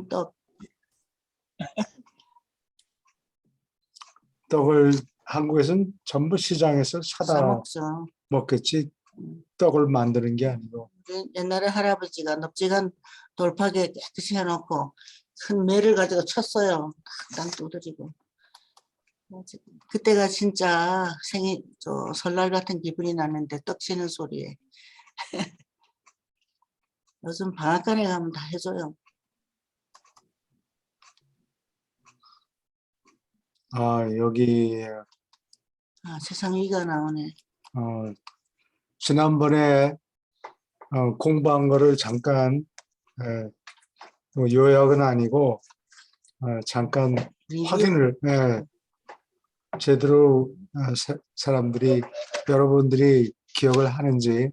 떡. 떡을 한국에서는 전부 시장에서 사 사다 먹죠. 먹겠지. 떡을 만드는 게 아니고. 옛날에 할아버지가 넙지간 돌파기에 깨끗이 해놓고 큰 매를 가지고 쳤어요. 땅 두드리고. 그때가 진짜 설날 같은 기분이 나는데 떡 치는 소리에. 요즘 방앗간에 가면 다 해줘요. 여기 세상 위가 나오네. 지난번에 공부한 거를 잠깐 뭐 요약은 아니고 잠깐 확인을 제대로 사람들이 여러분들이 기억을 하는지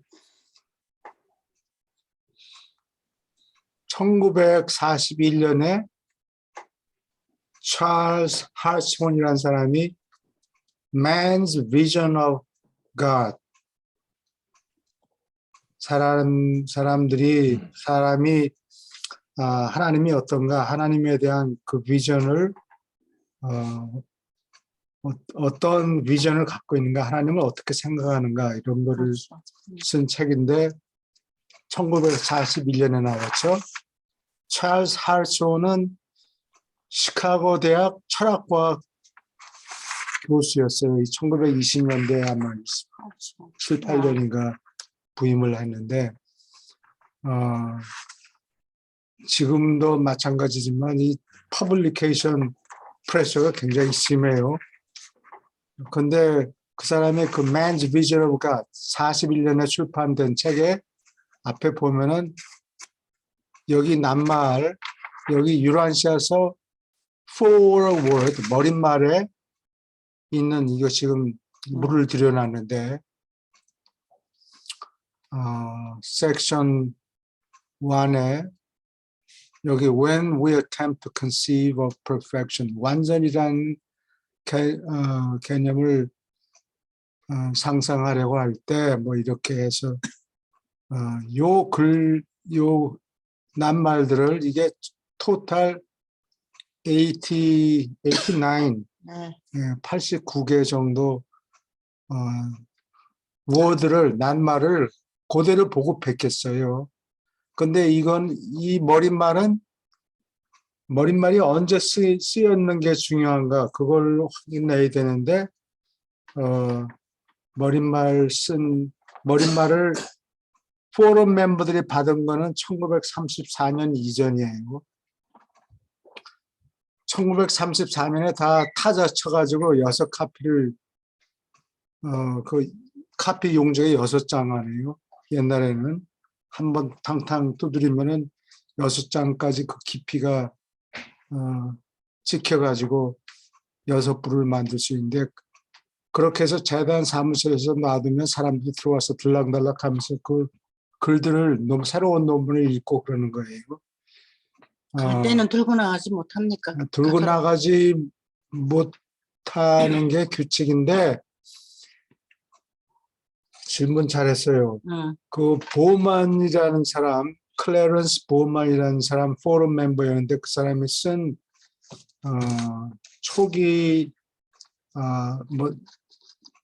1941년에 찰스 하츠몬이라는 사람이 Man's Vision of God 사람이 하나님이 어떤가 하나님에 대한 그 비전을 어떤 비전을 갖고 있는가 하나님을 어떻게 생각하는가 이런 거를 쓴 책인데 1941년에 나왔죠. 찰스 하츠몬은 시카고 대학 철학과학 교수였어요. 1920년대에 아마 7, 8년인가 부임을 했는데 지금도 마찬가지지만 이 퍼블리케이션 프레셔가 굉장히 심해요. 근데 그 사람의 그 Man's Vision of God 41년에 출판된 책에 앞에 보면은 여기 낱말 여기 유란시아서 forward word 머릿말에 있는 이거 지금 물을 들여놨는데 섹션 1에 여기 when we attempt to conceive of perfection 완전이란 개념을 상상하려고 할 때 뭐 이렇게 해서 요 낱말들을 이게 토탈 89개 정도 워드를 낱말을 그대로 보고 뵙겠어요. 근데 이 머릿말이 언제 쓰였는 게 중요한가 그걸 확인해야 되는데 머릿말을 포럼 멤버들이 받은 거는 1934년 이전이에요. 1934년에 다 타자 쳐가지고 6카피를 그 카피 용지에 6장 안에요. 옛날에는 한번 탕탕 두드리면은 6장까지 그 깊이가 찍혀가지고 6부를 만들 수 있는데 그렇게 해서 재단 사무실에서 놔두면 사람들이 들어와서 들락달락 하면서 그 글들을 새로운 논문을 읽고 그러는 거예요. 그때는 들고 나가지 못합니까? 들고 나가지 못하는 게 규칙인데 질문 잘했어요. 그 보만이라는 사람, 클래런스 보만이라는 사람 포럼 멤버였는데 그 사람이 쓴 초기 뭐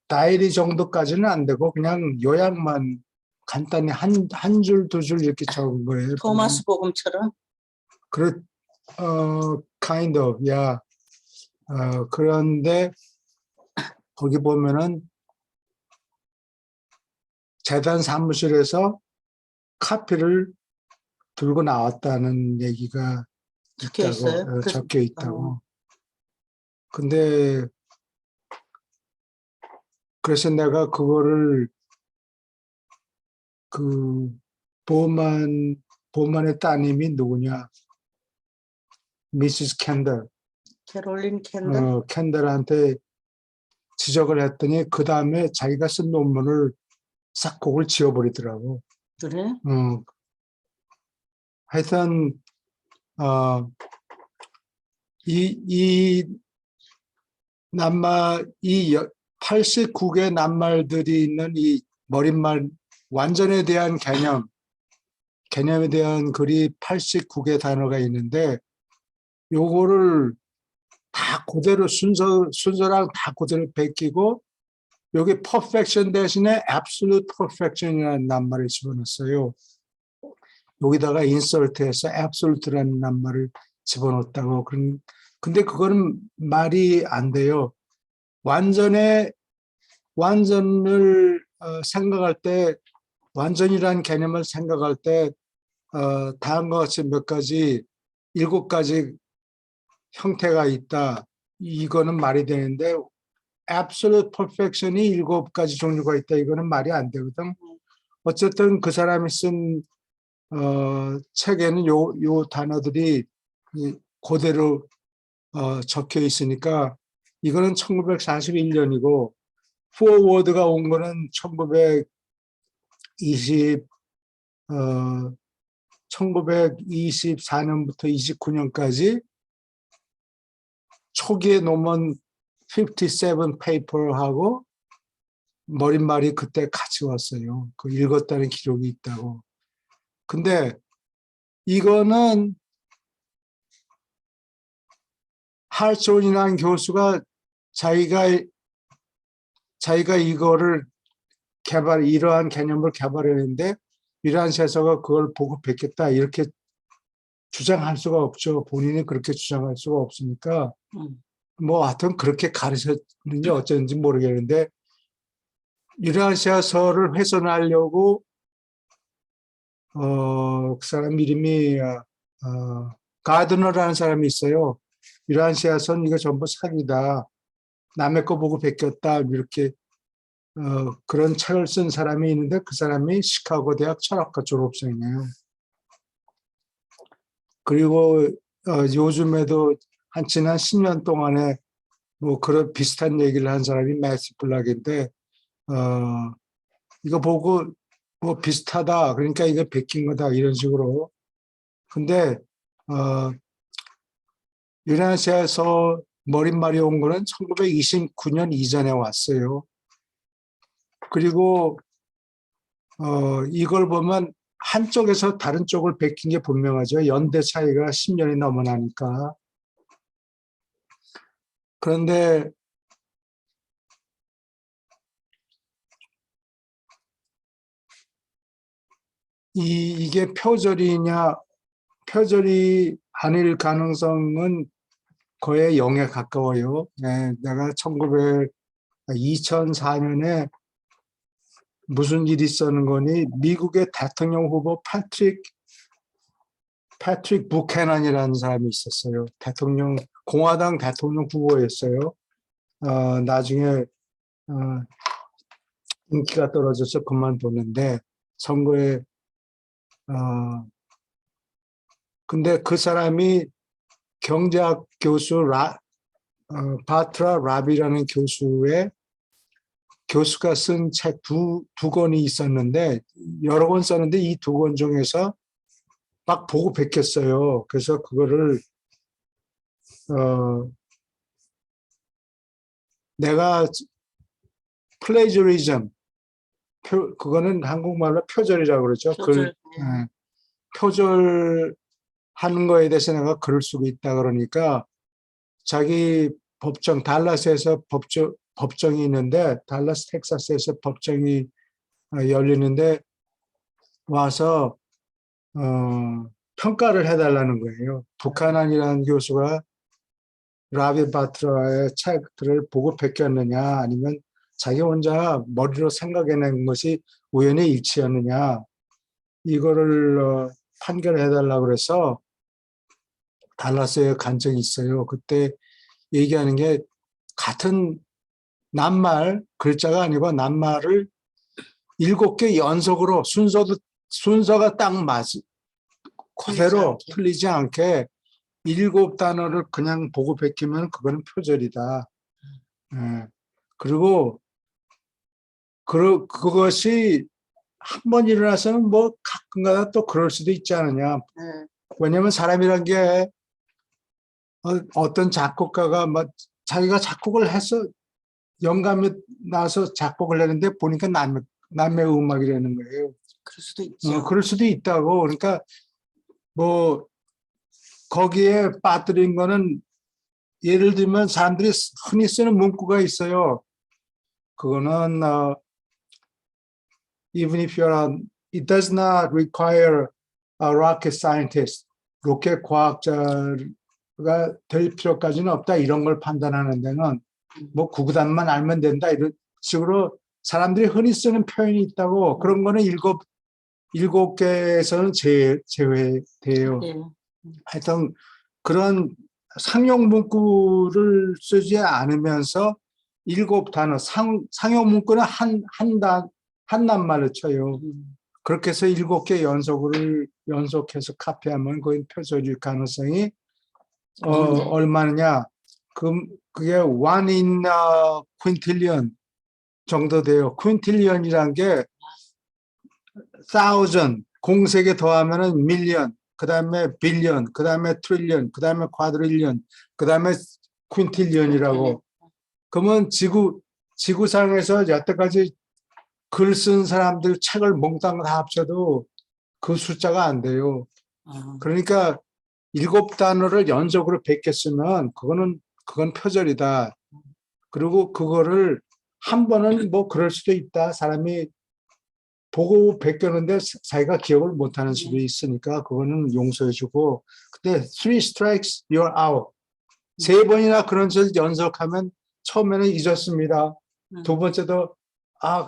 다이리 정도까지는 안 되고 그냥 요약만 간단히 한 줄, 2줄 이렇게 적은 거예요. 토마스 복음처럼? kind of, yeah. 그런데 거기 보면은 재단 사무실에서 카피를 들고 나왔다는 얘기가 적혀 있어요? 적혀 있다고. 근데 그래서 내가 그거를 그 보만의 따님이 누구냐? 미시스 캔들. 캐롤린 캔들? 캔들한테 지적을 했더니 그 다음에 자기가 쓴 논문을 싹 곡을 지워버리더라고. 그래? 하여튼 이 89개 낱말들이 있는 이 머릿말 완전에 대한 개념에 대한 글이 89개 단어가 있는데 요거를 다 그대로 순서랑 다 그대로 베끼고 여기 perfection 대신에 absolute perfection이라는 낱말을 집어넣었어요. 여기다가 insert해서 absolute라는 낱말을 집어넣었다고. 근데 그거는 말이 안 돼요. 완전을 생각할 때, 완전이라는 개념을 생각할 때 다음과 같이 몇 가지, 7가지 형태가 있다. 이거는 말이 되는데 absolute perfection이 7가지 종류가 있다. 이거는 말이 안 되거든. 어쨌든 그 사람이 쓴 책에는 요 단어들이 그대로 적혀 있으니까 이거는 1941년이고 포워드가 온 거는 1924년부터 29년까지 초기에 논문 57 페이퍼하고 머릿말이 그때 같이 왔어요. 그 읽었다는 기록이 있다고. 근데 이거는 할존이라는 교수가 자기가 이거를 이러한 개념을 개발했는데 이러한 세서가 그걸 보고 베꼈다 이렇게 주장할 수가 없죠. 본인이 그렇게 주장할 수가 없으니까 뭐 하여튼 그렇게 가르쳤는지 어쩐지 모르겠는데 이러한 세서를 훼손하려고 그 사람 이름이 가드너라는 사람이 있어요. 이러한 세서는 이거 전부 사기다. 남의 거 보고 베꼈다 이렇게 그런 책을 쓴 사람이 있는데 그 사람이 시카고 대학 철학과 졸업생이에요. 그리고 요즘에도 한 지난 10년 동안에 뭐 그런 비슷한 얘기를 한 사람이 매시 블락인데 이거 보고 뭐 비슷하다 그러니까 이거 베낀 거다 이런 식으로. 근데 유난시아에서 머릿말이 온 거는 1929년 이전에 왔어요. 그리고 이걸 보면 한쪽에서 다른 쪽을 베낀 게 분명하죠. 연대 차이가 10년이 넘어 나니까. 그런데 이게 표절이 아닐 가능성은 거의 0에 가까워요. 네, 내가 2004년에 무슨 일이 있었는 거니 미국의 대통령 후보 패트릭 부캐넌이라는 사람이 있었어요. 공화당 대통령 후보였어요. 나중에 인기가 떨어져서 그만뒀는데 선거에 근데 그 사람이 경제학 교수 바트라 라비라는 교수가 쓴 책 두 권이 있었는데 여러 권 썼는데 이 2권 중에서 막 보고 베꼈어요. 그래서 그거를 내가 플레이저리즘 그거는 한국말로 표절이라고 그러죠. 표절하는 거에 대해서 내가 글을 쓰고 있다 그러니까 자기 달라스에서 법정이 있는데 달라스 텍사스에서 법정이 열리는데 와서 평가를 해달라는 거예요. 부카난이라는 교수가 라비 바트라의 책들을 보고 베꼈느냐 아니면 자기 혼자 머리로 생각해낸 것이 우연의 일치였느냐 이거를 판결해달라고 그래서 달라스에 간 적이 있어요. 그때 얘기하는 게 같은 글자가 아니고 낱말을 7개 연속으로 순서가 딱 그대로 틀리지 않게 7단어를 그냥 보고 베끼면 그거는 표절이다. 그리고 그것이 한 번 일어나서는 뭐 가끔가다 또 그럴 수도 있지 않느냐. 왜냐하면 사람이란 게 어떤 작곡가가 막 자기가 작곡을 해서 영감이 나서 작곡을 했는데 보니까 남의 음악이라는 거예요. 그럴 수도 있죠. 그럴 수도 있다고. 그러니까 뭐 거기에 빠뜨린 거는 예를 들면 사람들이 흔히 쓰는 문구가 있어요. 그거는 even if it does not require a rocket scientist, 로켓 과학자가 될 필요까지는 없다. 이런 걸 판단하는 데는 뭐 구구단만 알면 된다. 이런 식으로 사람들이 흔히 쓰는 표현이 있다고. 그런 거는 일곱 개에서는 제외돼요. 네. 하여튼 그런 상용 문구를 쓰지 않으면서 7단어, 상용 문구는 한 낱말을 쳐요. 그렇게 해서 7개 연속해서 카피하면 거의 표절일 가능성이 얼마느냐? 그게 1 in quintillion 정도 돼요. quintillion 게 1000, 공세개 더하면은 million, 그 다음에 billion, 그 다음에 trillion, 그 다음에 quadrillion, 그 다음에 quintillion이라고. 그러면 지구상에서 여태까지 글 쓴 사람들 책을 몽땅 다 합쳐도 그 숫자가 안 돼요. 그러니까 7단어를 연속으로 100개 쓰면 그건 표절이다. 그리고 그거를 한 번은 뭐 그럴 수도 있다. 사람이 보고 베꼈는데 자기가 기억을 못하는 수도 있으니까 그거는 용서해주고. 근데 3 strikes, you're out. 3번이나 그런 짓을 연속하면 처음에는 잊었습니다. 두 번째도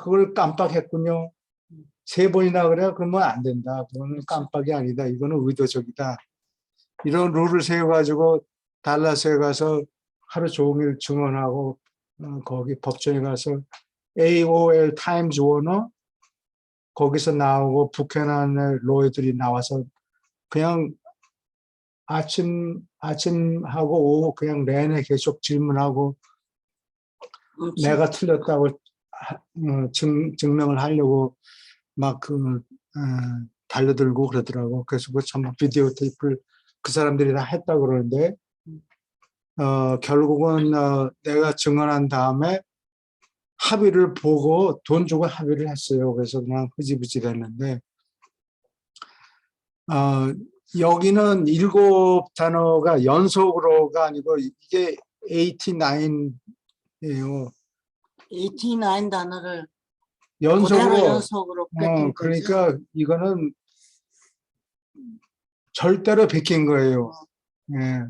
그걸 깜빡했군요. 3번이나 그래? 그러면 안 된다. 그거는 깜빡이 아니다. 이거는 의도적이다. 이런 룰을 세워가지고 달라스에 가서 하루 종일 증언하고 거기 법정에 가서 AOL 타임즈 워너 거기서 나오고 북해난의 로이들이 나와서 그냥 아침하고 오후 그냥 내내 계속 질문하고 내가 틀렸다고 증명을 하려고 막 달려들고 그러더라고. 그래서 그 전부 비디오 테이프를 그 사람들이 다 했다 그러는데 결국은 내가 증언한 다음에 합의를 보고 돈 주고 합의를 했어요. 그래서 그냥 흐지부지 됐는데 여기는 7단어가 연속으로가 아니고 이게 89예요. 89 단어를 연속으로. 그대로 연속으로 뺏긴 거죠. 그러니까 이거는 절대로 베낀 거예요. 예.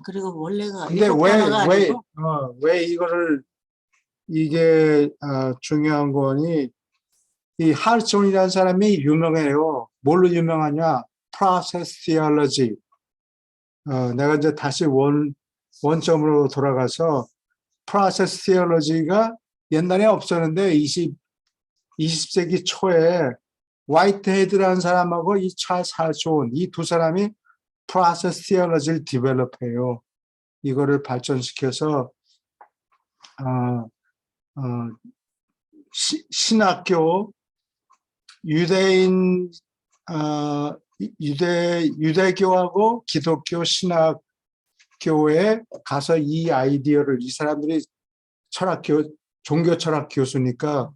그리고 원래가 근데 7단어가 아니고 왜 이게 중요한 거니 이 할존이라는 사람이 유명해요. 뭘로 유명하냐? Process Theology. 내가 이제 다시 원점으로 돌아가서 Process Theology가 옛날에 없었는데 20세기 초에 화이트헤드라는 사람하고 이 찰스 할존 이 두 사람이 Process Theology를 디벨롭해요. 이거를 발전시켜서 신학교 유대교하고 기독교 신학교에 가서 이 아이디어를 이 사람들이 종교 철학 교수니까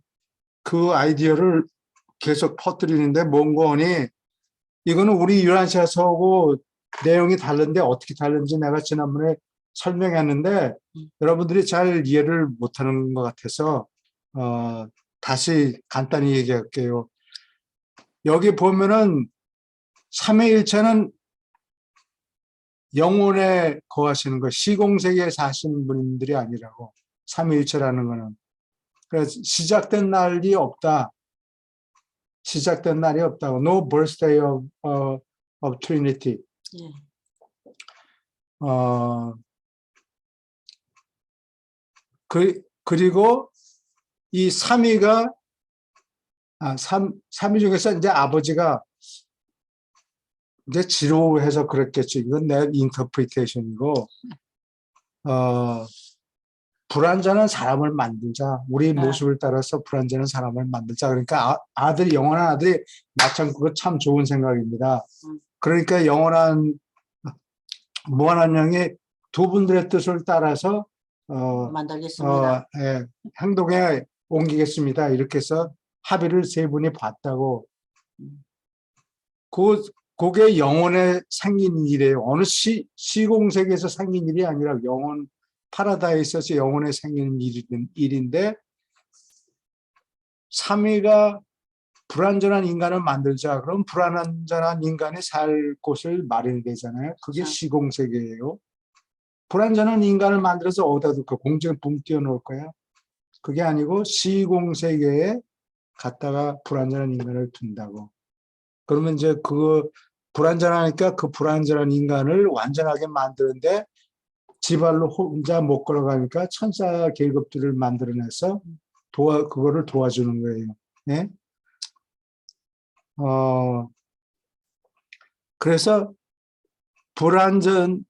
그 아이디어를 계속 퍼뜨리는데 몽고원이 이거는 우리 유란시아서하고 내용이 다른데 어떻게 다른지 내가 지난번에 설명했는데 여러분들이 잘 이해를 못하는 것 같아서 다시 간단히 얘기할게요. 여기 보면은 삼위일체는 영혼에 거하시는 거, 시공세계에 사시는 분들이 아니라고. 삼위일체라는 거는. 그래서 시작된 날이 없다. 시작된 날이 없다고. No birthday of Trinity. 예. 그리고 이 삼위가 삼위 중에서 이제 아버지가 이제 지루해서 그랬겠지. 이건 내 인터프리테이션이고 불완전한 사람을 만들자. 우리 모습을 따라서 불완전한 사람을 만들자. 그러니까 영원한 아들이 마참 그거 참 좋은 생각입니다. 그러니까 영원한 무한한 영이 두 분들의 뜻을 따라서 만들겠습니다. 행동에 옮기겠습니다. 이렇게 해서 합의를 세 분이 봤다고. 그게 영혼에 생긴 일이에요. 어느 시공세계에서 생긴 일이 아니라 영혼, 파라다이스에서 영혼에 생기는 일인데, 삼위가 불완전한 인간을 만들자. 그럼 불완전한 인간이 살 곳을 마련되잖아요. 그게 그렇죠. 시공세계예요. 불완전한 인간을 만들어서 어디다 둘까? 공중에 붕 띄워놓을 거야? 그게 아니고 시공세계에 갖다가 불완전한 인간을 둔다고. 그러면 이제 불완전하니까 그 불완전한 인간을 완전하게 만드는데 지발로 혼자 못 걸어가니까 천사 계급들을 만들어내서 그거를 도와주는 거예요. 예? 그래서 불완전한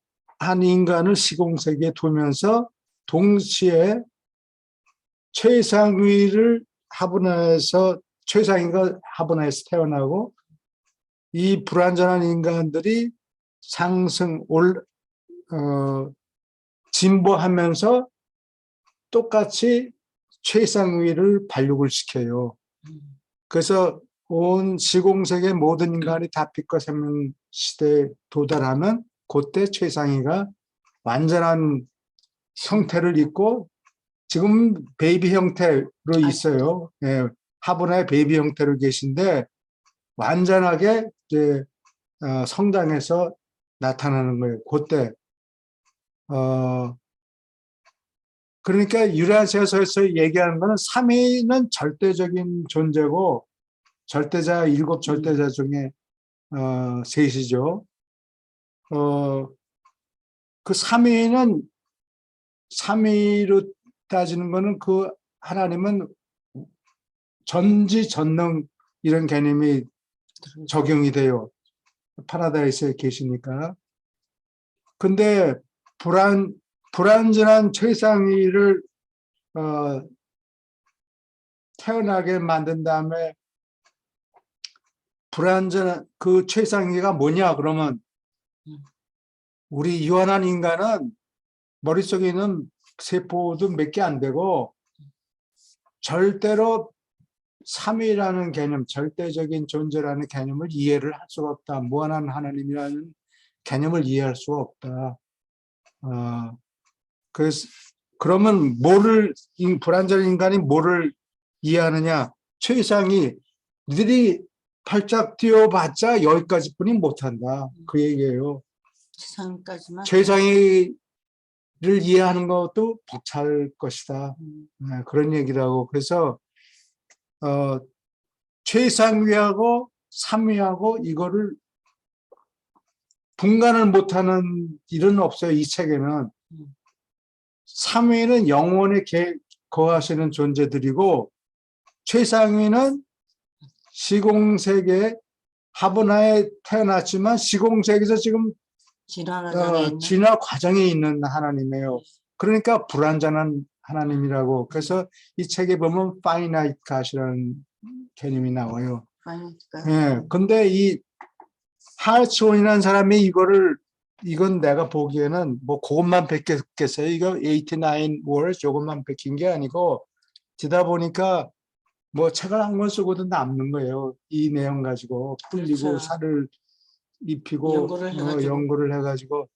인간을 시공세계에 두면서 동시에 최상위를 최상위가 하분해서 태어나고 이 불완전한 인간들이 진보하면서 똑같이 최상위를 발육을 시켜요. 그래서 온 시공세계 모든 인간이 다 빛과 생명 시대에 도달하면 그때 최상위가 완전한 형태를 입고 지금 베이비 형태로 있어요. 예, 화분의 베이비 형태로 계신데 완전하게 이제 성장해서 나타나는 거예요. 그때 그러니까 유라시아서에서 얘기하는 거는 삼위는 절대적인 존재고 일곱 절대자 중에 셋이죠. 그 삼위로 따지는 거는 그 하나님은 전지전능 이런 개념이 적용이 돼요. 파라다이스에 계시니까. 근데 불완전한 최상위를 태어나게 만든 다음에 불완전한 그 최상위가 뭐냐 그러면 우리 유한한 인간은 머릿속에 있는 세포도 몇 개 안 되고 절대로 삼위라는 개념, 절대적인 존재라는 개념을 이해를 할 수가 없다. 무한한 하나님이라는 개념을 이해할 수가 없다. 그러면 불완전 인간이 뭐를 이해하느냐? 최상위, 니들이 팔짝 뛰어봤자 여기까지뿐이 못한다. 그 얘기예요. 세상까지만. 최상위를 이해하는 것도 벅찰 것이다. 네, 그런 얘기라고. 그래서 최상위하고 삼위하고 이거를 분간을 못하는 일은 없어요. 이 책에는. 삼위는 영혼에 거하시는 존재들이고 최상위는 시공세계 하브나에 태어났지만 시공세계에서 지금 진화 과정에 있는 하나님이에요. 그러니까 불완전한 하나님이라고. 그래서 이 책에 보면 finite God이라는 개념이 나와요. 예. 근데 이 하츠온이라는 사람이 이건 내가 보기에는 뭐 그것만 베꼈겠어요. 이거 89 words 요것만 베낀 게 아니고 듣다 보니까 뭐 책을 한 권 쓰고도 남는 거예요. 이 내용 가지고 풀리고 그렇죠. 살을 입히고 연구를 해가지고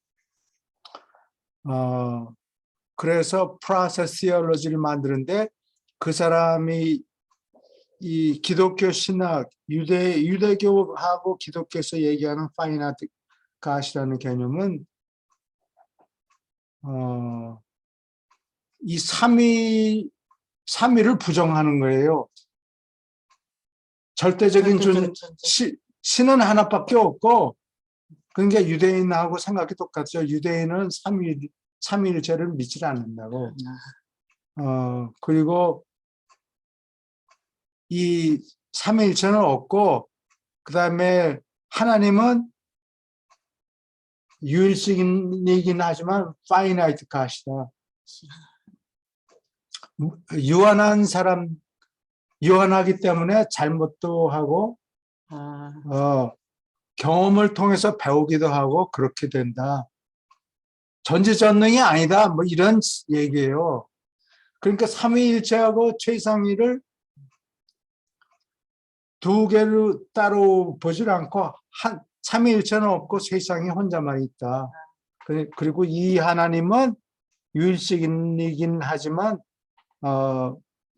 그래서 프로세스 티올로지를 만드는데 그 사람이 이 기독교 신학 유대교하고 기독교에서 얘기하는 파이나트 갓이라는 개념은 이 삼위를 부정하는 거예요. 절대적인 신은 하나밖에 없고 그러니까 유대인하고 생각이 똑같죠. 유대인은 삼위일체를 믿지 않는다고. 그리고 이 삼위일체는 없고 그다음에 하나님은 유일신이긴 하지만 파이나이트 갓이다. 유한하기 때문에 잘못도 하고 경험을 통해서 배우기도 하고 그렇게 된다. 전지전능이 아니다. 뭐 이런 얘기예요. 그러니까 삼위일체하고 최상위를 두 개로 따로 보질 않고 삼위일체는 없고 세상에 혼자만 있다. 그리고 이 하나님은 유일신이긴 하지만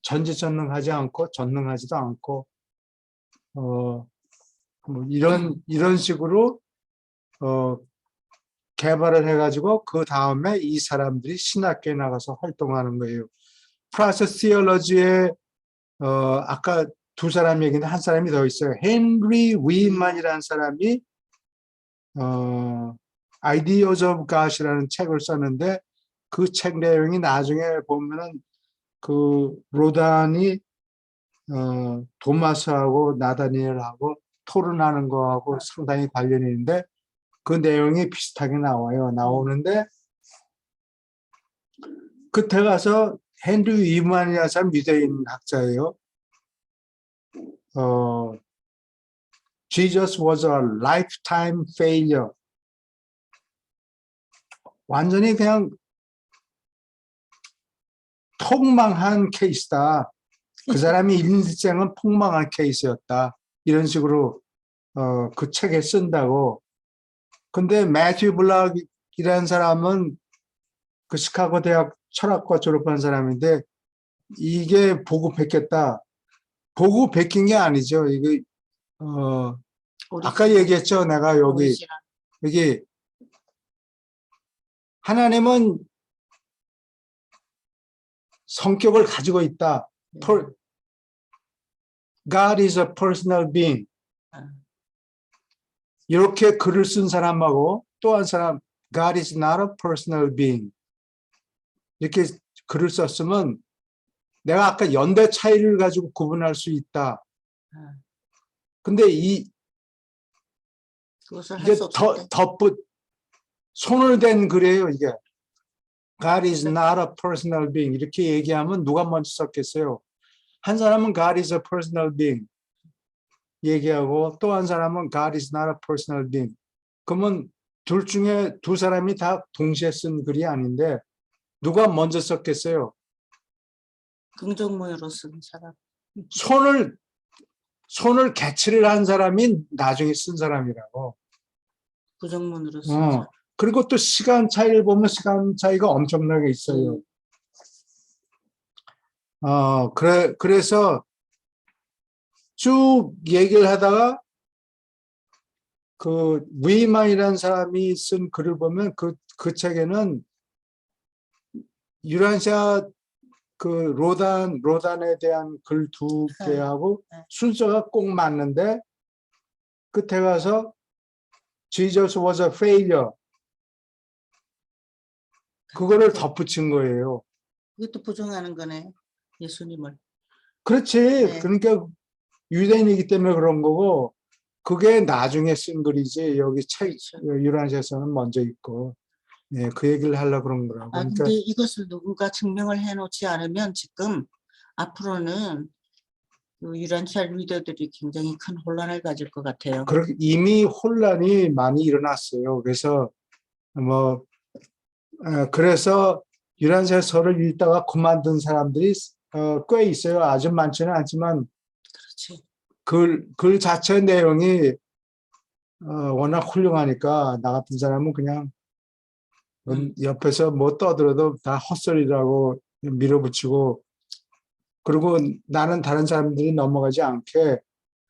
전지전능하지 않고 전능하지도 않고 뭐 이런 식으로 개발을 해가지고 그 다음에 이 사람들이 신학교에 나가서 활동하는 거예요. 프로세스 티올로지에 아까 두 사람 얘기인데 한 사람이 더 있어요. 헨리 위만이라는 사람이 Ideas of God이라는 책을 썼는데 그 책 내용이 나중에 보면은 그 로단이 도마스하고 나다니엘하고 토론하는 거하고 상당히 관련이 있는데 그 내용이 비슷하게 나오는데 그때 가서 헨리 위만이라는 사람 유대인 학자예요. Jesus was a lifetime failure. 완전히 그냥 폭망한 케이스다. 그 사람이 인생은 폭망한 케이스였다. 이런 식으로 그 책에 쓴다고. 근데 매튜 블락이라는 사람은 그 시카고 대학 철학과 졸업한 사람인데 이게 보고 뵙겠다. 보고 베낀 게 아니죠. 이게 아까 얘기했죠. 내가 여기 하나님은 성격을 가지고 있다. God is a personal being. 이렇게 글을 쓴 사람하고 또 한 사람 God is not a personal being. 이렇게 글을 썼으면 내가 아까 연대 차이를 가지고 구분할 수 있다. 근데 이게 손을 댄 글이에요, 이게. God is not a personal being. 이렇게 얘기하면 누가 먼저 썼겠어요? 한 사람은 God is a personal being 얘기하고 또 한 사람은 God is not a personal being. 그러면 둘 중에 두 사람이 다 동시에 쓴 글이 아닌데 누가 먼저 썼겠어요? 긍정모여로 쓴 사람. 손을 개치를 한 사람이 나중에 쓴 사람이라고. 부정문으로 쓴 사람. 그리고 또 시간 차이를 보면 시간 차이가 엄청나게 있어요. 그래서 쭉 얘기를 하다가 그 위만이라는 사람이 쓴 글을 보면 그 책에는 유란시아 그 로단에 대한 글 두 개하고 순서가 꼭 맞는데 끝에 가서 Jesus was a failure. 그거를 덧붙인 거예요. 그것도 부정하는 거네. 예수님을. 그렇지. 네. 그러니까 유대인이기 때문에 그런 거고 그게 나중에 쓴 글이지 여기 책 유란시아서는 먼저 있고 그 얘기를 하려고 그런 거라고. 그러니까 근데 이것을 누군가 증명을 해놓지 않으면 지금 앞으로는 그 유란시아 리더들이 굉장히 큰 혼란을 가질 것 같아요. 이미 혼란이 많이 일어났어요. 그래서 그래서 유란시아서를 읽다가 그만둔 사람들이 꽤 있어요. 아주 많지는 않지만 그렇지. 글 자체 내용이 워낙 훌륭하니까 나 같은 사람은 그냥 옆에서 뭐 떠들어도 다 헛소리라고 밀어붙이고 그리고 나는 다른 사람들이 넘어가지 않게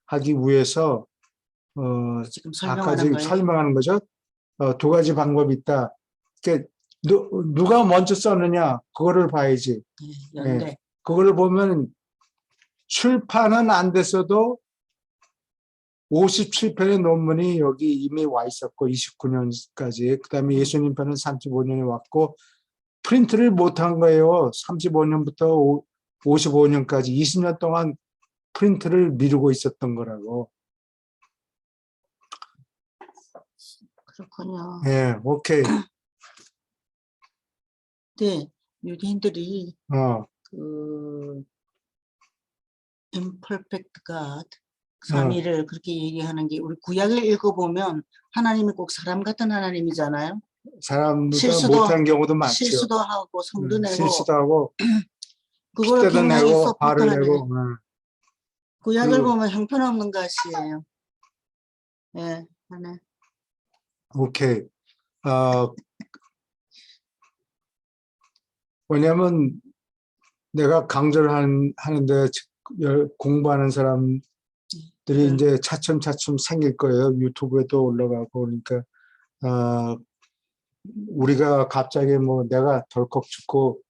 하기 위해서 지금 아까 지금 거예요. 설명하는 거죠. 두 가지 방법이 있다. 그러니까 누가 먼저 썼느냐 그거를 봐야지. 연대. 그거를 보면 출판은 안 됐어도 57편의 논문이 여기 이미 와 있었고 29년까지 그다음에 예수님 편은 35년에 왔고 프린트를 못한 거예요. 35년부터 55년까지 20년 동안 프린트를 미루고 있었던 거라고. 그렇군요. 네, 오케이. 네, 유대인들이 그 imperfect God 삼위를 그렇게 얘기하는 게 우리 구약을 읽어보면 하나님이 꼭 사람 같은 하나님이잖아요. 사람보다 못한 경우도 많죠. 실수도 하고 성도 내고 실수도 하고 그걸로 핏대도 굉장히 내고 화를 서포트하네. 내고. 그 약을 그- 보면 형편없는 것이에요. 예, 하네. 오케이. 왜냐면 내가 강좌를 하는데 공부하는 사람들이 네. 이제 차츰차츰 생길 거예요. 유튜브에도 올라가고 그러니까 우리가 갑자기 뭐 내가 덜컥 죽고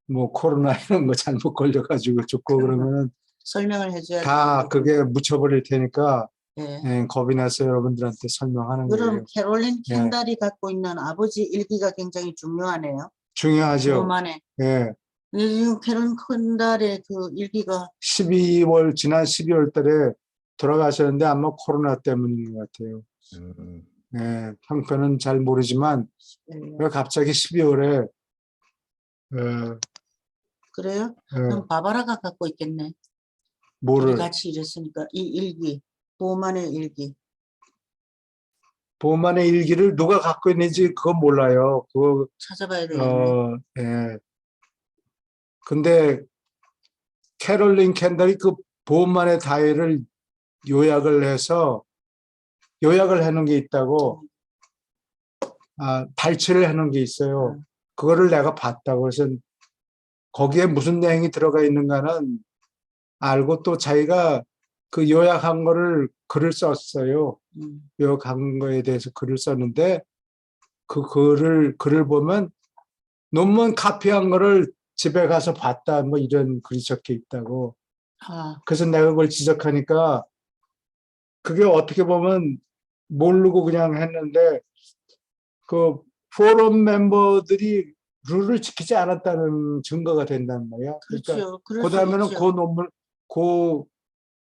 뭐 코로나 이런 거 잘못 걸려가지고 죽고 그러면은 설명을 해줘야 다 돼요. 그게 묻혀버릴 테니까 예. 겁이 나서 여러분들한테 설명하는 그럼 거예요. 캐롤린 예, 캔달이 갖고 있는 아버지 일기가 굉장히 중요하네요. 중요하죠. 보험안에. 예, 지금 캐롤린 캔달의 그 일기가 지난 12월 달에 돌아가셨는데 아마 코로나 때문인 것 같아요. 예, 형편은 잘 모르지만 예. 왜 갑자기 12월에 그래요? 그럼 바바라가 갖고 있겠네. 둘이 뭐를 같이 일했으니까 이 일기, 보험안의 일기. 보험안의 일기를 누가 갖고 있는지 그거 몰라요. 그거 찾아봐야 되겠네. 예. 근데 캐롤린 캔달이 그 보험만의 다이를 요약을 해서 요약을 해놓은 게 있다고 발췌를 해놓은 게 있어요. 그거를 내가 봤다고. 그래서 거기에 무슨 내용이 들어가 있는가는 알고 또 자기가 그 요약한 거를 글을 썼어요. 요약한 거에 대해서 글을 썼는데 그 글을 보면 논문 카피한 거를 집에 가서 봤다 뭐 이런 글이 적혀 있다고. 그래서 내가 그걸 지적하니까 그게 어떻게 보면 모르고 그냥 했는데 그 포럼 멤버들이 룰을 지키지 않았다는 증거가 된단 말이야. 그러니까 그렇죠. 그럴 그 수 다음에는 있죠. 그 논문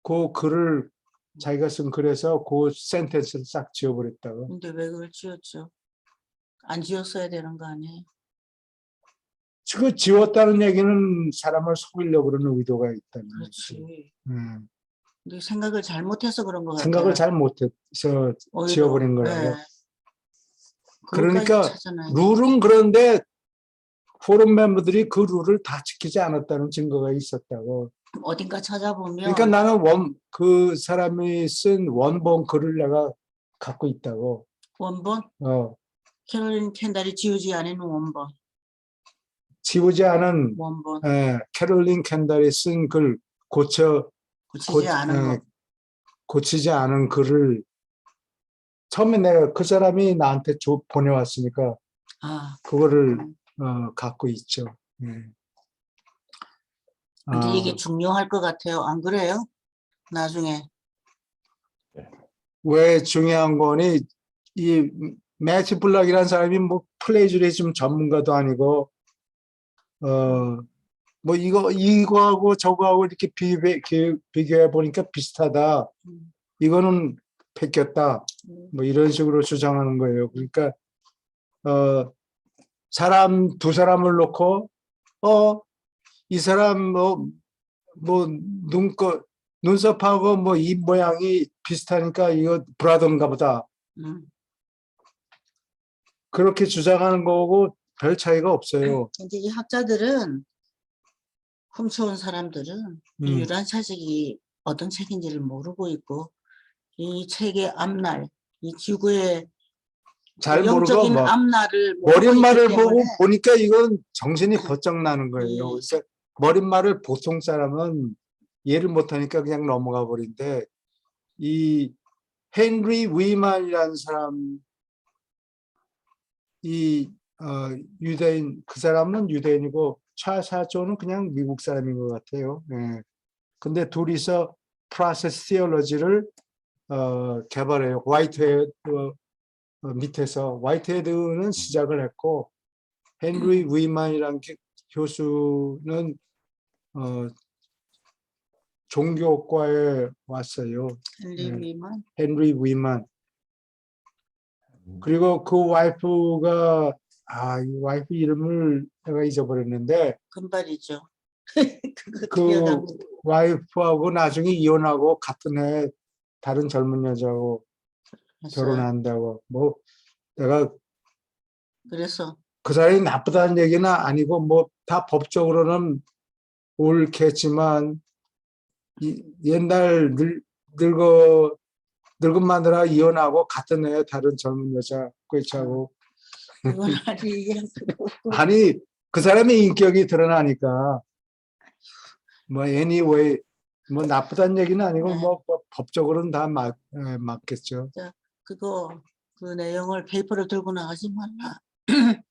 그 글을 자기가 쓴 글에서 그 센텐스를 싹 지워버렸다고. 근데 왜 그걸 지웠죠? 안 지웠어야 되는 거 아니에요? 그 지웠다는 얘기는 사람을 속이려고 그러는 의도가 있다는 그렇지. 얘기지. 근데 생각을 잘못해서 그런 것 생각을 같아요. 잘 못해서 오히려. 지워버린 거라고. 네. 그것까지 그러니까 찾아놔야 룰은 그런데 포럼 멤버들이 그 룰을 다 지키지 않았다는 증거가 있었다고. 어딘가 찾아보면 그러니까 나는 그 사람이 쓴 원본 글을 내가 갖고 있다고. 원본 어, 캐롤린 캔달이 지우지 않은 원본 지우지 않은 원본 캐롤린 캔달이 쓴 글 고치지 않은 거. 고치지 않은 글을 처음에 내가 그 사람이 나한테 보내왔으니까 그거를 갖고 있죠. 근데 이게 중요할 것 같아요. 안 그래요? 나중에. 왜 중요한 거니? 이 매튜 블락이라는 사람이 뭐 플레이저리즘 전문가도 아니고 뭐 이거하고 저거하고 이렇게 비교해 보니까 비슷하다. 이거는 베꼈다. 뭐 이런 식으로 주장하는 거예요. 그러니까 사람 두 사람을 놓고 이 사람 뭐 눈썹하고 뭐 입 모양이 비슷하니까 이거 브라더인가 보다. 그렇게 주장하는 거고 별 차이가 없어요. 근데 이 학자들은 훔쳐온 사람들은 이 유란차식이 어떤 책인지를 모르고 있고 이 책의 앞날, 이 지구의 잘 모르고 영적인 뭐 앞날을 모르고 머릿말을 있기 보고 때문에 보니까 이건 정신이 번쩍 나는 거예요. 그래서 머릿말을 보통 사람은 이해를 못하니까 그냥 넘어가 버린데 이 헨리 위만이라는 사람 유대인 그 사람은 유대인이고 차샤조는 그냥 미국 사람인 것 같아요. 근데 둘이서 프로세스 티올로지를 개발해요. 화이트헤드 밑에서 화이트헤드는 시작을 했고 헨리 위만이라는 교수는 종교과에 왔어요. 헨리 위만. 그리고 그 와이프가 이 와이프 이름을 내가 잊어버렸는데 금발이죠. 그 와이프하고 나중에 이혼하고 같은 해 다른 젊은 여자하고 결혼한다고. 뭐 내가 그래서 그 사람이 나쁘다는 얘기는 아니고 뭐 다 법적으로는 옳겠지만 옛날 늙은 마누라 이혼하고 같은 애 다른 젊은 여자 꿰차고 그건 아니 얘기할 수가 없고. 아니 그 사람의 인격이 드러나니까 뭐 anyway 뭐 나쁘다는 얘기는 아니고 네. 뭐 법적으로는 다 맞겠죠. 그거 그 내용을 페이퍼를 들고 나가지 말라.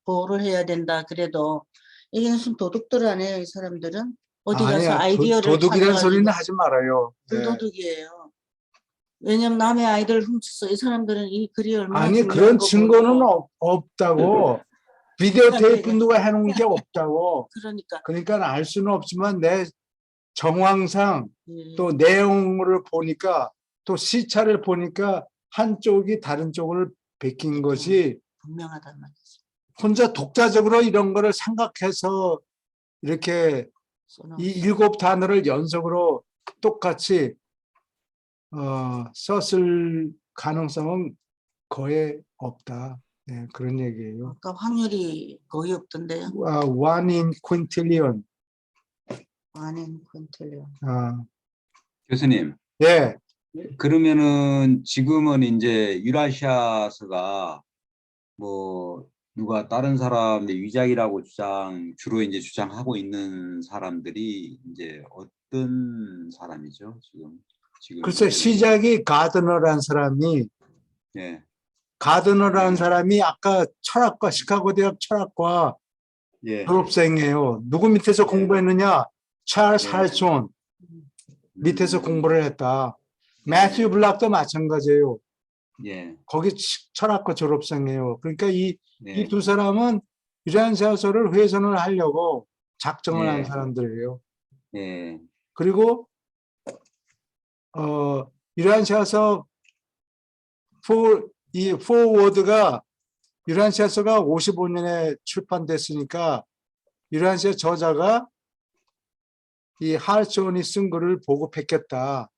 보호를 해야 된다. 그래도 이게 무슨 도둑들 아니에요. 이 사람들은 어디 가서 아니야 아이디어를 도둑이라는 소리는 찾아가지고 하지 말아요. 네. 불도둑이에요. 왜냐면 남의 아이들을 훔쳤어. 이 사람들은 이 글이 얼마나 아니 중요한 그런 거 증거는 모르고. 없다고. 비디오 테이프 그러니까 누가 해놓은 게 없다고. 그러니까 그러니까 알 수는 없지만 내 정황상 예, 또 내용을 보니까 또 시차를 보니까 한쪽이 다른 쪽을 베낀 것이 분명하단 말이지. 혼자 독자적으로 이런 거를 생각해서 이렇게 이 7단어를 연속으로 똑같이 썼을 가능성은 거의 없다. 네, 그런 얘기예요. 아까 확률이 거의 없던데요. One in quintillion. 아닌 콘틀리온. 교수님, 예, 그러면은 지금은 이제 유라시아서가 뭐 누가 다른 사람의 위작이라고 주로 이제 주장하고 있는 사람들이 이제 어떤 사람이죠? 지금 글쎄 시작이 가드너라는 사람이 예, 가드너라는 사람이 아까 철학과 시카고 대학 철학과 예, 졸업생이에요. 누구 밑에서 공부했느냐? 찰스 예. 할손 밑에서 공부를 했다. 매튜 블락도 마찬가지예요. 예, 거기 철학과 졸업생이에요. 그러니까 이 예, 두 사람은 유란세아서를 훼손을 하려고 작정을 한 예. 사람들이에요. 예, 그리고 유란세아서 이 포워드가 유란세아서가 55년에 출판됐으니까 유란세 저자가 이 할손이 쓴 글을 보고 뺏겼다.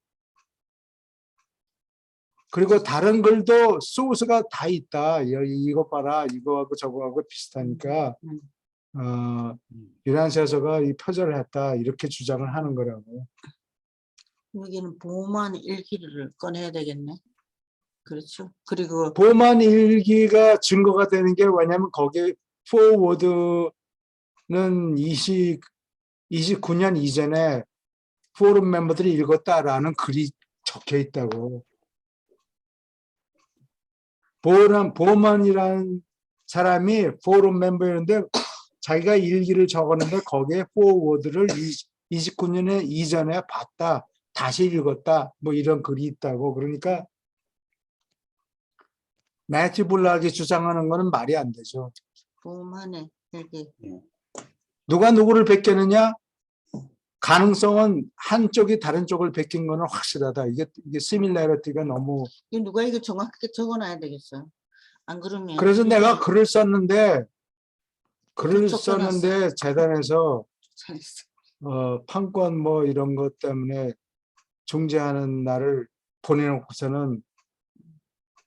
그리고 다른 글도 소스가 다 있다. 이거 봐라. 이거하고 저거하고 비슷하니까 유란세서가 이 표절을 했다. 이렇게 주장을 하는 거라고. 여기는 보만 일기를 꺼내야 되겠네. 그렇죠. 그리고 보만 일기가 증거가 되는 게 왜냐면 거기 포워드는 29년 이전에 포럼 멤버들이 읽었다라는 글이 적혀 있다고. 보만이라는 사람이 포럼 멤버였는데 자기가 일기를 적었는데 거기에 포워드를 29년에 이전에 봤다. 다시 읽었다. 뭐 이런 글이 있다고. 그러니까 매튜 블락이 주장하는 거는 말이 안 되죠. 보만의 일기. 누가 누구를 베꼈느냐? 가능성은 한쪽이 다른 쪽을 베낀 거는 확실하다. 이게 시밀러리티가 너무. 누가 이거 정확하게 적어놔야 되겠어요. 안 그러면. 그래서 내가 글을 썼는데 쫓겨났어. 재단에서 잘했어. 판권 뭐 이런 것 때문에 중재하는 날을 보내놓고서는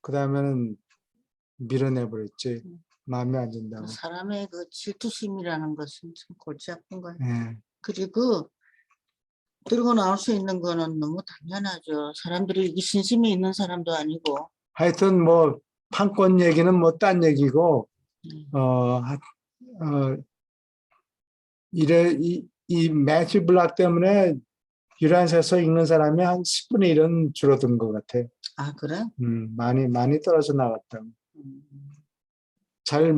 그 다음에는 밀어내버렸지. 마음에 안 든다고. 사람의 그 질투심이라는 것은 참 골치 아픈 거예요. 예. 그리고 들고 나올 수 있는 거는 너무 당연하죠. 사람들이 이게 신심이 있는 사람도 아니고. 하여튼 뭐 판권 얘기는 뭐 딴 얘기고 이 매튜 블락 때문에 유란세서 읽는 사람이 한 10분의 1은 줄어든 것 같아. 아 그래? 많이 떨어져 나갔다. 잘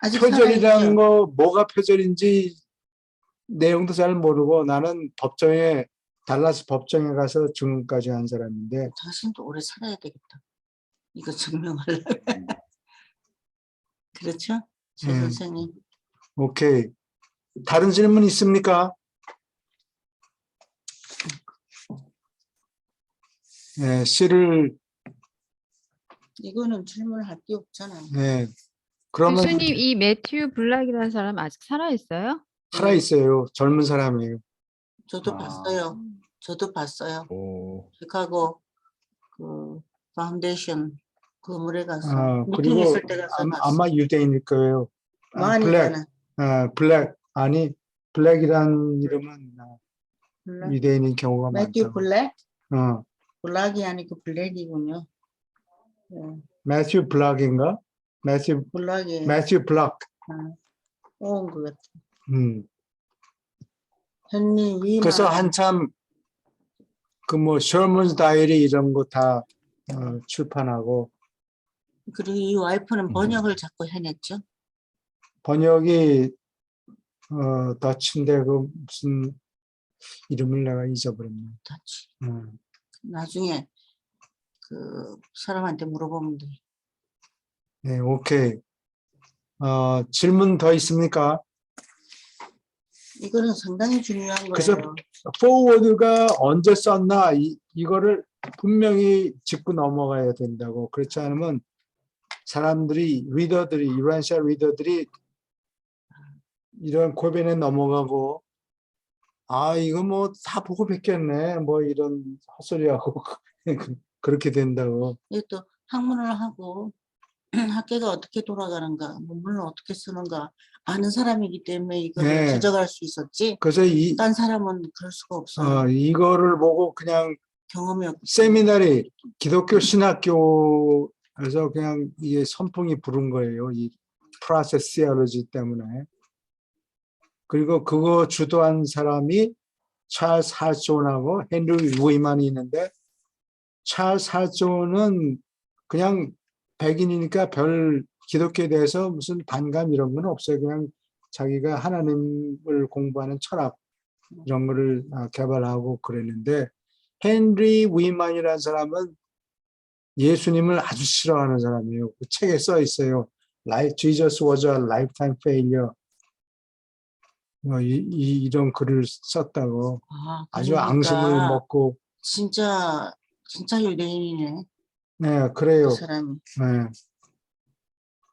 아직 표절이라는 살아있죠? 거 뭐가 표절인지 내용도 잘 모르고 나는 달라스 법정에 가서 증언까지 한 사람인데. 당신도 오래 살아야 되겠다. 이거 증명하려면. 그렇죠? 조 선생님. 오케이. 다른 질문 있습니까? 네, 시를. 이거는 질문할 게 없잖아요. 네. 그러면 교수님, 이 매튜 블락이라는 사람 아직 살아있어요? 살아 있어요. 젊은 사람이에요. 저도 봤어요. 저도 봤어요. 시카고 그 파운데이션 건물에 가서 미팅 그리고 있을 때 가서 봤어요. 아마 유대인일 거예요. 많이잖아. 블랙. 블랙이란 이름은 블랙. 유대인인 경우가 매튜 많다고. 블랙? 어, 블락이 아니고 블랙이군요. 예, 매튜 블락인가? 블락이 매튜 블락. 온 것 같아. 헨리 위만. 그래서 한참 그 뭐 셔먼스 다이어리 이런 거 다 출판하고 그리고 이 와이프는 번역을 자꾸 해냈죠. 번역이 더치인데 그 무슨 이름을 내가 잊어버렸네. 다치. 음. 나중에 그 사람한테 물어보면 돼. 네, 오케이. 질문 더 있습니까? 이거는 상당히 중요한 그래서 거예요. 포워드가 언제 썼나 이거를 분명히 짚고 넘어가야 된다고. 그렇지 않으면 사람들이 리더들이 이란시아 리더들이 이런 고변에 넘어가고 이거 뭐 다 보고 뵙겠네 뭐 이런 헛소리하고 그렇게 된다고. 이것도 학문을 하고 학계가 어떻게 돌아가는가, 논문을 어떻게 쓰는가 아는 사람이기 때문에 이거를 네. 지적할 수 있었지. 그래서 딴 사람은 그럴 수가 없어요. 이거를 보고 그냥 경험이 없기 세미나리 기독교 신학교에서 그냥 이게 선풍이 부른 거예요. 이 프로세스 시얼로지 때문에. 그리고 그거 주도한 사람이 찰스 할존하고 헨리 우이만이 있는데 찰스 할존은 그냥 백인이니까 별 기독교에 대해서 무슨 반감 이런 건 없어요. 그냥 자기가 하나님을 공부하는 철학 이런 거를 개발하고 그랬는데 헨리 우이만이라는 사람은 예수님을 아주 싫어하는 사람이에요. 그 책에 써 있어요. Jesus was a lifetime failure. 이런 글을 썼다고. 아주 그러니까 앙심을 먹고. 진짜 유대인이네. 네, 그래요. 그 사람이. 네.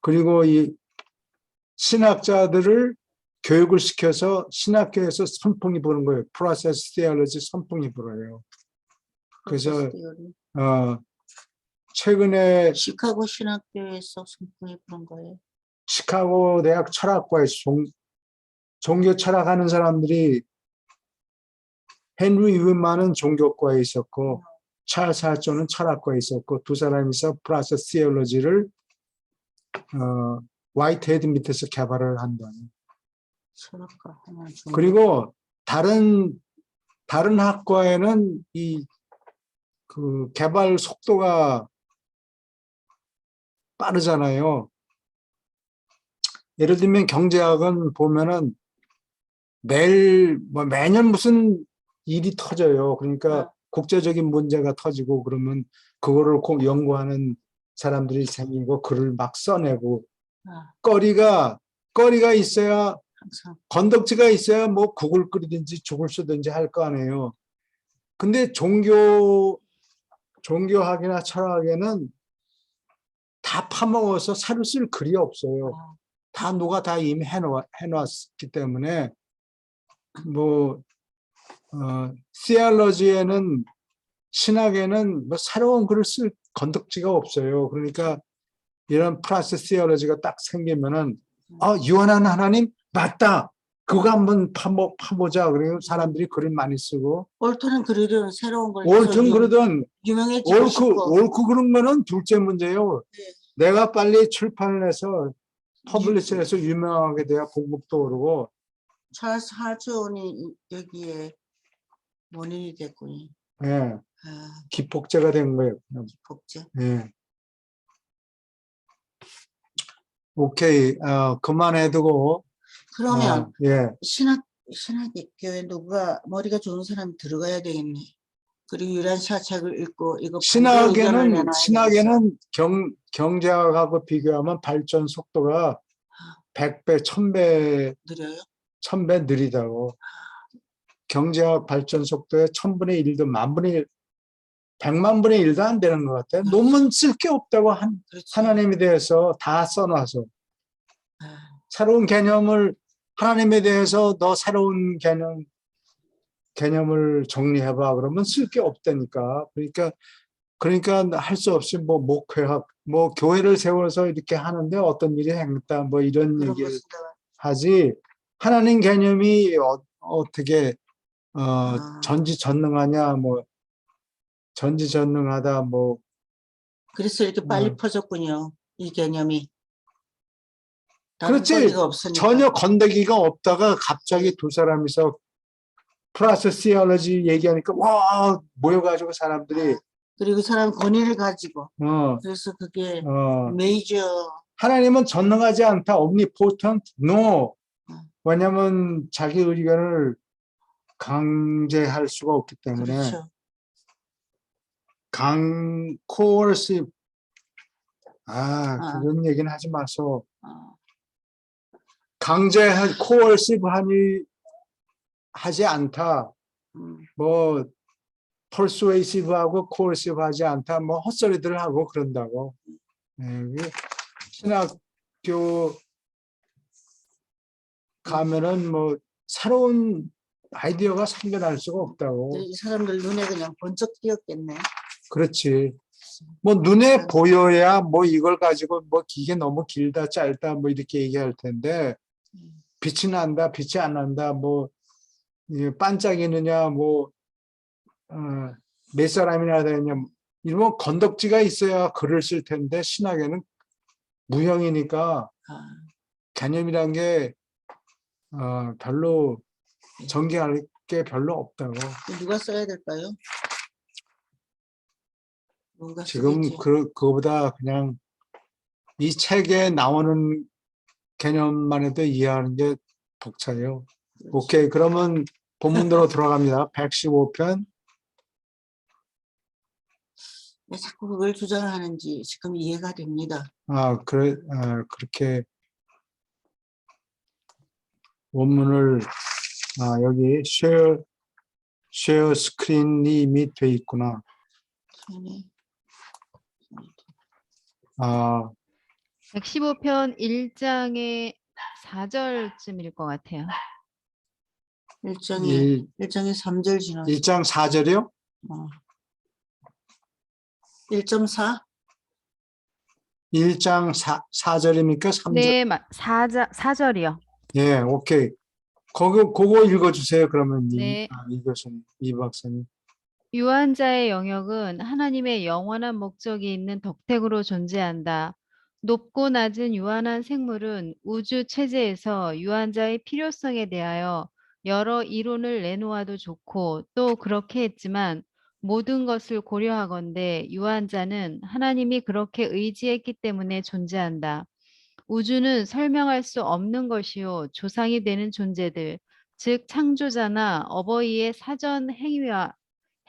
그리고 이 신학자들을 교육을 시켜서 신학교에서 선풍이 부는 거예요. 프로세스 티올로지 선풍이 불어요. 그래서 최근에 시카고 신학교에서 선풍이 부른 거예요. 시카고 대학 철학과에 종교 철학하는 사람들이 헨리 유만은 종교과에 있었고 찰스 할존은 철학과에 있었고 두 사람이서 프로세스 티올로지를 화이트헤드 밑에서 개발을 한다. 철학과. 그리고 다른 학과에는 그 개발 속도가 빠르잖아요. 예를 들면 경제학은 보면은 매년 무슨 일이 터져요. 그러니까 국제적인 문제가 터지고 그러면 그거를 꼭 연구하는 사람들이 생기고 글을 막 써내고 거리가 있어야 항상. 건덕지가 있어야 뭐 국을 끓이든지 죽을 쓰든지 할 거 아니에요. 근데 종교학이나 철학에는 다 파먹어서 새로 쓸 글이 없어요. 다 누가 다 이미 해놨기 때문에 시알러지에는 신학에는 뭐 새로운 글을 쓸 건덕지가 없어요. 그러니까 이런 프로세스 시알러지가 딱 생기면은 유한한 하나님 맞다. 그거 한번 파보자. 그리고 사람들이 글을 많이 쓰고 옳든 그르든 새로운 걸 옳든 그러든 유명해지고 싶고. 옳고 그런 거는 둘째 문제예요. 네. 내가 빨리 출판을 해서 퍼블리셔를 해서 유명하게 돼야 공급도 오르고. 찰스 할존이 여기에 원인이 됐군요. 예. 기폭제가 된 거예요. 기폭제. 예. 오케이. 그만해두고. 그러면 예. 신학교에 누가 머리가 좋은 사람이 들어가야 되겠네. 그리고 유란시아 책을 읽고 이거 신학에는 경제학하고 비교하면 발전 속도가 100배, 1000배 느려요? 1000배 느리다고. 경제학 발전 속도의 1000분의 1도 10,000분의 1, 100만 분의 1도 안 되는 것 같아요. 논문 쓸 게 없다고 하나님에 대해서 다 써놔서. 새로운 개념을 하나님에 대해서 너 새로운 개념을 정리해봐. 그러면 쓸 게 없다니까. 그러니까 할 수 없이 뭐 목회학, 뭐 교회를 세워서 이렇게 하는데 어떤 일이 생겼다. 뭐 이런 얘기를 하지. 하나님 개념이 어떻게 전지전능하냐, 뭐 전지전능하다, 뭐 그래서 이렇게 빨리 어. 퍼졌군요. 이 개념이. 다른 그렇지. 거리가 없으니까. 전혀 건더기가 없다가 갑자기 두 사람이서 플러스 시어러지 얘기하니까 와 모여가지고 사람들이 그리고 그 사람 권위를 가지고. 어, 그래서 그게 어, 메이저. 하나님은 전능하지 않다, omnipotent, no. 음. 왜냐하면 자기 의견을 강제할 수가 없기 때문에 그렇죠. coercive. 그런 얘기는 하지 마소. 어. coercive 하지 않다. 뭐 persuasive하고 coercive하지 않다. 뭐 헛소리들을 하고 그런다고. 이게 신학교 가면은 뭐 새로운 아이디어가 생겨날 수가 없다고. 이 사람들 눈에 그냥 번쩍 띄었겠네. 그렇지. 뭐 눈에 보여야 뭐 이걸 가지고 뭐 이게 너무 길다 짧다 뭐 이렇게 얘기할 텐데 빛이 난다 빛이 안 난다 뭐 이게 반짝이느냐 뭐 몇 사람이나 되느냐 이런 건덕지가 있어야 글을 쓸 텐데 신학에는 무형이니까 개념이란 게 별로 전개할 게 별로 없다고. 누가 써야 될까요? 누가 지금 쓰겠지? 그거보다 그냥 이 책에 나오는 개념만 해도 이해하는 게 벅차요. 오케이, 그러면 본문으로 들어갑니다. 115편. 왜 자꾸 그걸 주장하는지 지금 이해가 됩니다. 그렇게 원문을 여기 쉐어 스크린이 이미 돼 있구나. 네. 115편 1장의 4절쯤일 것 같아요. 1장에 3절 지났어. 1장 4절이요? 1.4? 1장 4절입니까? 3절? 네, 4절이요. 예, 오케이. 그거 읽어주세요. 그러면 네. 이 교수님, 이 박사님. 유한자의 영역은 하나님의 영원한 목적이 있는 덕택으로 존재한다. 높고 낮은 유한한 생물은 우주 체제에서 유한자의 필요성에 대하여 여러 이론을 내놓아도 좋고 또 그렇게 했지만 모든 것을 고려하건대 유한자는 하나님이 그렇게 의지했기 때문에 존재한다. 우주는 설명할 수 없는 것이요 조상이 되는 존재들, 즉 창조자나 어버이의 사전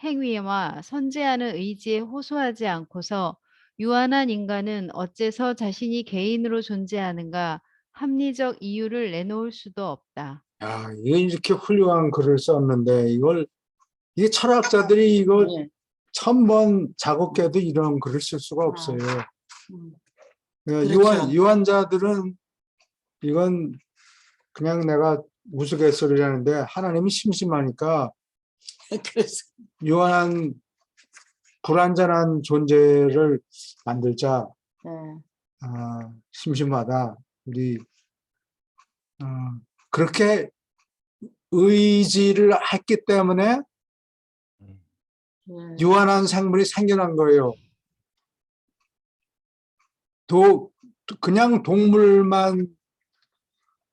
행위와 선제하는 의지에 호소하지 않고서 유한한 인간은 어째서 자신이 개인으로 존재하는가 합리적 이유를 내놓을 수도 없다. 이게 이렇게 훌륭한 글을 썼는데 이게 철학자들이 이거 네. 1000번 작업해도 이런 글을 쓸 수가 없어요. 그렇죠. 유한자들은 이건 그냥 내가 우스갯소리를 하는데 하나님이 심심하니까 그래서 유한한 불완전한 존재를 만들자. 심심하다. 우리 그렇게 의지를 했기 때문에 유한한 생물이 생겨난 거예요. 그냥 동물만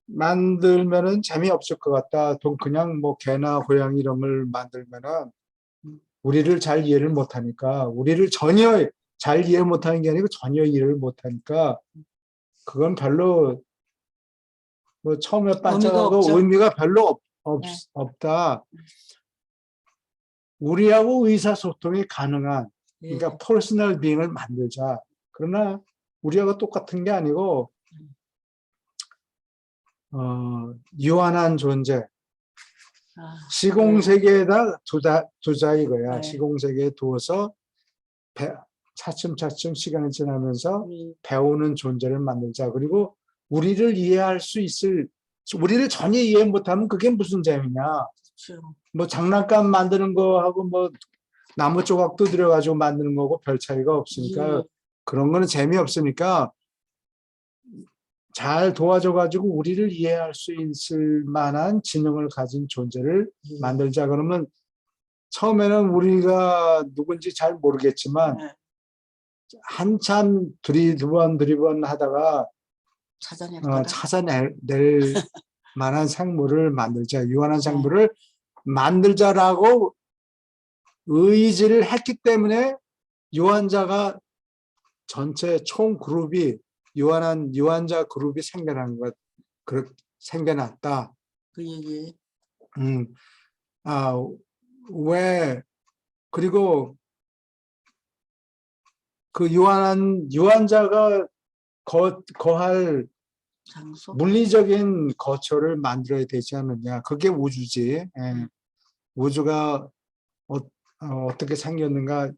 만들면은 재미없을 것 같다. 그냥 뭐 개나 고양이 이런 걸 만들면은 우리를 잘 이해를 못하니까 우리를 전혀 잘 이해 못하는 게 아니고 전혀 이해를 못하니까 그건 별로 뭐 처음에 반짝하고 의미가 별로 없다. 우리하고 의사소통이 가능한 그러니까 퍼스널 빙을 만들자. 그러나 우리하고 똑같은 게 아니고 유한한 존재. 시공세계에다 두자 이거야. 시공세계에 두어서 차츰차츰 시간이 지나면서 배우는 존재를 만들자. 그리고 우리를 이해할 수 있을, 우리를 전혀 이해 못하면 그게 무슨 재미냐. 그렇죠. 뭐 장난감 만드는 거하고 뭐 나무 조각 두드려가지고 만드는 거고 별 차이가 없으니까 그런 거는 재미없으니까 잘 도와줘가지고 우리를 이해할 수 있을 만한 지능을 가진 존재를 만들자. 그러면 처음에는 우리가 누군지 잘 모르겠지만 네, 한참 두리번 하다가 찾아낼 거다. 찾아낼 만한 생물을 만들자. 유한한 네. 생물을 만들자라고 의지를 했기 때문에 유한자가 전체 총 그룹이 유한자 그룹이 생겨난 것, 생겨났다. 그 얘기. 아, 왜, 그리고 그 유한자가 거할 장소. 물리적인 거처를 만들어야 되지 않느냐. 그게 우주지. 예. 우주가 어떻게 생겼는가,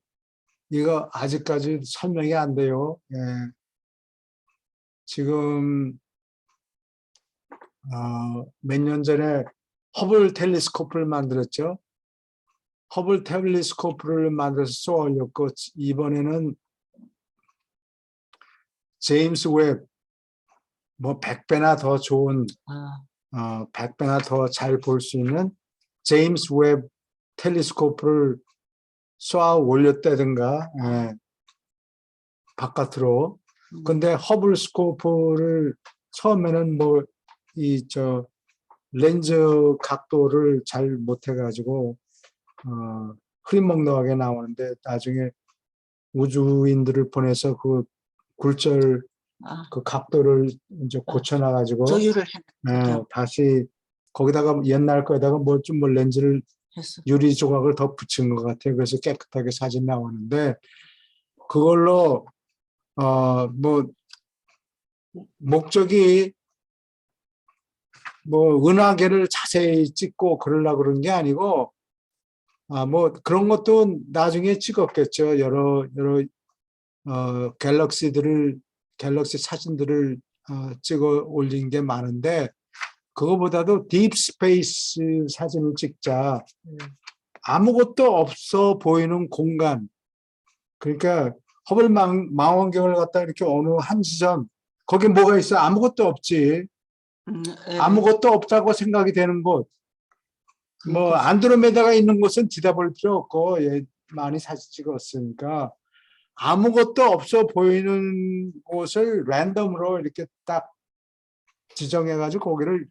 이거 아직까지 설명이 안 돼요. 예. 지금 몇 년 전에 허블 텔레스코프를 만들었죠. 허블 텔레스코프를 만들어서 쏘아 올렸고, 이번에는 제임스 웹, 뭐 100배나 더 좋은, 아, 100배나 더 잘 볼 수 있는 제임스 웹 텔레스코프를 쏘아 올렸다든가, 예, 바깥으로. 근데 허블 스코프를 처음에는 뭐 렌즈 각도를 잘 못해가지고 흐릿멍텅하게 나오는데, 나중에 우주인들을 보내서 그 굴절 아, 그 각도를 이제 고쳐놔가지고 조율을 다시 거기다가 옛날 거에다가 뭐 렌즈를 했어. 유리 조각을 더 붙인 것 같아요. 그래서 깨끗하게 사진 나오는데, 그걸로 뭐 목적이 뭐 은하계를 자세히 찍고 그러려고 그런 게 아니고, 뭐 그런 것도 나중에 찍었겠죠. 여러 갤럭시 사진들을 찍어 올린 게 많은데, 그거보다도 딥 스페이스 사진을 찍자. 아무것도 없어 보이는 공간. 그러니까 허블 망원경을 갖다 이렇게 어느 한 지점, 거기 뭐가 있어? 아무것도 없지. 아무것도 없다고 생각이 되는 곳. 뭐 안드로메다가 있는 곳은 뒤다볼 필요 없고, 많이 사진 찍었으니까 아무것도 없어 보이는 곳을 랜덤으로 이렇게 딱 지정해가지고 거기를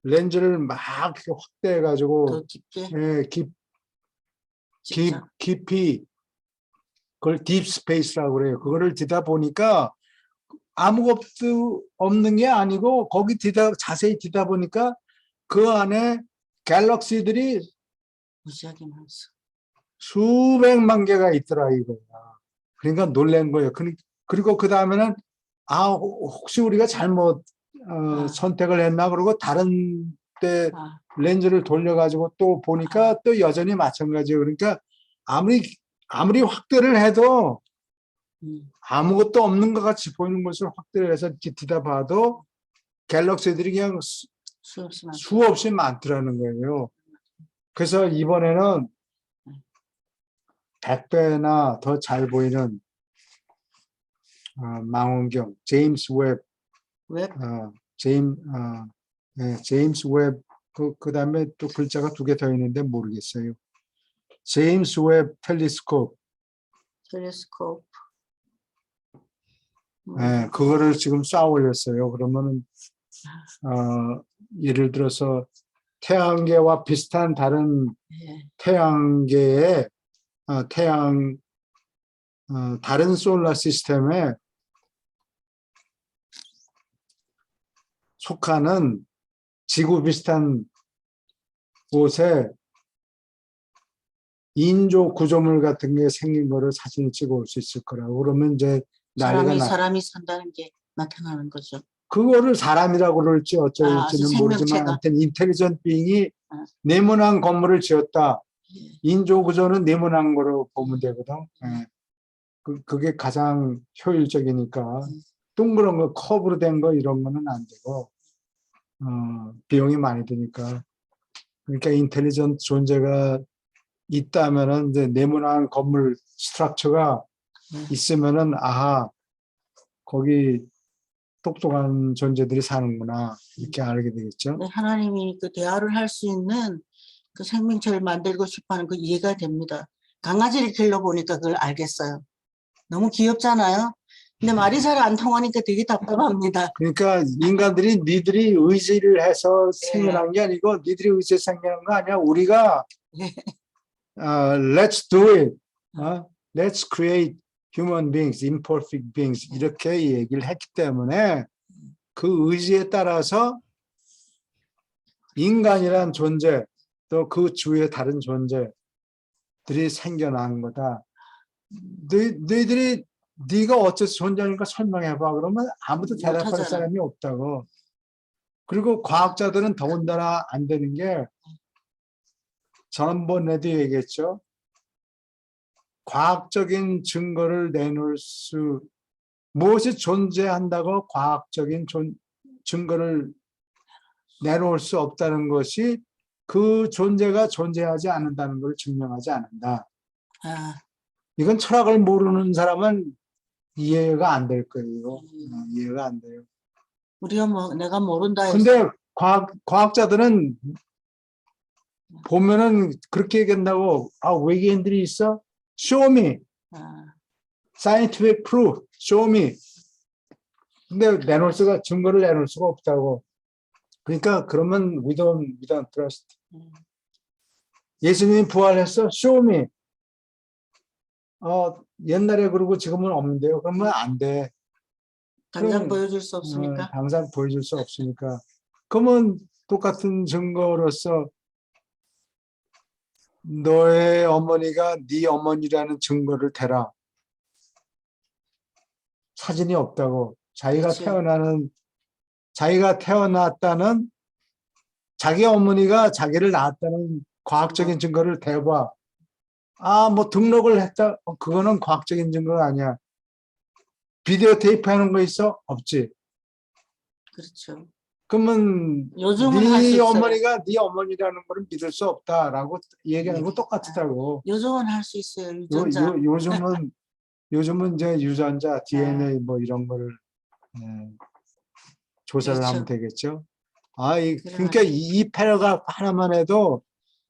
렌즈를 막 이렇게 확대해가지고, 더 깊게. 예, 깊이, 그걸 딥 스페이스라고 그래요. 그거를 뒤다 보니까 아무것도 없는 게 아니고, 거기 자세히 뒤다 보니까 그 안에 갤럭시들이 무지하게 많았어. 수백만 개가 있더라 이거야. 그러니까 놀란 거예요. 그리고 그 다음에는 혹시 우리가 잘못 선택을 했나, 그러고 다른 때 렌즈를 돌려가지고 또 보니까 또 여전히 마찬가지예요. 그러니까 아무리 확대를 해도 아무것도 없는 것 같이 보이는 것을 확대를 해서 뒤다 봐도 갤럭시들이 그냥 수없이 많더라는 거예요. 그래서 이번에는 100배나 더 잘 보이는 망원경, 제임스 웹, 제임스 웹, 그 다음에 또 글자가 2개 더 있는데 모르겠어요. 제임스 웹 텔레스코프. 그거를 지금 쏴 올렸어요. 그러면은, 예를 들어서 태양계와 비슷한 다른 태양계의 다른 솔라 시스템에 속하는 지구 비슷한 곳에 인조 구조물 같은 게 생긴 거를 사진을 찍어 올 수 있을 거라고. 그러면 이제 사람이 산다는 게 나타나는 거죠. 그거를 사람이라고 그럴지 어쩔지는 모르지만, 하여튼 인텔리전트 빙이 네모난 건물을 지었다. 인조 구조는 네모난 거로 보면 되거든. 그게 가장 효율적이니까. 둥그런 거, 커브로 된 거 이런 거는 안 되고, 비용이 많이 드니까. 그러니까 인텔리전트 존재가 있다면은, 이제 네모난 건물 스트럭처가 있으면은, 거기 똑똑한 존재들이 사는구나 이렇게 알게 되겠죠. 네, 하나님이 그 대화를 할 수 있는 그 생명체를 만들고 싶어하는 그 이해가 됩니다. 강아지를 길러보니까 그걸 알겠어요. 너무 귀엽잖아요. 근데 말이 잘 안 통하니까 되게 답답합니다. 그러니까 인간들이 니들이 의지를 해서 네. 생겨난 게 아니고 니들이 의지해서 생겨난 거 아니야. 우리가 네. let's do it. Let's create human beings, imperfect beings 이렇게 얘기를 했기 때문에 그 의지에 따라서 인간이란 존재 또 그 주위의 다른 존재들이 생겨난 거다. 너희들이 네가 어째서 존재하니까 설명해봐. 그러면 아무도 대답할 못하잖아. 사람이 없다고. 그리고 과학자들은 더군다나 안 되는 게 전번에도 얘기했죠. 과학적인 증거를 내놓을 수 무엇이 존재한다고 과학적인 증거를 내놓을 수 없다는 것이 그 존재가 존재하지 않는다는 걸 증명하지 않는다. 아, 이건 철학을 모르는 사람은 이해가 안 될 거예요. 이해가 안 돼요. 우리가 뭐 내가 모른다 해서 근데 과학자들은 보면은 그렇게 얘기한다고 외계인들이 있어? Show me. 아, Scientific proof. Show me. 근데 증거를 내놓을 수가 없다고. 그러니까 그러면 we don't trust. 예수님이 부활했어? Show me. 옛날에 그러고 지금은 없는데요. 그러면 안 돼. 당장 그럼, 보여줄 수 없으니까. 당장 보여줄 수 없으니까. 그러면 똑같은 증거로서 너의 어머니가 네 어머니라는 증거를 대라. 사진이 없다고. 그렇지. 자기가 태어났다는 자기 어머니가 자기를 낳았다는 과학적인 증거를 대봐. 뭐 등록을 했다. 그거는 과학적인 증거가 아니야. 비디오 테이프 하는 거 있어? 없지. 그렇죠. 그러면 요즘은 할 수 네 있어요. 어머니가 네 어머니라는 거를 믿을 수 없다라고 얘기하는 거 똑같다고. 요즘은 할 수 있어요. 유전자. 요즘은 이제 유전자, DNA 뭐 이런 거를 조사를 그렇죠. 하면 되겠죠. 그러니까 이 패러그래프 하나만 해도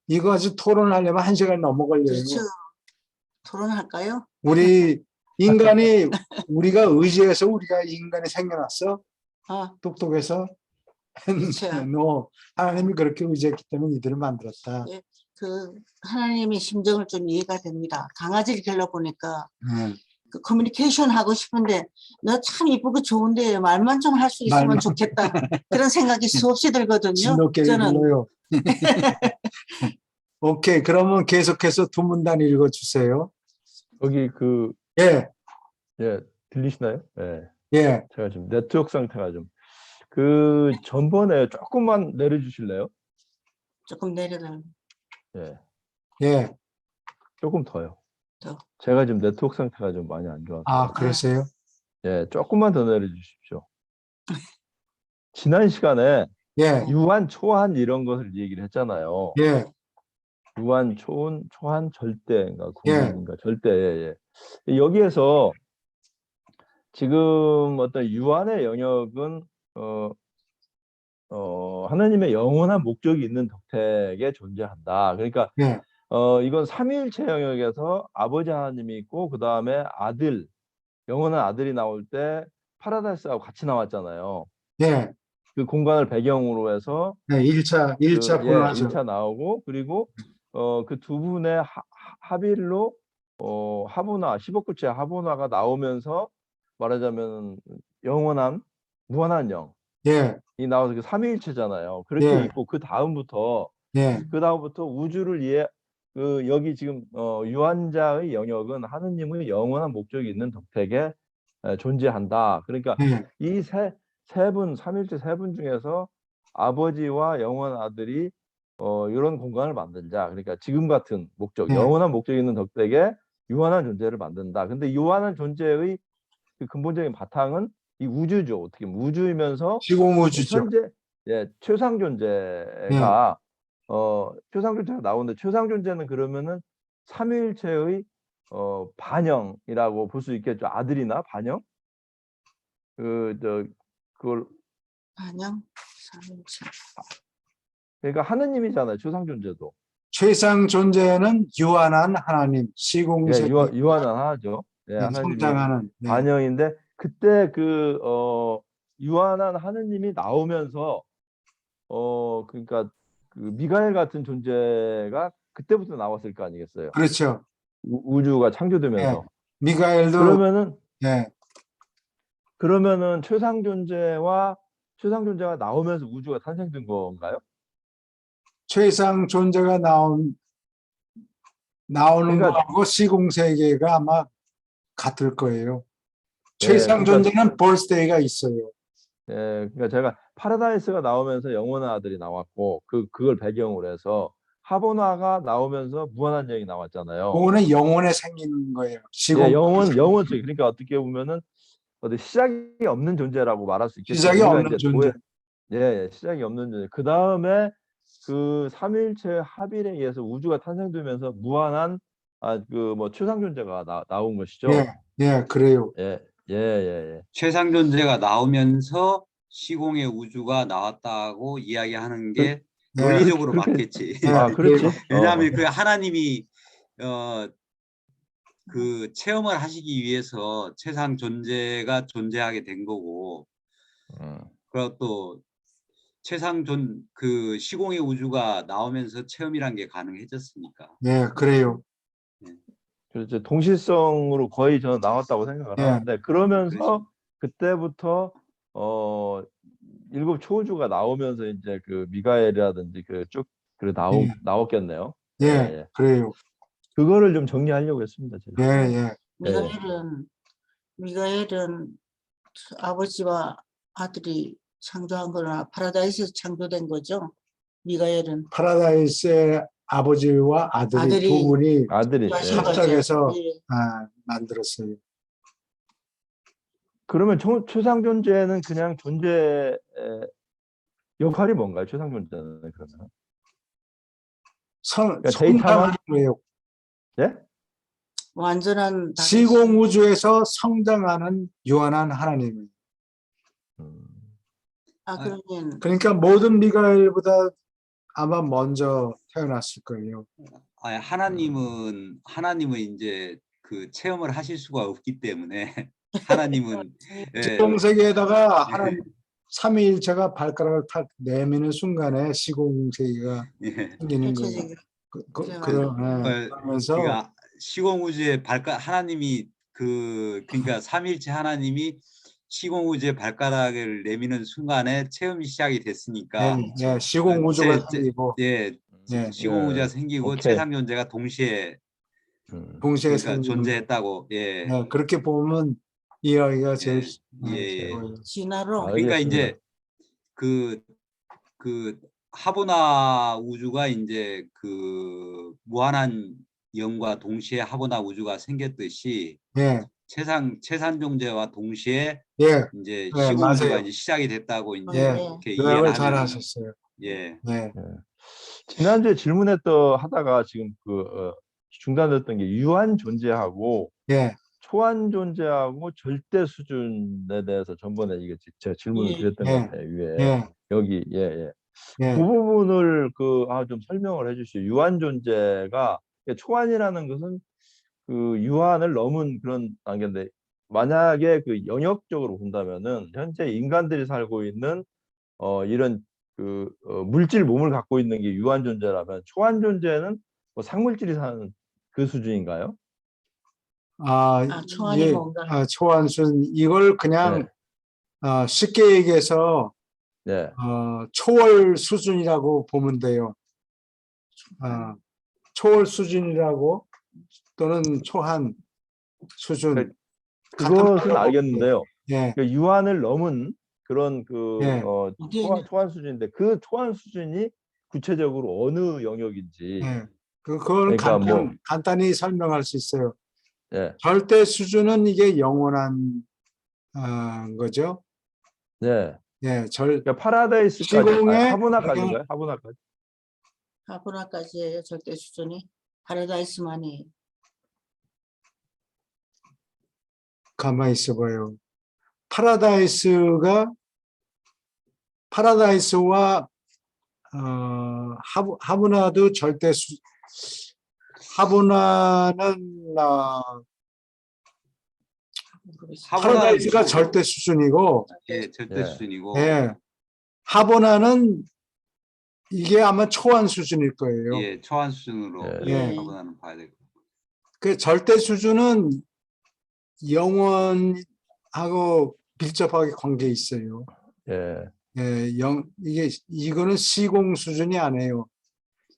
이거 아주 토론하려면 1시간 넘어 걸려요. 그렇죠. 토론할까요? 우리가 의지해서 우리가 인간이 생겨났어? 아, 똑똑해서? 그렇죠. 하나님이 그렇게 의지했기 때문에 이들을 만들었다. 예, 그 하나님의 심정을 좀 이해가 됩니다. 강아지를 길러보니까 그 커뮤니케이션 하고 싶은데 너 참 이쁘고 좋은데 말만 좀 할 수 있으면 말만. 좋겠다. 그런 생각이 수없이 들거든요. 진돗개를 저는 불러요. 오케이. 그러면 계속해서 두 문단 읽어주세요. 거기 예, 들리시나요? 예. 예. 제가 좀 네트워크 상태가 좀 전번에 조금만 내려주실래요? 조금 내려달라. 예. 예. 조금 더요. 더. 제가 지금 네트워크 상태가 좀 많이 안 좋아서. 그러세요? 예, 조금만 더 내려주십시오. 지난 시간에 예, 유한, 초한 이런 것을 얘기를 했잖아요. 예, 유한, 초한, 절대인가 예. 공인인가 절대. 예. 여기에서 지금 어떤 유한의 영역은 하나님의 영원한 목적이 있는 덕택에 존재한다. 그러니까 예, 이건 삼위일체 영역에서 아버지 하나님이 있고 그 다음에 아들, 영원한 아들이 나올 때 파라다이스하고 같이 나왔잖아요. 예. 그 공간을 배경으로 해서 1차 분화죠. 1차 나오고 그리고 그 두 분의 합일로 하보나 10억불체 하보나가 나오면서 말하자면 영원한 무한한 영. 예, 이 나와서 그 삼위일체잖아요. 그렇게 예. 있고 그 다음부터 예, 우주를 여기 지금 유한자의 영역은 하느님의 영원한 목적이 있는 덕택에 존재한다. 그러니까 예, 이 세 분, 삼위일체 세 분 중에서 아버지와 영원한 아들이 이런 공간을 만들자. 그러니까 지금 같은 목적, 예. 영원한 목적이 있는 덕택에 유한한 존재를 만든다. 근데 유한한 존재의 그 근본적인 바탕은 이 우주죠. 어떻게 보면 우주이면서 시공우주죠. 현재 최상 예, 존재가 최상 존재가 나오는데 최상 존재는 그러면은 삼위일체의 반영이라고 볼 수 있겠죠. 아들이나 반영. 그걸 반영 삼일체. 그러니까 하느님이잖아요. 최상 존재도. 최상 존재는 유한한 하나님, 예, 시공세계 유한한 하죠. 예, 하나님이 성장하는 네. 반영인데 그때 그 유한한 하느님이 나오면서 그러니까 그 미가엘 같은 존재가 그때부터 나왔을 거 아니겠어요. 그렇죠. 우주가 예. 창조되면서. 미가엘도 그러면은 예. 최상 존재가 나오면서 우주가 탄생된 건가요? 최상 존재가 나오는 그러니까 거하고 시공세계가 아마 같을 거예요. 예, 최상 그러니까 존재는 버스데이가 있어요. 예, 그러니까 제가 파라다이스가 나오면서 영원한 아들이 나왔고 그걸 배경으로 해서 하보나가 나오면서 무한한 영이 나왔잖아요. 그거는 영혼에 생긴 거예요. 예, 영원 쪽. 그러니까 어떻게 보면은 어디 시작이 없는 존재라고 말할 수 있겠죠. 시작이 우리가 없는 이제 존재. 예, 시작이 없는 존재. 그 다음에 그 삼위일체 합일에 의해서 우주가 탄생되면서 무한한 그 뭐 최상 존재가 나온 것이죠. 예, 예, 그래요. 예, 예, 예, 예. 최상 존재가 나오면서 시공의 우주가 나왔다고 이야기하는 게 예, 논리적으로 그렇게- 맞겠지. 예, 그렇지. 그래요. 왜냐하면 그 하나님이 그 체험을 하시기 위해서 최상 존재가 존재하게 된 거고, 그리고 또 그 시공의 우주가 나오면서 체험이란 게 가능해졌으니까. 예, 그래요. 그렇죠. 동실성으로 거의 저는 나왔다고 생각을 예. 하는데 그러면서 그때부터 일곱 초우주가 나오면서 이제 그 미가엘이라든지 그 예. 나왔겠네요. 예, 예, 예. 그래요. 그거를 좀 정리하려고 했습니다. 제가. 예, 예. 미가엘은 아버지와 아들이 창조한 거나 파라다이스에서 창조된 거죠. 미가엘은 파라다이스의 아버지와 아들이 두 분이 아들이. 하신 예. 거죠. 합작해서 예. 만들었어요. 그러면 최상 존재는 그냥 존재 역할이 뭔가요? 최상 존재는 그러면? 그러니까 성장하는 거예요. 예? 완전한 다른 시공 우주에서 성장하는 유한한 하나님이에요. 그러면 그러니까 모든 미가엘보다 아마 먼저 태어났을 거예요. 아니, 하나님은 이제 그 체험을 하실 수가 없기 때문에 하나님은 예, 시공세계에다가 하나님 삼위일체가 발가락을 탁 내미는 순간에 시공세계가 예. 생기는 거예요. 펼쳐지게 그러면서 그러니까 시공우주의 하나님이 그러니까 삼위일체 하나님이 시공우주의 발가락을 내미는 순간에 체험이 시작이 됐으니까 예, 시공 우주가 제- 생기고 예, 예, 시공우주가 예. 생기고 오케이. 최상 존재가 동시에 동시에 그러니까 생기는 존재했다고. 예. 예, 그렇게 보면 이야기가 제일 예, 예. 쉬워요. 진화로 그러니까 알겠습니다. 이제 그 하보나 우주가 이제 그 무한한 영과 동시에 하보나 우주가 생겼듯이 예, 최산 존재와 동시에 예, 이제 네, 시공 우주가 맞아요. 이제 시작이 됐다고 이제 예, 이렇게 요약을 이해를 잘 하면 하셨어요. 예. 예, 지난주에 하다가 지금 중단됐던 게 유한 존재하고 예, 초한 존재하고 절대 수준에 대해서 전번에 이게 제가 질문을 예. 드렸던 예. 것 같아요. 위에 예, 여기 예. 예, 그 부분을 좀 설명을 해주시죠. 유한 존재가 초한이라는 것은 그 유한을 넘은 그런 단계인데 만약에 그 영역적으로 본다면은 현재 인간들이 살고 있는 이런 물질 몸을 갖고 있는 게 유한 존재라면 초한 존재는 뭐 상물질이 사는 그 수준인가요? 초안이 예, 뭔가 초한순 이걸 그냥 쉽게 얘기해서 네. 초월 수준이라고 보면 돼요. 초월 수준이라고 또는 초한 수준. 그것은 알겠는데요. 예, 그 유한을 넘은 그런 예. 초한 수준인데 그 초한 수준이 구체적으로 어느 영역인지. 예. 그걸 그러니까 간단히 설명할 수 있어요. 예. 절대 수준은 이게 영원한 거죠. 네. 예, 그러니까 파라다이스까지 시공의 하보나까지인가요? 하보나까지. 하보나까지예요. 절대 수준이 파라다이스만이 가만히 있어봐요. 파라다이스가 파라다이스와 하브나도 하브나는 파라다이스가 절대 수준이고, 예, 절대 예. 수준이고 예, 하브나는 이게 아마 초안 수준일 거예요. 예, 초안 수준으로 예. 하고나는 봐야 되고. 그 절대 수준은 영원하고 밀접하게 관계 있어요. 예. 예, 이거는 시공 수준이 아니에요.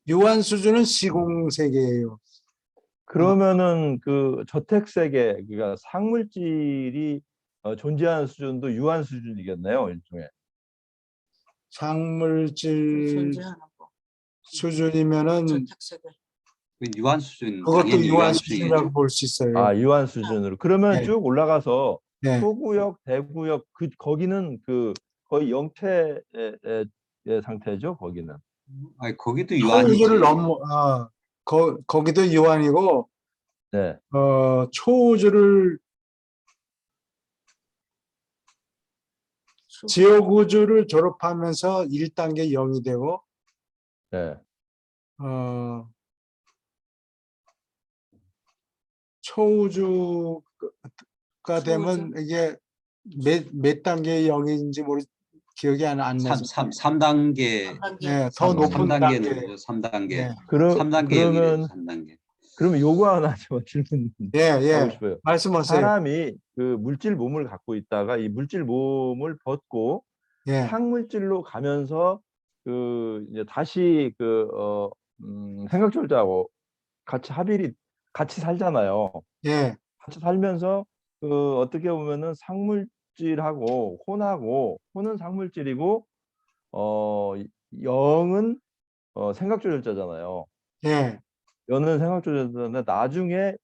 유한 수준은 시공 세계예요. 그러면은 그 저택 세계, 그러니까 상물질이 존재하는 수준도 유한 수준이겠네요, 일종의. 상물질 존재하는 거. 수준이면은 저택세계. 유한 수준, 그것도 당연히 유한 유한 수준이라고 수준이죠. 볼 수 있어요. 아, 유한 수준으로. 그러면 네. 쭉 올라가서 네. 소구역, 대구역, 거기는 그 거의 영체의 상태죠, 거기는. 아니, 거기도 유한이지. 초우주를 거기도 유한이고, 네. 초우주를 지역우주를 졸업하면서 1단계 0이 되고, 네. 초우주가 되면 이게 몇 단계의 0인지 기억이 안 나서. 3단계. 네, 더 높은 3단계는 단계. 뭐죠? 3단계. 네. 3단계 그러면 0이래요. 3단계. 그러면 요거 하나 좀 질문 예, 하고 예. 싶어요. 말씀하세요. 사람이 그 물질 몸을 갖고 있다가 이 물질 몸을 벗고 예, 상물질로 가면서 이제 다시 생각절자하고 같이 살잖아요. 예, 같이 살면서 어떻게 보면은 상물질하고 혼은 상물질이고 영은 생각조절자잖아요. 예, 연은 생각조절자인데 나중에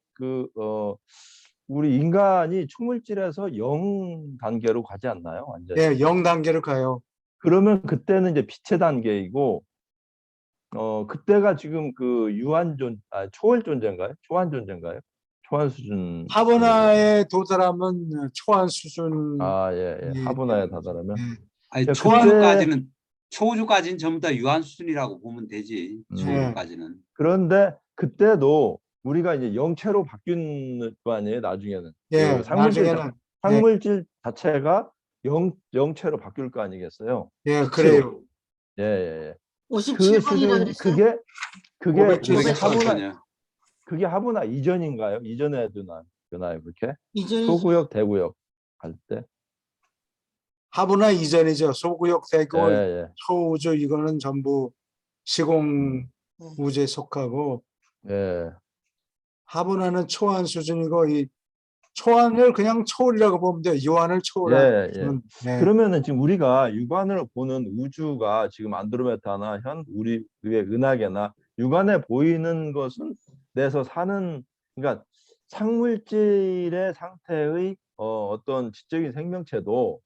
우리 인간이 초물질에서 영 단계로 가지 않나요? 완전히. 예, 0단계로 가요. 그러면 그때는 이제 빛의 단계이고 그때가 지금 초월 존재인가요? 초한 존재인가요? 초한 수준. 하브나에 도달하면 초한 수준. 아, 예, 예. 하브나에 다다르면. 아니, 야, 초우주까지는 전부 다 유한 수준이라고 보면 되지. 초우주까지는. 그런데 그때도 우리가 이제 영체로 바뀐 거 아니에요, 나중에는. 예, 나중에는. 상물질 자체가 영체로 바뀔 거 아니겠어요? 예, 빛으로. 그래요. 예, 예, 예. 그 57번이라 수준, 그랬어요? 그게 570. 그게 하브나 이전인가요? 이전에 되나요, 그렇게? 이제 소구역, 대구역 갈 때? 하브나 이전이죠. 소구역 예, 대구, 예. 초우주 이거는 전부 시공 우주에 속하고, 예. 하브나는 초한 수준이고, 이 초한을 그냥 초월이라고 보면 돼요. 유한을 초월하는. 예, 예. 네. 그러면은 지금 우리가 육안으로 보는 우주가 지금 안드로메다나 우리의 은하계나 육안에 보이는 것은 내서 사는, 그러니까 상물질의 상태의 어떤 지적인 생명체도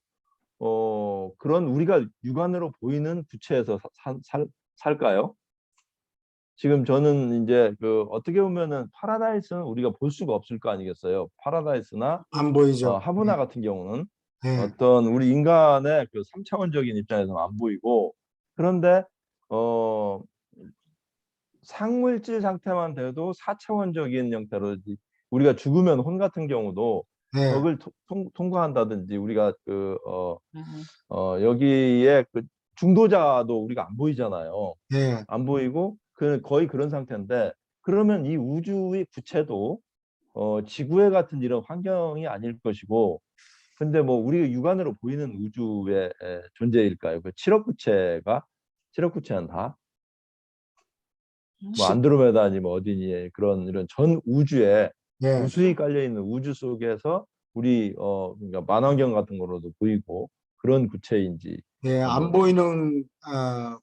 그런 우리가 육안으로 보이는 부채에서 살까요? 지금 저는 이제 어떻게 보면은 파라다이스는 우리가 볼 수가 없을 거 아니겠어요. 파라다이스나 안 보이죠. 하브나 같은 경우는 네. 어떤 우리 인간의 3차원적인 입장에서는 안 보이고, 그런데 상물질 상태만 돼도 4차원적인 형태로 우리가 죽으면 혼 같은 경우도 네. 벽을 통과한다든지 우리가 여기에 중도자도 우리가 안 보이잖아요. 네. 안 보이고 거의 그런 상태인데, 그러면 이 우주의 구체도 지구에 같은 이런 환경이 아닐 것이고, 근데 뭐 우리 육안으로 보이는 우주의 존재일까요? 그 7억 구체는 다 뭐 안드로메다 아니면 어디니 그런 이런 전 우주에 네. 무수히 깔려 있는 우주 속에서 우리 그러니까 만환경 같은 거로도 보이고 그런 구체인지. 예, 안 보이는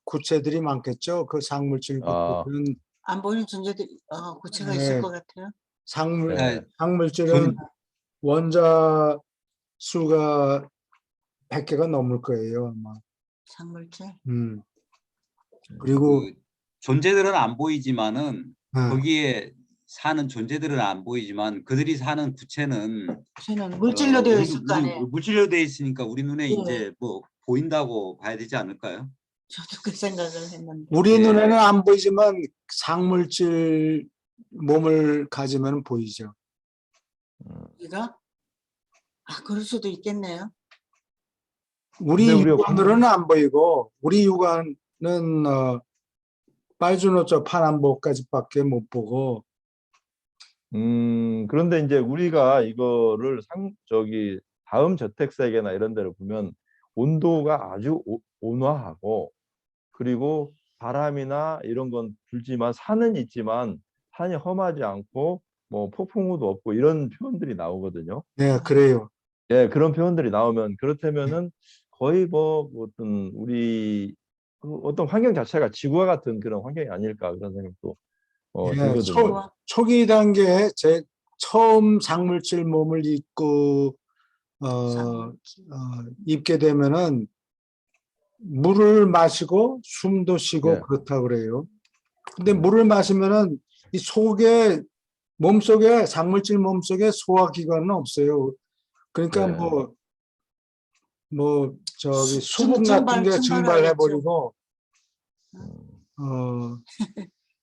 구체들이 많겠죠. 그 상물질 아, 구체들은 안 보이는 존재들이 구체가 네. 있을 것 같아요. 네. 상물질은 원자 수가 100개가 넘을 거예요, 아마. 상물질. 그리고 존재들은 안 보이지만은 거기에 사는 존재들은 안 보이지만 그들이 사는 구체는 저는 물질로 되어 우리 있을 거 아니에요. 물질로 되어 있으니까 우리 눈에 예. 이제 뭐 보인다고 봐야 되지 않을까요? 저도 그 생각을 했는데. 우리 예. 눈에는 안 보이지만 상물질 몸을 가지면 보이죠. 우리가 그럴 수도 있겠네요. 우리 근데 우리가 육안으로는 안 보이고 우리 육안은 빨주노초 파남보까지밖에 못 보고 그런데 이제 우리가 이거를 저기 다음 저택 세계나 이런 데를 보면 온도가 아주 온화하고 그리고 바람이나 이런 건 불지만 산은 있지만 산이 험하지 않고 뭐 폭풍우도 없고 이런 표현들이 나오거든요. 네, 그래요. 예, 그런 표현들이 나오면 그렇다면은 거의 뭐 어떤 우리 어떤 환경 자체가 지구와 같은 그런 환경이 아닐까 그런 생각도 예, 들거든요. 초기 단계에 제 처음 상물질 몸을 입고 입게 되면은 물을 마시고 숨도 쉬고 예. 그렇다고 그래요. 근데 물을 마시면은 이 속에 몸속에 상물질 몸속에 소화기관은 없어요. 그러니까 네. 뭐 저기 수분 같은 게 증발해 버리고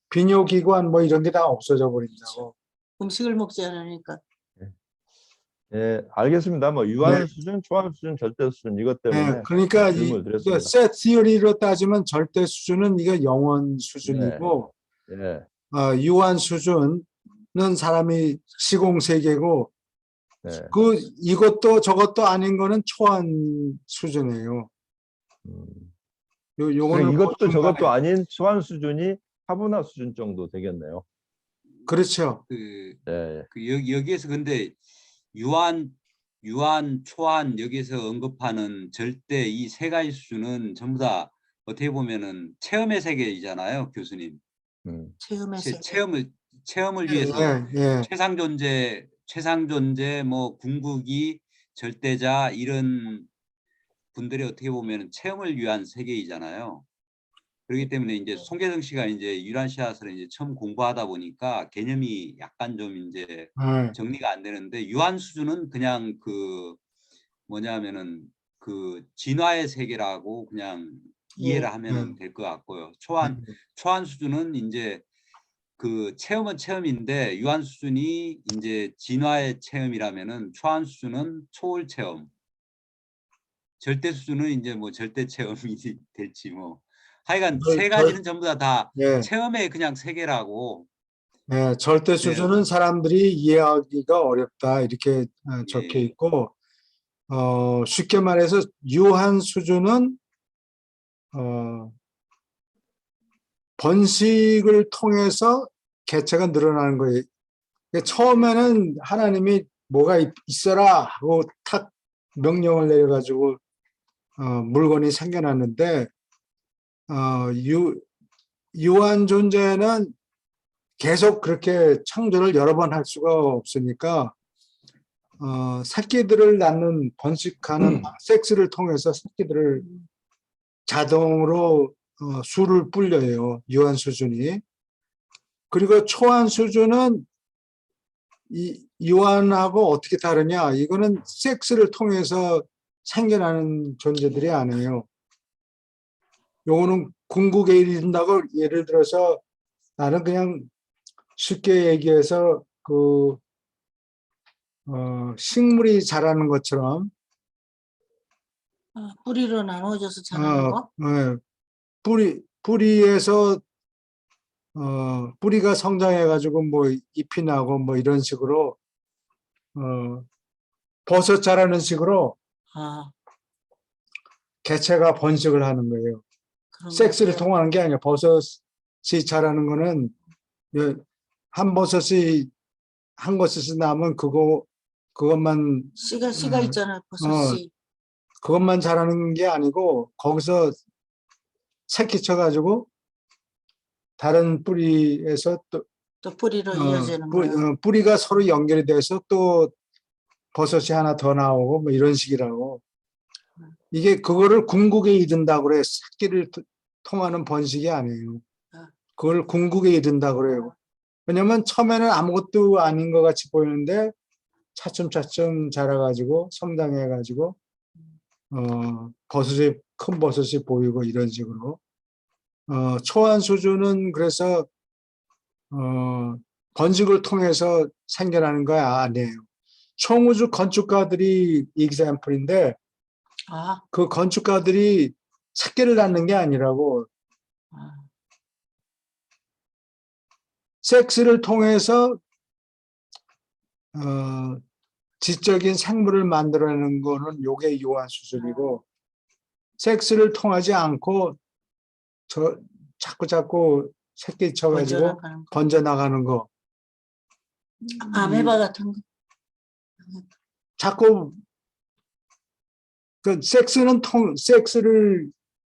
비뇨기관 뭐 이런 게 다 없어져 버린다고. 음식을 먹지 않으니까. 예, 알겠습니다. 뭐 유한 네. 수준, 초한 수준, 절대 수준 이것 네, 때문에 그러니까 질문을 드렸습니다. 셋 티어리로 따지면 절대 수준은 이거 영원 수준이고 예, 유한 수준은 사람이 시공 세계고 네. 이것도 저것도 아닌 거는 초한 수준이에요. 요거는 그리고 이것도 저것도 중간에. 아닌 초한 수준이 하부나 수준 정도 되겠네요. 그렇죠. 예, 여기에서 근데 유한, 초한 여기서 언급하는 절대 이 세 가지 수준은 전부 다 어떻게 보면은 체험의 세계이잖아요, 교수님. 체험의 세계. 체험을 예, 위해서 예. 최상 존재, 뭐 궁극이, 절대자 이런 분들이 어떻게 보면 체험을 위한 세계이잖아요. 그렇기 때문에 이제 송계정 씨가 이제 유란시아서를 이제 처음 공부하다 보니까 개념이 약간 좀 이제 예. 정리가 안 되는데 유한 수준은 그냥 그 뭐냐면은 그 진화의 세계라고 그냥 이해를 하면은 될 것 같고요. 초한 수준은 이제 그 체험은 체험인데 유한 수준이 이제 진화의 체험이라면은 초한 수준은 초월 체험, 절대 수준은 이제 뭐 절대 체험이 될지 뭐 하여간 세 가지는 전부 다 예. 체험의 그냥 세계라고. 예, 절대 수준은 사람들이 이해하기가 어렵다 이렇게 적혀 예. 있고 쉽게 말해서 유한 수준은 번식을 통해서 개체가 늘어나는 거예요. 그러니까 처음에는 하나님이 뭐가 있어라 하고 탁 명령을 내려가지고 물건이 생겨났는데 유한 존재는 계속 그렇게 창조를 여러 번 할 수가 없으니까 새끼들을 낳는 번식하는 섹스를 통해서 새끼들을 자동으로 수를 불려요. 유한 수준이. 그리고 초한 수준은 이 유한하고 어떻게 다르냐? 이거는 섹스를 통해서 생겨나는 존재들이 아니에요. 요거는 궁극에 이른다고 예를 들어서 나는 그냥 쉽게 얘기해서 식물이 자라는 것처럼 뿌리로 나누어져서 자라는 거? 뿌리에서 뿌리가 성장해가지고 뭐 잎이 나고 뭐 이런 식으로 버섯 자라는 식으로 개체가 번식을 하는 거예요. 섹스를 통하는 게 아니라 버섯이 자라는 거는 한 버섯이 나면 그것만 씨가 있잖아요. 버섯이. 그것만 자라는 게 아니고 거기서 새끼 쳐가지고 다른 뿌리에서 또 뿌리로 이어지는 거예요. 뿌리가 서로 연결이 돼서 또 버섯이 하나 더 나오고 뭐 이런 식이라고. 이게 그거를 궁극에 이른다고 그래. 새끼를 통하는 번식이 아니에요. 그걸 궁극에 이른다고 그래요. 왜냐면 처음에는 아무것도 아닌 것 같이 보이는데 차츰차츰 자라가지고 성장해가지고 버섯이 큰 버섯이 보이고 이런 식으로 초안 수준은 그래서 번식을 통해서 생겨나는 거 아니에요. 총우주 건축가들이 example인데 아, 그 건축가들이 새끼를 낳는 게 아니라고 아, 섹스를 통해서 지적인 생물을 만들어내는 거는 요게 요한 수준이고 섹스를 통하지 않고 자꾸 새끼 쳐가지고 번져나가는 거. 번져나가는 거 아메바 같은 거. 자꾸 그 섹스를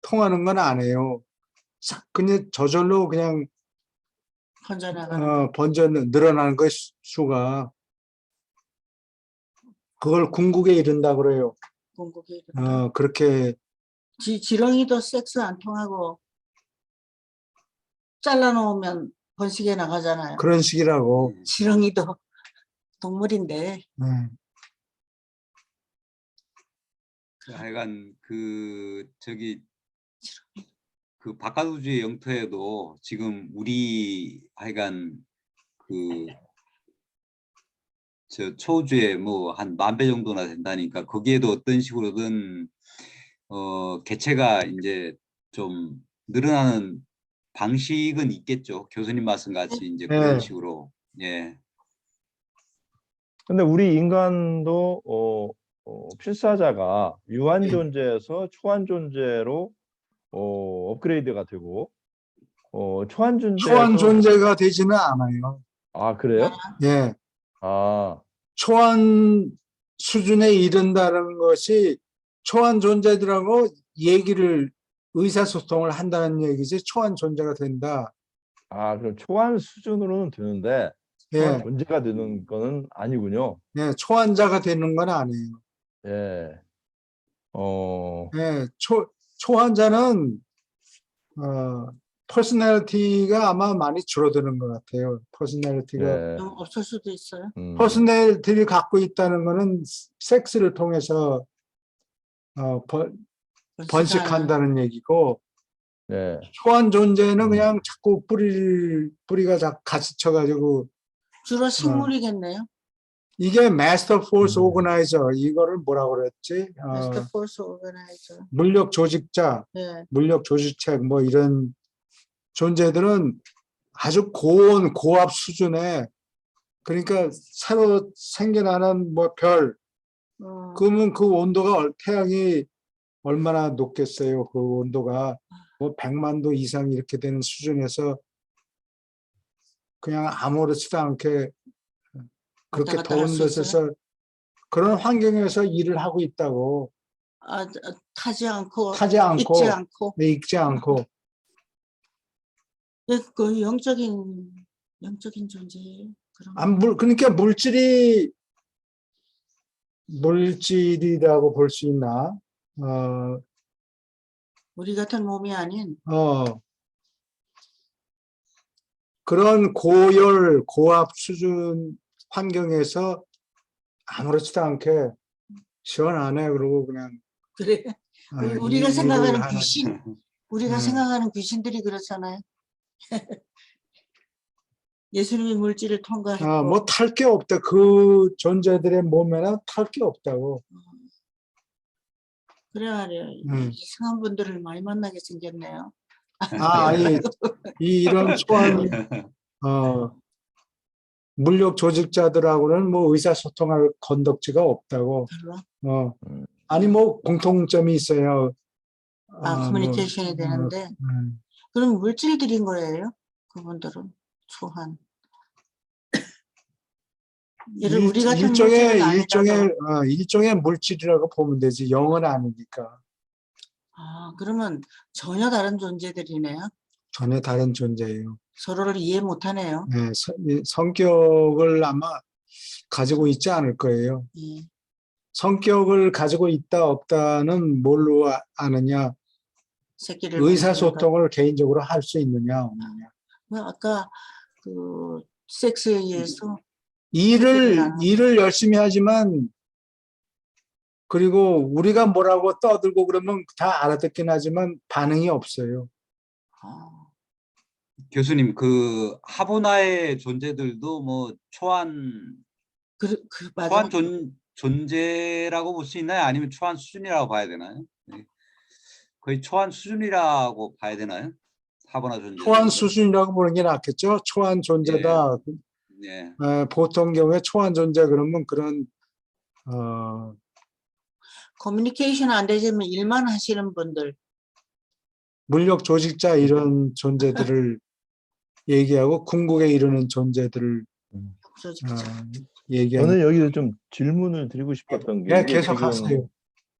통하는 건 안 해요. 그냥 저절로 그냥 번져나가는 거. 늘어나는 거 수가 그걸 궁극에 이른다 그래요. 궁극이. 그렇게 지렁이도 섹스 안 통하고 잘라놓으면 번식에 나가잖아요. 그런 식이라고. 지렁이도 동물인데. 하여간 그 바깥 우주의 영토에도 지금 우리 하여간 저 초우주에 뭐 한 10,000배 정도나 된다니까 거기에도 어떤 식으로든 개체가 이제 좀 늘어나는 방식은 있겠죠. 교수님 말씀 같이 이제 그런 식으로. 예. 근데 우리 인간도 필사자가 유한 존재에서 초한 존재로 업그레이드가 되고 초한 초안 존재에서 존재가 되지는 않아요. 아 그래요? 예. 아 초안 수준에 이른다는 것이 초안 존재들하고 의사소통을 한다는 얘기지 초안 존재가 된다. 그럼 초한 수준으로는 되는데 초한 예, 존재가 되는 거는 아니군요. 예, 초안자가 되는 건 아니에요. 예. 예, 초안자는 퍼스널리티가 아마 많이 줄어드는 것 같아요. 퍼스널리티가 예. 좀 없을 수도 있어요. 퍼스널리티를 갖고 있다는 거는 섹스를 통해서 번식한다는 얘기고 예. 초안 존재는 그냥 자꾸 뿌리가 가지쳐가지고 주로 식물이겠네요. 이게 마스터 포스 오거나이저 이거를 뭐라고 그랬지? 마스터 포스 오거나이저. 물력 조직자, 예. 물력 조직책 뭐 이런 존재들은 아주 고압 수준의 그러니까 새로 생겨나는 뭐 별 그러면 그 온도가 태양이 얼마나 높겠어요? 그 온도가 뭐 100만 도 이상 이렇게 되는 수준에서 그냥 아무렇지도 않게 그렇게 왔다 갔다 할 더운 수 있어요? 데서 그런 환경에서 일을 하고 있다고 타지 않고 타지 않고 익지 않고. 익지 않고 그 영적인 존재예요. 그럼 그러니까 물질이라고 볼 수 있나? 우리 같은 몸이 아닌 그런 고압 수준 환경에서 아무렇지도 않게 시원하네 그러고 그냥 그래. 우리가 일을 생각하는 하는. 귀신, 우리가 생각하는 귀신들이 그렇잖아요. 예수님이 물질을 통과했고. 뭐 탈 게 없다. 그 존재들의 몸에는 탈 게 없다고. 그래 말이에요. 이상한 분들을 많이 만나게 생겼네요. 아니 이런 초안 물력 조직자들하고는 뭐 의사소통할 건덕지가 없다고. 별로. 아니 뭐 공통점이 있어요. 커뮤니케이션이 되는데. 그럼 물질들인 거예요? 그분들은 초한. 우리 같은 물질은 아니라도. 일종의 물질이라고 보면 되지 영은 아니니까. 그러면 전혀 다른 존재들이네요. 전혀 다른 존재예요. 서로를 이해 못하네요. 네, 성격을 아마 가지고 있지 않을 거예요. 성격을 가지고 있다 없다는 뭘로 아느냐? 의사소통을 개인적으로 할 수 있느냐 없느냐. 아까 그 섹스에 의해서 일을 열심히 하지만 그리고 우리가 뭐라고 떠들고 그러면 다 알아듣긴 하지만 반응이 없어요. 아, 교수님, 그 하보나의 존재들도 뭐 초한 맞아요. 존재라고 볼 수 있나요? 아니면 초한 수준이라고 봐야 되나요? 네. 거의 초한 수준이라고 봐야 되나요? 하보나 존재들. 초한 수준이라고 보는 게 낫겠죠. 초한 존재다. 네. 보통 경우에 초한 존재 그러면 그런 커뮤니케이션 안 되지만 일만 하시는 분들, 물력 조직자 이런 존재들을 얘기하고 궁극에 이르는 존재들을 조직자. 얘기하는. 저는 여기서 좀 질문을 드리고 싶었던 게 네, 이게 계속 지금 하세요.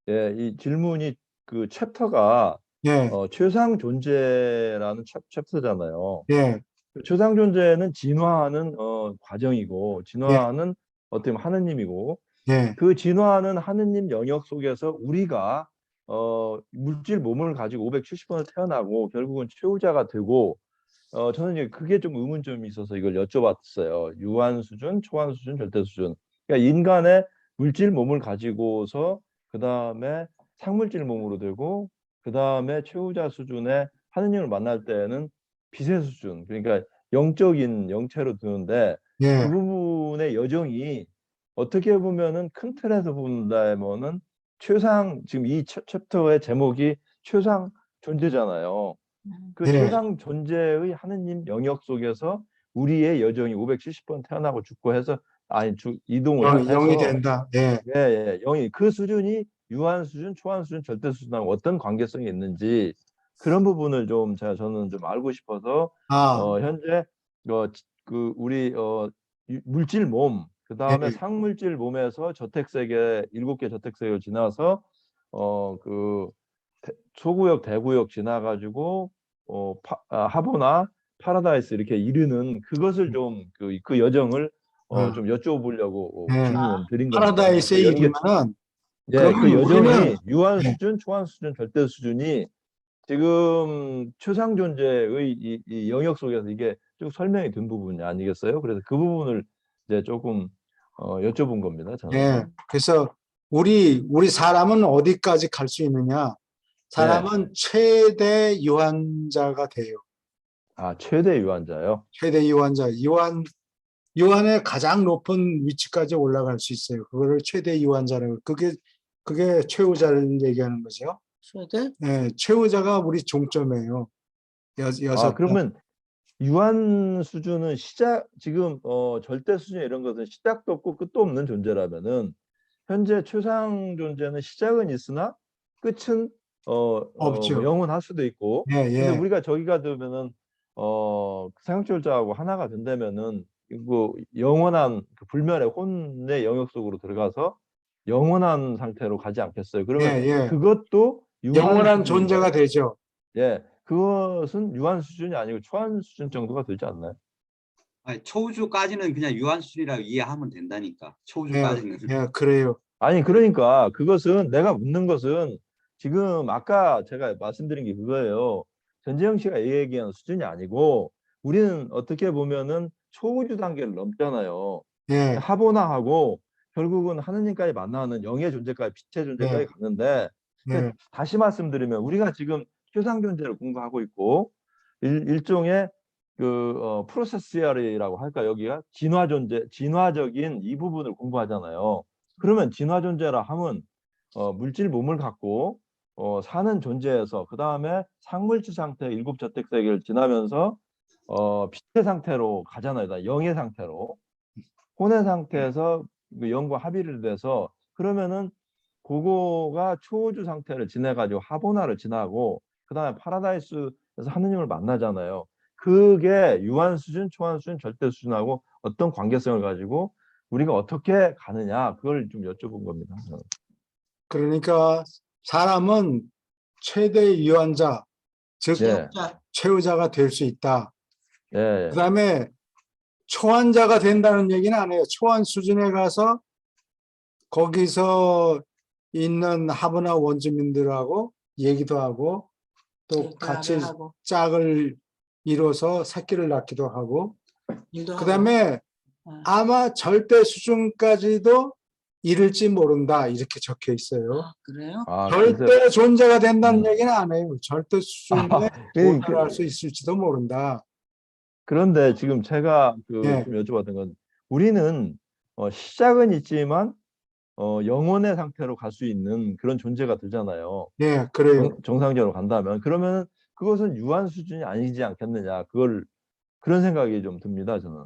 예, 이 질문이 그 챕터가 예, 최상 존재라는 챕터잖아요. 예, 그 최상 존재는 진화하는 과정이고 예, 진화하는 어떻게 보면 하느님이고 예, 그 진화하는 하느님 영역 속에서 우리가 물질 몸을 가지고 570번을 태어나고 결국은 최후자가 되고 저는 이제 그게 좀 의문점이 있어서 이걸 여쭤봤어요. 유한 수준, 초한 수준, 절대 수준. 그러니까 인간의 물질 몸을 가지고서 그 다음에 상물질 몸으로 되고 그 다음에 최후자 수준의 하느님을 만날 때는 빛의 수준. 그러니까 영적인 영체로 드는데 그 예, 부분의 여정이 어떻게 보면은 큰 틀에서 본다면은 최상 지금 이 챕터의 제목이 최상 존재잖아요. 그 예. 최상 존재의 하느님 영역 속에서 우리의 여정이 570번 태어나고 죽고 해서 이동을 영이 해서 된다. 예, 영이 그 수준이 유한 수준, 초한 수준, 절대 수준하고 어떤 관계성이 있는지 그런 부분을 좀 저는 좀 알고 싶어서 현재 그 우리 물질 몸 예, 그다음에 상물질 몸에서 저택세계 7개 저택세계를 지나서 그 소구역 대구역 지나가지고 하보나 파라다이스 이렇게 이르는 그것을 좀 그 여정을 어, 좀 여쭤보려고 예. 질문을 드린 겁니다. 파라다이스에 이르면은 예, 그 그러면 우리는 여정이 유한 예, 수준, 초한 수준, 절대 수준이 지금 최상 존재의 이 영역 속에서 이게 쭉 설명이 된 부분이 아니겠어요? 그래서 그 부분을 이제 조금 여쭤본 겁니다. 저는. 예. 그래서 우리 사람은 어디까지 갈 수 있느냐? 네. 사람은 최대 유한자가 돼요. 아, 최대 유한자요. 최대 유한자. 유한의 가장 높은 위치까지 올라갈 수 있어요. 그거를 최대 유한자라고. 그게 최후자를 얘기하는 거죠. 최대? 예, 최후자가 우리 종점이에요. 아, 여섯. 그러면 유한 수준은 지금 절대 수준 이런 것은 시작도 없고 끝도 없는 존재라면은 현재 최상 존재는 시작은 있으나 끝은 뭐 없죠. 영원할 수도 있고 예, 근데 예. 우리가 저기가 되면은 생각절자하고 하나가 된다면은 그 영원한 그 불멸의 혼의 영역 속으로 들어가서 영원한 상태로 가지 않겠어요? 예, 그러면 예. 그것도 유한 영원한 수준인가요? 존재가 되죠. 예, 그것은 유한 수준이 아니고 초한 수준 정도가 되지 않나요? 아니, 초우주까지는 그냥 유한 수준이라고 이해하면 된다니까. 예, 초우주까지는. 예, 그래요. 아니 그러니까 그것은 내가 묻는 것은 지금 아까 제가 말씀드린 게 그거예요. 전재영 씨가 얘기한 수준이 아니고 우리는 어떻게 보면은 초우주 단계를 넘잖아요. 예, 하보나하고 결국은 하느님까지 만나는 영의 존재까지 빛의 존재까지 예, 갔는데 예, 다시 말씀드리면 우리가 지금 최상 존재를 공부하고 있고 일종의 그 프로세스리라고 할까 여기가 진화 존재, 진화적인 이 부분을 공부하잖아요. 그러면 진화 존재라 하면 물질 몸을 갖고 사는 존재에서 그 다음에 상물질 상태 일곱 저택 세계를 지나면서 빛의 상태로 가잖아요. 영의 상태로 혼의 상태에서 그 영과 합의를 돼서 그러면은 그거가 초우주 상태를 지내가지고 하보나를 지나고 그 다음에 파라다이스에서 하느님을 만나잖아요. 그게 유한 수준, 초한 수준, 절대 수준하고 어떤 관계성을 가지고 우리가 어떻게 가느냐 그걸 좀 여쭤본 겁니다. 그러니까 사람은 최대 유한자, 즉 예, 최후자가 될 수 있다. 예, 그다음에 초한자가 된다는 얘기는 안 해요. 초한 수준에 가서 거기서 있는 하브나 원주민들하고 얘기도 하고 또 같이 하고. 짝을 이뤄서 새끼를 낳기도 하고 일도 하고. 그다음에 아, 아마 절대 수준까지도 이를지 모른다 이렇게 적혀 있어요. 아, 그래요? 아, 글쎄요. 절대 존재가 된다는 음. 얘기는 안 해요. 절대 수준에 도달할 수 있을지도 모른다. 그런데 지금 제가 예. 좀 여쭤봤던 건 우리는 시작은 있지만 영혼의 상태로 갈 수 있는 그런 존재가 되잖아요. 예, 그래요. 정상적으로 간다면 그러면 그것은 유한 수준이 아니지 않겠느냐 그런 생각이 좀 듭니다. 저는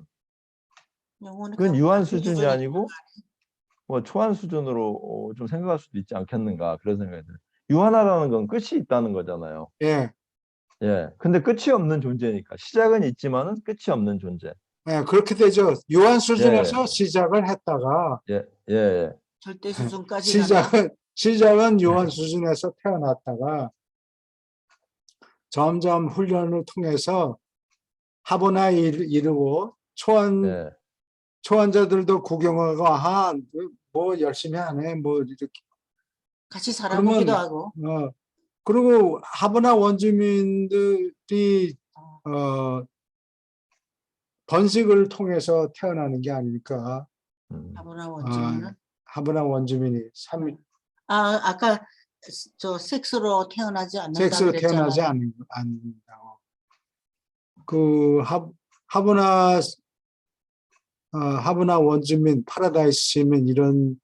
영혼은 그건 그냥 유한 무슨 수준이 수준이 아니고 뭐 초한 수준으로 좀 생각할 수도 있지 않겠는가 그런 생각이 들어요. 유한하다는 건 끝이 있다는 거잖아요. 예. 예. 근데 끝이 없는 존재니까 시작은 있지만은 끝이 없는 존재. 예, 그렇게 되죠. 유한 예. 수준에서 시작을 했다가 예. 예. 절대 수준까지 가면 시작은 유한 수준에서 태어났다가 점점 훈련을 통해서 하보나에 이르고 예. 초원자들도 구경하고 뭐 열심히 하네 뭐 이렇게 같이 살아보기도 그러면 하고. 그리고 하보나 원주민들이 번식을 통해서 태어나는 게 아니니까 하보나 원주민은 하보나 원주민이 아까 저 섹스로 태어나지 않는다 섹스로 그랬잖아요. 태어나지 않는다고. 그 하브나 원주민, 파라다이스 시민 이런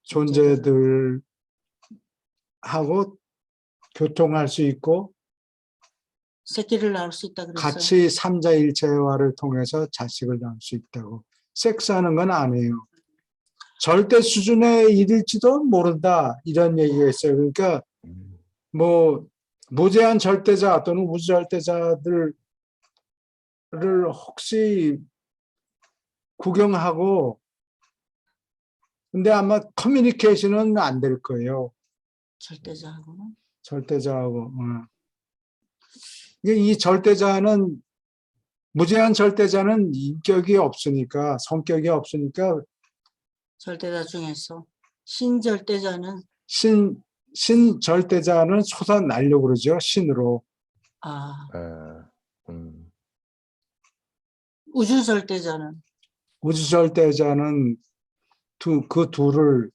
존재들하고 교통할 수 있고 새끼를 낳을 수 있다 그랬어요. 같이 삼자일체화를 통해서 자식을 낳을 수 있다고. 섹스하는 건 아니에요. 절대 수준에 이를지도 모른다 이런 얘기가 있어요. 그러니까 뭐 무제한 절대자 또는 우주절대자들을 혹시 구경하고 근데 아마 커뮤니케이션은 안 될 거예요. 절대자하고는. 절대자하고. 이 절대자는 무제한 절대자는 인격이 없으니까 성격이 없으니까 절대자 중에서 신절대자는 신절대자는 솟아나려고 그러죠. 신으로. 우주절대자는 우주절대자는 그 둘을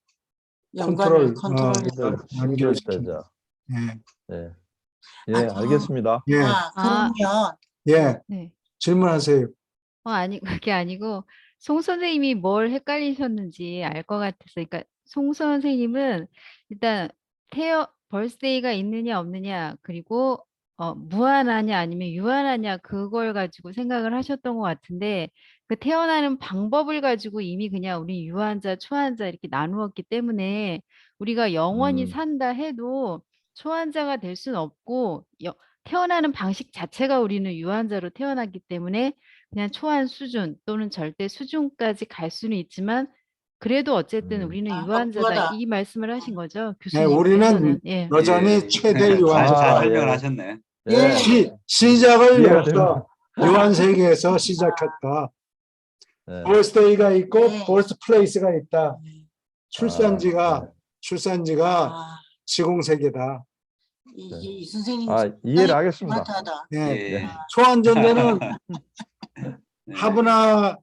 연관을 컨트롤해서 연결시키는. 신절대자. 예. 예. 예, 알겠습니다. 예. 그러면 예. 네. 질문하세요. 아니, 그게 아니고, 송 선생님이 뭘 헷갈리셨는지 알 것 같아서. 그러니까, 송 선생님은 일단, 벌스데이가 있느냐, 없느냐, 그리고, 무한하냐, 아니면 유한하냐, 그걸 가지고 생각을 하셨던 것 같은데, 그 태어나는 방법을 가지고 이미 그냥 우리 유한자, 초한자 이렇게 나누었기 때문에, 우리가 영원히 산다 해도 초한자가 될 수는 없고, 태어나는 방식 자체가 우리는 유한자로 태어났기 때문에, 그냥 초한 수준 또는 절대 수준까지 갈 수는 있지만 그래도 어쨌든 우리는 유한자다 엉뚱하다. 이 말씀을 하신 거죠, 네, 우리는 교수님께서는. 예. 여전히 최대 잘 유한자. 설명을 하셨네. 예. 시작을 이해가 여기서 유한 세계에서 시작했다. 네. 벌스데이가 있고 네. 벌스 플레이스가 있다. 네. 출산지가 지공 세계다. 이 선생님 이해를 하겠습니다. 스마트하다. 예. 예. 초한 존재는 네.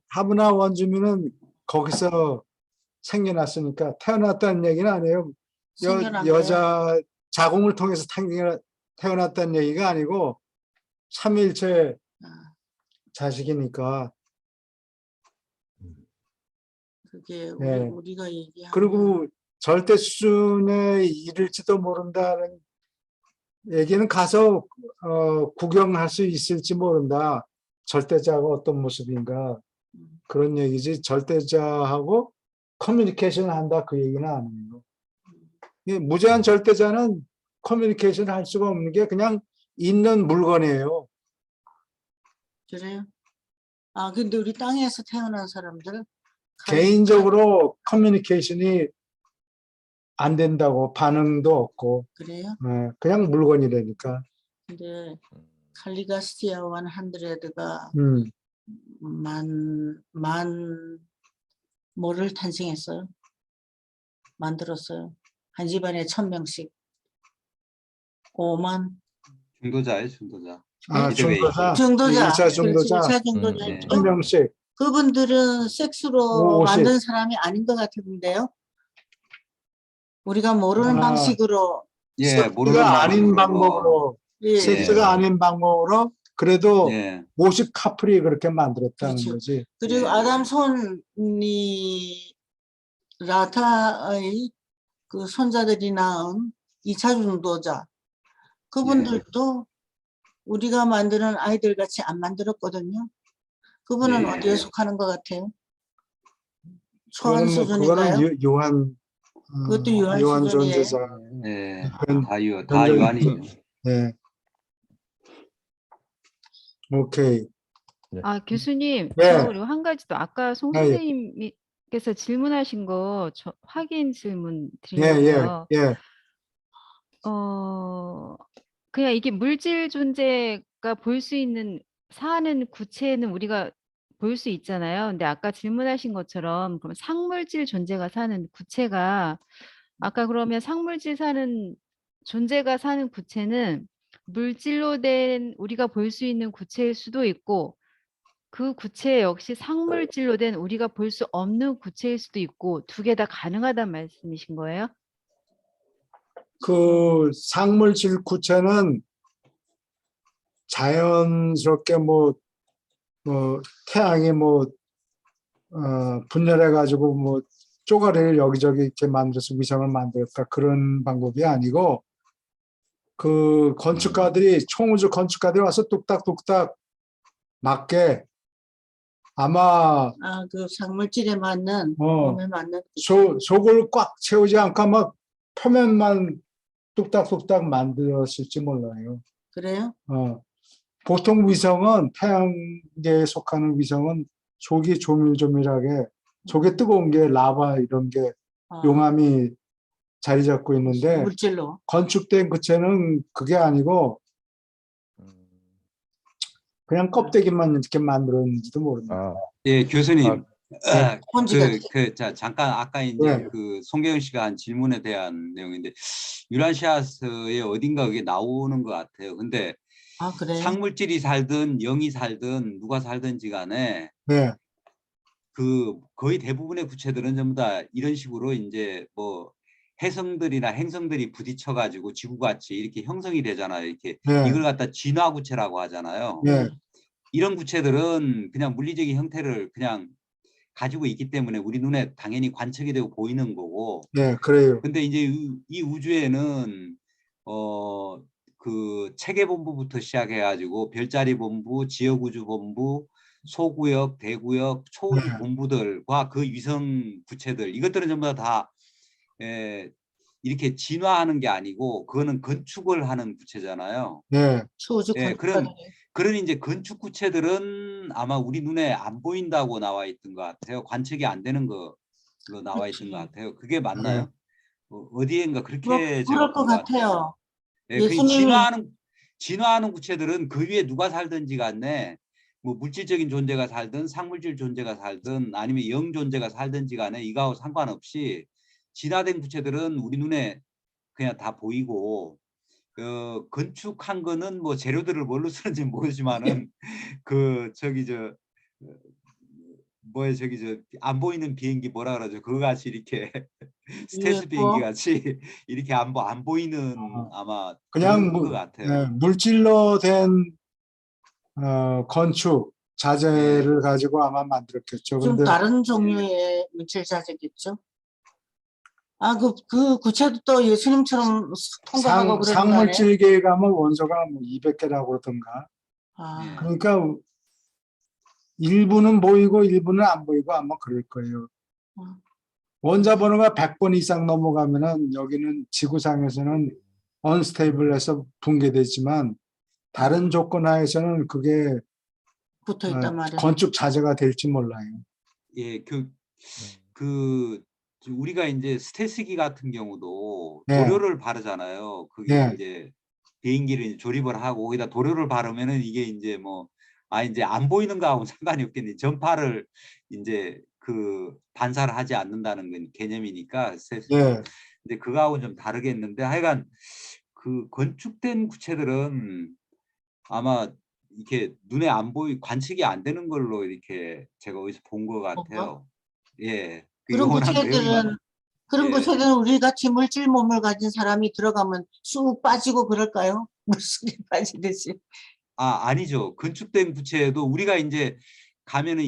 하브나 원주민은 거기서 생겨났으니까 태어났다는 얘기는 아니에요. 생겨난 여자 자궁을 통해서 태어났다는 얘기가 아니고 삼위일체 자식이니까. 그게 네. 우리가 얘기하는 그리고 절대 수준에 이를지도 모른다는 얘기는 가서 구경할 수 있을지 모른다. 절대자가 어떤 모습인가 그런 얘기지. 절대자하고 커뮤니케이션을 한다 그 얘기는 아니에요. 무제한 절대자는 커뮤니케이션을 할 수가 없는 게 그냥 있는 물건이에요. 그래요? 근데 우리 땅에서 태어난 사람들 개인적으로 커뮤니케이션이 안 된다고 반응도 없고 그래요? 그냥 물건이라니까. 근데 칼리가스티아 100가 뭐를 탄생했어요? 만들었어요. 한 집안에 1000명씩 5만 중도자예요, 중도자. 아, 중도자, 중도자, 1차 그렇지, 중도자, 1차 중도자 네. 있죠? 1000명씩, 그분들은 섹스로 50. 만든 사람이 아닌 것 같은데요. 우리가 모르는 아, 방식으로, 예, 모르는 섹스가 아닌 방식으로 뭐, 방법으로, 예, 섹스가 아닌 방법으로 그래도 예, 50 커플이 그렇게 만들었다는 그렇죠. 거지. 그리고 예. 아담 손이 라타의 그 손자들이 낳은 2차 중도자, 그분들도 우리가 만드는 아이들 같이 안 만들었거든요. 그분은 예. 어디에 속하는 것 같아요? 초안 그거는 수준인가요? 요한, 그것도 유한 요한 수준이에요. 존재자. 예, 그건 다 완전히 유한이죠. 네. 오케이. 아, 교수님, 네. 저 그리고 한 가지 더 아까 송 아, 예. 선생님께서 질문하신 거 저 확인 질문 예, 예, 드리려고요. 예. 그냥 이게 물질 존재가 볼 수 있는 사는 구체는 우리가 볼 수 있잖아요. 근데 아까 질문하신 것처럼 그럼 상물질 존재가 사는 구체가 아까 그러면 상물질 사는 존재가 사는 구체는 물질로 된 우리가 볼 수 있는 구체일 수도 있고 그 구체 역시 상물질로 된 우리가 볼 수 없는 구체일 수도 있고 두 개 다 가능하다는 말씀이신 거예요? 그 상물질 구체는 자연스럽게 태양이 분열해가지고 쪼가리를 여기저기 이렇게 만들어서 위성을 만들까 그런 방법이 아니고 그 건축가들이 총우주 건축가들이 와서 뚝딱뚝딱 맞게 아마 아, 그 상물질에 맞는, 어. 몸에 맞는. 속을 꽉 채우지 않고 막 표면만 뚝딱뚝딱 만들었을지 몰라요. 그래요? 보통 위성은 태양계에 속하는 위성은 속이 조밀조밀하게 속에 뜨거운 게 라바 이런 게 아, 용암이 자리 잡고 있는데 물질로. 건축된 구체는 그게 아니고 그냥 껍데기만 이렇게 만들었는지도 모릅니다. 아, 예, 교수님. 네. 혼지같이. 자, 잠깐 아까 이제 네. 그 송계영 씨가 한 질문에 대한 내용인데 유란시아스의 어딘가 그게 나오는 것 같아요. 근데 아, 그래요? 상물질이 살든 영이 살든 누가 살든지 간에 네. 그 거의 대부분의 구체들은 전부 다 이런 식으로 이제 뭐 해성들이나 행성들이 부딪혀 가지고 지구같이 이렇게 형성이 되잖아요. 이렇게 네. 이걸 갖다 진화 구체라고 하잖아요. 네. 이런 구체들은 그냥 물리적인 형태를 그냥 가지고 있기 때문에 우리 눈에 당연히 관측이 되고 보이는 거고. 네. 그래요. 근데 이제 이 우주에는 그 체계본부부터 시작해가지고 별자리 본부, 지역우주 본부, 소구역, 대구역, 초우주 네. 본부들과 그 위성 구체들 이것들은 전부 다 이렇게 진화하는 게 아니고 그거는 건축을 하는 구체잖아요. 네. 초우주 예, 건축가들이. 그런 이제 건축 구체들은 아마 우리 눈에 안 보인다고 나와 있던 것 같아요. 관측이 안 되는 걸로 나와 있던 것 같아요. 그게 맞나요? 어디엔가 그렇게 제가 그럴 것 본 것 같아요. 같아요. 예, 그 예수님이 진화하는 구체들은 그 위에 누가 살든지 간에 뭐 물질적인 존재가 살든 상물질 존재가 살든 아니면 영 존재가 살든지 간에 이거하고 상관없이 진화된 구체들은 우리 눈에 그냥 다 보이고 건축한 거는 뭐 재료들을 뭘로 쓰는지 모르지만은 그 저기 저 뭐에 저기 저 안 보이는 비행기 뭐라 그러죠? 그거 같이 이렇게 스텔스 비행기 UFO 같이 이렇게 안 보이는 아마 그냥 그런 것 같아요. 물질로 된 건축 예. 자재를 가지고 아마 만들었겠죠. 좀 근데 다른 종류의 물질 자재겠죠? 아, 그 구체도 또 예수님처럼 통과하고 그러는 거 아니에요? 상물질계에 가면 원소가 200개라고 그러던가. 아, 예. 그러니까 일부는 보이고 일부는 안 보이고 아마 그럴 거예요. 음. 원자 번호가 100번 이상 넘어가면은 여기는 지구상에서는 언스테이블해서 붕괴되지만 다른 조건 하에서는 그게 붙어 있단 말이에요. 건축 자재가 될지 몰라요. 예, 그 우리가 이제 스텔스기 같은 경우도 네. 도료를 바르잖아요. 그게 네. 이제 비행기를 이제 조립을 하고 거기다 도료를 바르면은 이게 이제 이제 안 보이는 거하고 상관이 없겠네. 전파를 이제 그 반사를 하지 않는다는 건 개념이니까 스텔스도. 네. 근데 그거하고 좀 다르겠는데 하여간 그 건축된 구체들은 아마 이렇게 눈에 안 관측이 안 되는 걸로 이렇게 제가 어디서 본 것 뭔가? 같아요. 예. 그 그런 요원한 내용만. 구체들은 그런 예. 구체들은 우리 같이 물질 몸을 가진 사람이 들어가면 쑥 빠지고 그럴까요? 물속에 빠지듯이. 아니죠. 건축된 부채도 우리가 이제 가면은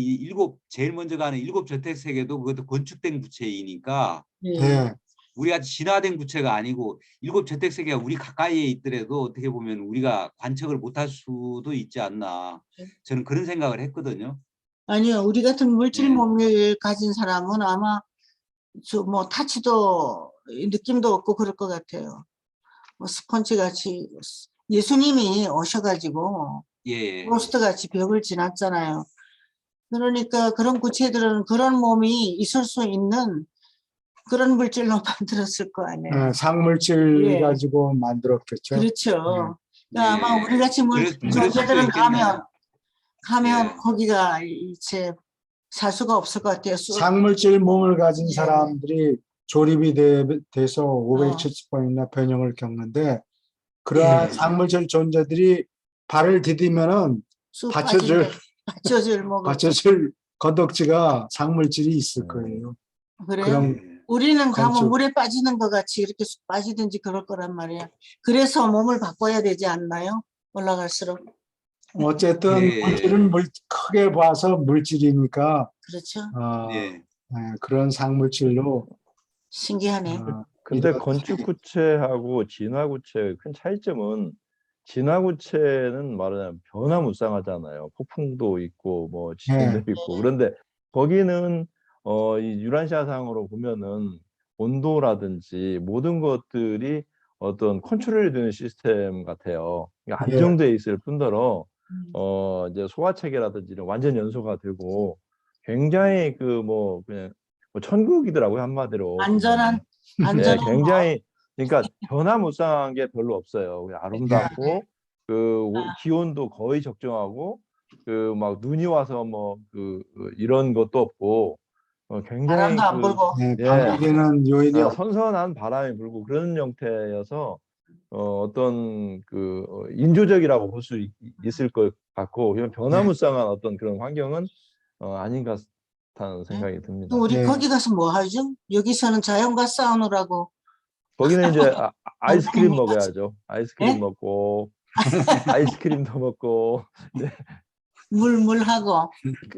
제일 먼저 가는 7저택세계도 그것도 건축된 부채이니까 예. 네. 우리가 진화된 부채가 아니고 7저택세계가 우리 가까이에 있더라도 어떻게 보면 우리가 관측을 못할 수도 있지 않나. 저는 그런 생각을 했거든요. 아니요, 우리 같은 물질 예. 몸을 가진 사람은 아마 저 뭐 타치도 느낌도 없고 그럴 것 같아요. 뭐 스펀지 같이 예수님이 오셔가지고 예. 프로스트 같이 벽을 지났잖아요. 그러니까 그런 구체들은 그런 몸이 있을 수 있는 그런 물질로 만들었을 거 아니에요. 상물질 예. 가지고 만들었겠죠. 그렇죠. 그러니까 아마 예. 우리 같이 그랬을 존재들은 수도 있겠네요. 가면 예. 거기가 이제 살 수가 없을 것 같아요. 상물질 몸을 가진 예. 사람들이 조립이 돼서 570번이나 변형을 겪는데 그러한 예. 상물질 존재들이 발을 디디면은 쑥 받쳐줄 받쳐줄 뭐가 받쳐줄 건덕지가 상물질이 있을 거예요. 그래요? 그런 예. 우리는 가면 건축. 물에 빠지는 것 같이 이렇게 쑥 빠지든지 그럴 거란 말이야. 그래서 몸을 바꿔야 되지 않나요? 올라갈수록. 어쨌든 예. 물질은 크게 봐서 물질이니까 그렇죠. 예. 그런 상물질로 신기하네. 근데 건축 구체하고 진화 구체의 큰 차이점은 진화 구체는 말하자면 변화무쌍하잖아요. 폭풍도 있고 뭐 지진도 예. 있고. 그런데 거기는 이 유란시아상으로 보면은 온도라든지 모든 것들이 어떤 컨트롤이 되는 시스템 같아요. 그러니까 예. 안정돼 있을 뿐더러 이제 소화 체계라든지 이런 완전 연소가 되고 굉장히 그 뭐 그냥 뭐 천국이더라고요, 한마디로 안전한 보면은. 예, 안전한 굉장히 그러니까 변화무쌍한 게 별로 없어요. 그냥 아름답고 기온도 거의 적정하고 그 막 눈이 와서 뭐 이런 것도 없고 바람도 굉장히 안 불고. 방해되는 요인이 선선한 바람이 불고 그런 형태여서 어떤 인조적이라고 볼 수 있을 것 같고 그냥 변화무쌍한 어떤 그런 환경은 아닌 것 같다는 생각이 듭니다. 또 우리 예. 거기 가서 뭐 하죠? 여기서는 자연과 싸우느라고 거기는 이제 아이스크림 원장님 가서. 먹어야죠. 아이스크림 예? 먹고 아이스크림도 먹고 물하고.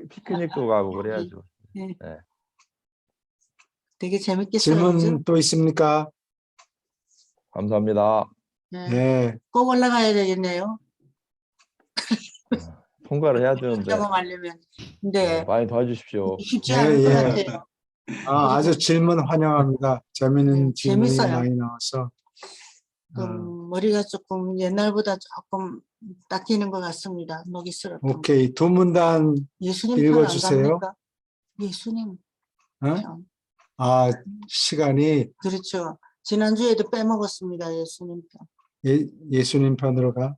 피크닉도 가고 그래야죠. 예. 네. 되게 재밌겠어요. 그죠? 질문 또 있습니까? 감사합니다. 네. 예. 꼭 올라가야 되겠네요. 통과를 해야 되는데 경험하려면. 근데 많이 도와주십시오. 쉽지 예, 않을 것 예. 같아요. 아주 질문 환영합니다. 재미있는 질문이 재밌어요. 많이 나와서. 머리가 조금 옛날보다 조금 닦이는 것 같습니다. 녹이스럽고. 오케이. 두 문단 예수님 편 안 읽어주세요. 갑니까? 예수님 어? 편. 시간이 그렇죠. 지난주에도 빼먹었습니다. 예수님 편. 예수님 편으로 가.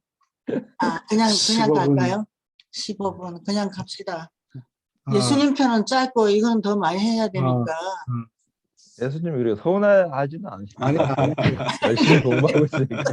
그냥 15분. 갈까요? 15분. 그냥 갑시다. 아, 예수님 편은 짧고 이건 더 많이 해야 되니까. 예수님이 그렇게 서운하지는 않으시죠? 아니, 열심히 공부하고 있으니까.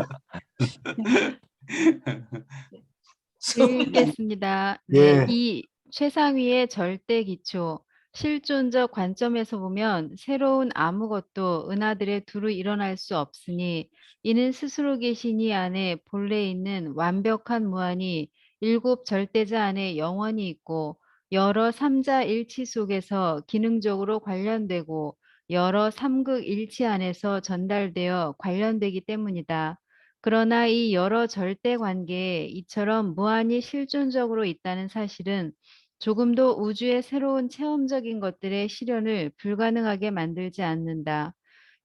읽겠습니다. 예. 네, 이 최상위의 절대 기초, 실존적 관점에서 보면 새로운 아무것도 은하들의 두루 일어날 수 없으니 이는 스스로 계신 이 안에 본래 있는 완벽한 무한이 일곱 절대자 안에 영원히 있고 여러 삼자 일치 속에서 기능적으로 관련되고 여러 삼극 일치 안에서 전달되어 관련되기 때문이다. 그러나 이 여러 절대 관계에 이처럼 무한히 실존적으로 있다는 사실은 조금도 우주의 새로운 체험적인 것들의 실현을 불가능하게 만들지 않는다.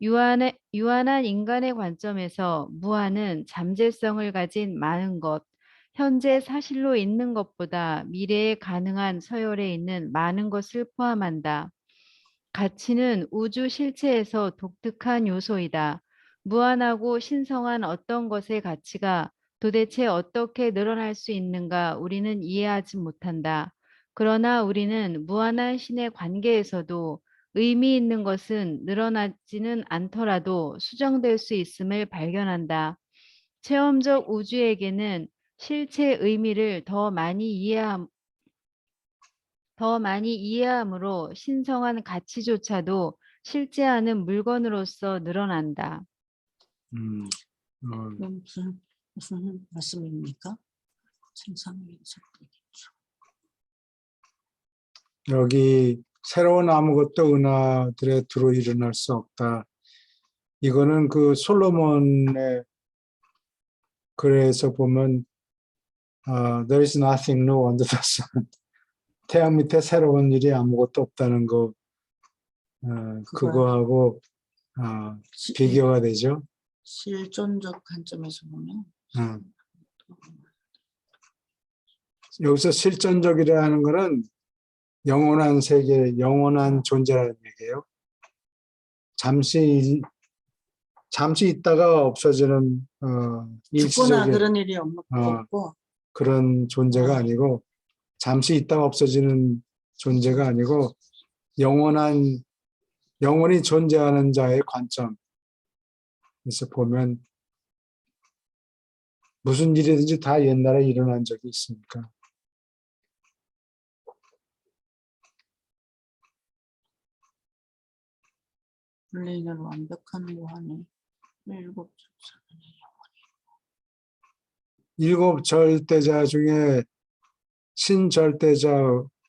유한한 인간의 관점에서 무한은 잠재성을 가진 많은 것, 현재 사실로 있는 것보다 미래에 가능한 서열에 있는 많은 것을 포함한다. 가치는 우주 실체에서 독특한 요소이다. 무한하고 신성한 어떤 것의 가치가 도대체 어떻게 늘어날 수 있는가 우리는 이해하지 못한다. 그러나 우리는 무한한 신의 관계에서도 의미 있는 것은 늘어나지는 않더라도 수정될 수 있음을 발견한다. 체험적 우주에게는 실체의 의미를 더 많이 이해함으로 신성한 가치조차도 실제하는 물건으로서 늘어난다. 무슨 말씀입니까? 생산의 여기 새로운 아무것도 은하들에 두루 일어날 수 없다. 이거는 그 솔로몬의 글에서 보면 there is nothing new under the sun. 태양 밑에 새로운 일이 아무것도 없다는 거 그거하고 비교가 되죠. 실존적 관점에서 보면 여기서 실존적이라는 거는 영원한 세계, 영원한 존재라는 얘기예요. 잠시 있다가 없어지는 죽거나 일시적인 그런 일이 없고 그런 존재가 아니고 잠시 있다가 없어지는 존재가 아니고 영원히 존재하는 자의 관점에서 보면 무슨 일이든지 다 옛날에 일어난 적이 있으니까. 원래는 완벽한 무한의 일곱 절대자 중에 신절대자,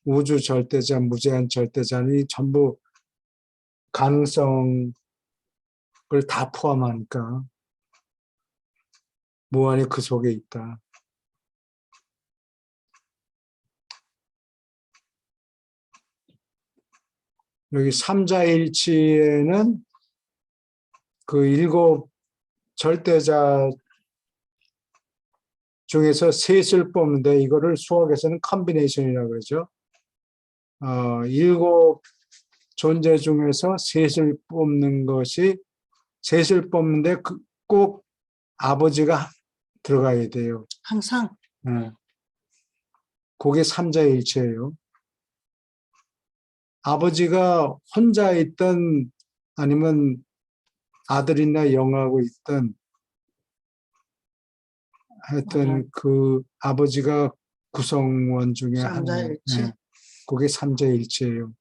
우주절대자, 무제한 절대자는 전부 가능성을 다 포함하니까 무한히 그 속에 있다. 여기 삼자일치에는 그 일곱 절대자 중에서 셋을 뽑는데 이거를 수학에서는 컨비네이션이라고 그러죠. 일곱 존재 중에서 셋을 뽑는데 꼭 아버지가 들어가야 돼요. 항상 그게 삼자일치예요. 아버지가 혼자 있든 아니면 아들이나 영하고 있든 하여튼 그 아버지가 구성원 중에 하나예요. 삼자일치. 그게 삼자일치예요.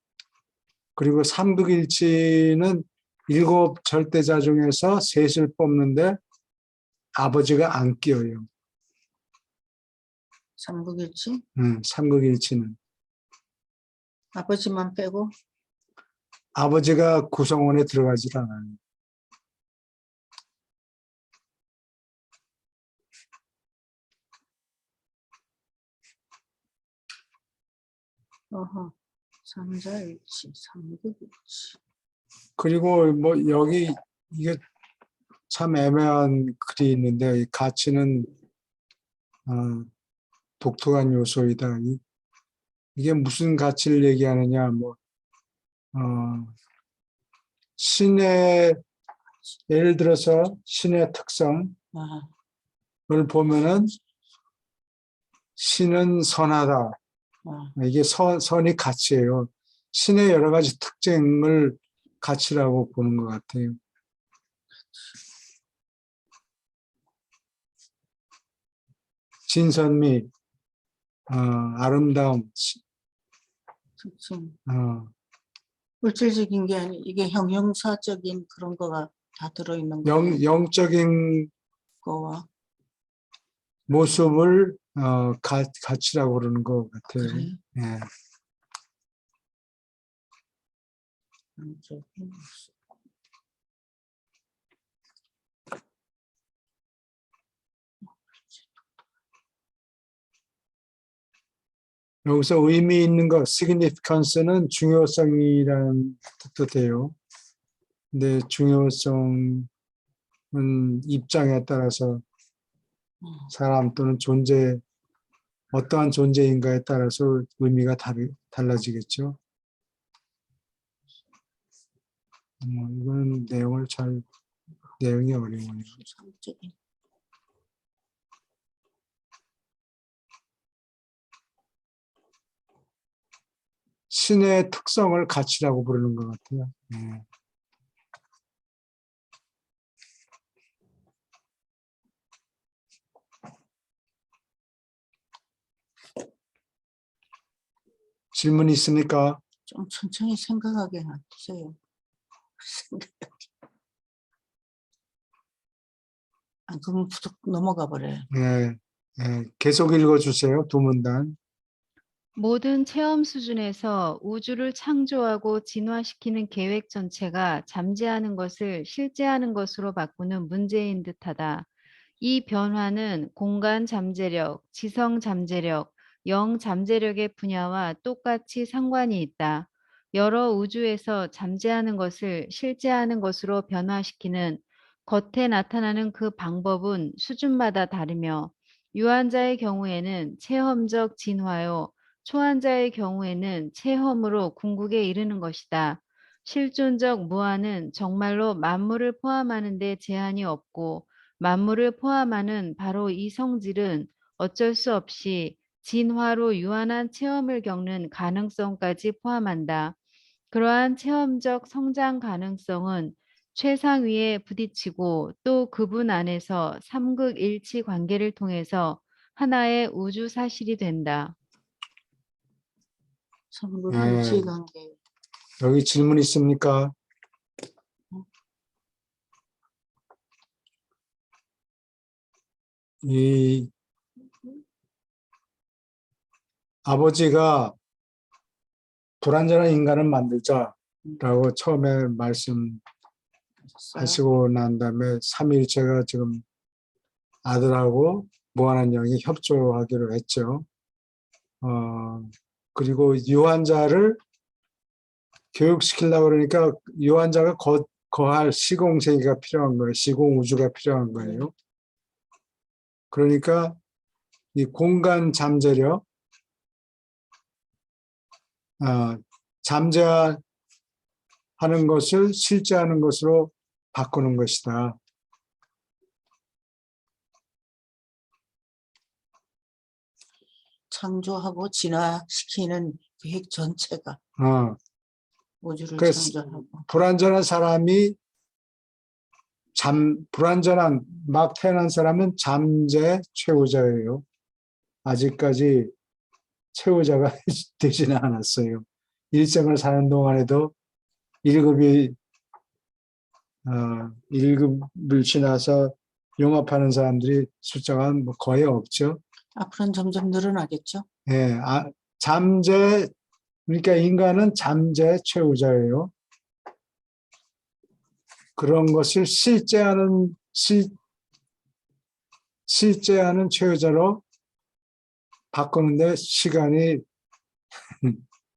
그리고 삼극일치는 일곱 절대자 중에서 셋을 뽑는데 아버지가 안 끼어요. 삼극일치? 삼극일치는 아버지만 빼고 아버지가 구성원에 들어가질 않아요. 삼자일치, 삼극일치. 그리고 뭐 여기 이게 참 애매한 글이 있는데 이 가치는 독특한 요소이다. 이게 무슨 가치를 얘기하느냐? 신의 예를 들어서 신의 특성을 보면은 신은 선하다. 이게 선이 가치예요. 신의 여러 가지 특징을 가치라고 보는 것 같아요. 진선미, 아름다움, 특징. 물질적인 게 아니 이게 형용사적인 그런 거가 다 들어있는 거예요. 영적인 거와 모습을 가치라고 그러는 것 같아요. 그래. 예. 영적인 모습. 여기서 의미 있는 것, significance는 중요성이라는 뜻도 돼요. 근데 중요성은 입장에 따라서 사람 또는 어떠한 존재인가에 따라서 의미가 달라지겠죠. 이건 내용이 어려워요. 삼적인. 신의 특성을 가치라고 부르는 것 같아요. 질문 있습니까? 좀 천천히 생각하게 해주세요. 아, 그럼 툭 넘어가 버려요. 네, 계속 읽어주세요. 두 문단. 모든 체험 수준에서 우주를 창조하고 진화시키는 계획 전체가 잠재하는 것을 실제하는 것으로 바꾸는 문제인 듯하다. 이 변화는 공간 잠재력, 지성 잠재력, 영 잠재력의 분야와 똑같이 상관이 있다. 여러 우주에서 잠재하는 것을 실제하는 것으로 변화시키는 겉에 나타나는 그 방법은 수준마다 다르며 유한자의 경우에는 체험적 진화요, 초한자의 경우에는 체험으로 궁극에 이르는 것이다. 실존적 무한은 정말로 만물을 포함하는 데 제한이 없고 만물을 포함하는 바로 이 성질은 어쩔 수 없이 진화로 유한한 체험을 겪는 가능성까지 포함한다. 그러한 체험적 성장 가능성은 최상위에 부딪히고 또 그분 안에서 삼극일치 관계를 통해서 하나의 우주 사실이 된다. 삼국일치 관계. 여기 질문 있습니까? 이 아버지가 불완전한 인간을 만들자라고 처음에 말씀하시고 난 다음에 삼위일체가 지금 아들하고 무한한 영이 협조하기로 했죠. 그리고 유한자를 교육시키려고 그러니까 유한자가 거할 시공세계가 필요한 거예요. 시공우주가 필요한 거예요. 그러니까 이 공간 잠재력, 잠재하는 것을 실제하는 것으로 바꾸는 것이다. 창조하고 진화시키는 계획 전체가 우주를 그래서 창조하고. 불완전한 사람이 불완전한 막 태어난 사람은 잠재 최후자예요. 아직까지 최후자가 되지는 않았어요. 일생을 사는 동안에도 1급을 지나서 용합하는 사람들이 숫자가 뭐 거의 없죠. 앞으로는 점점 늘어나겠죠. 예, 잠재, 그러니까 인간은 잠재 최후자예요. 그런 것을 실제하는 최후자로 바꾸는데 시간이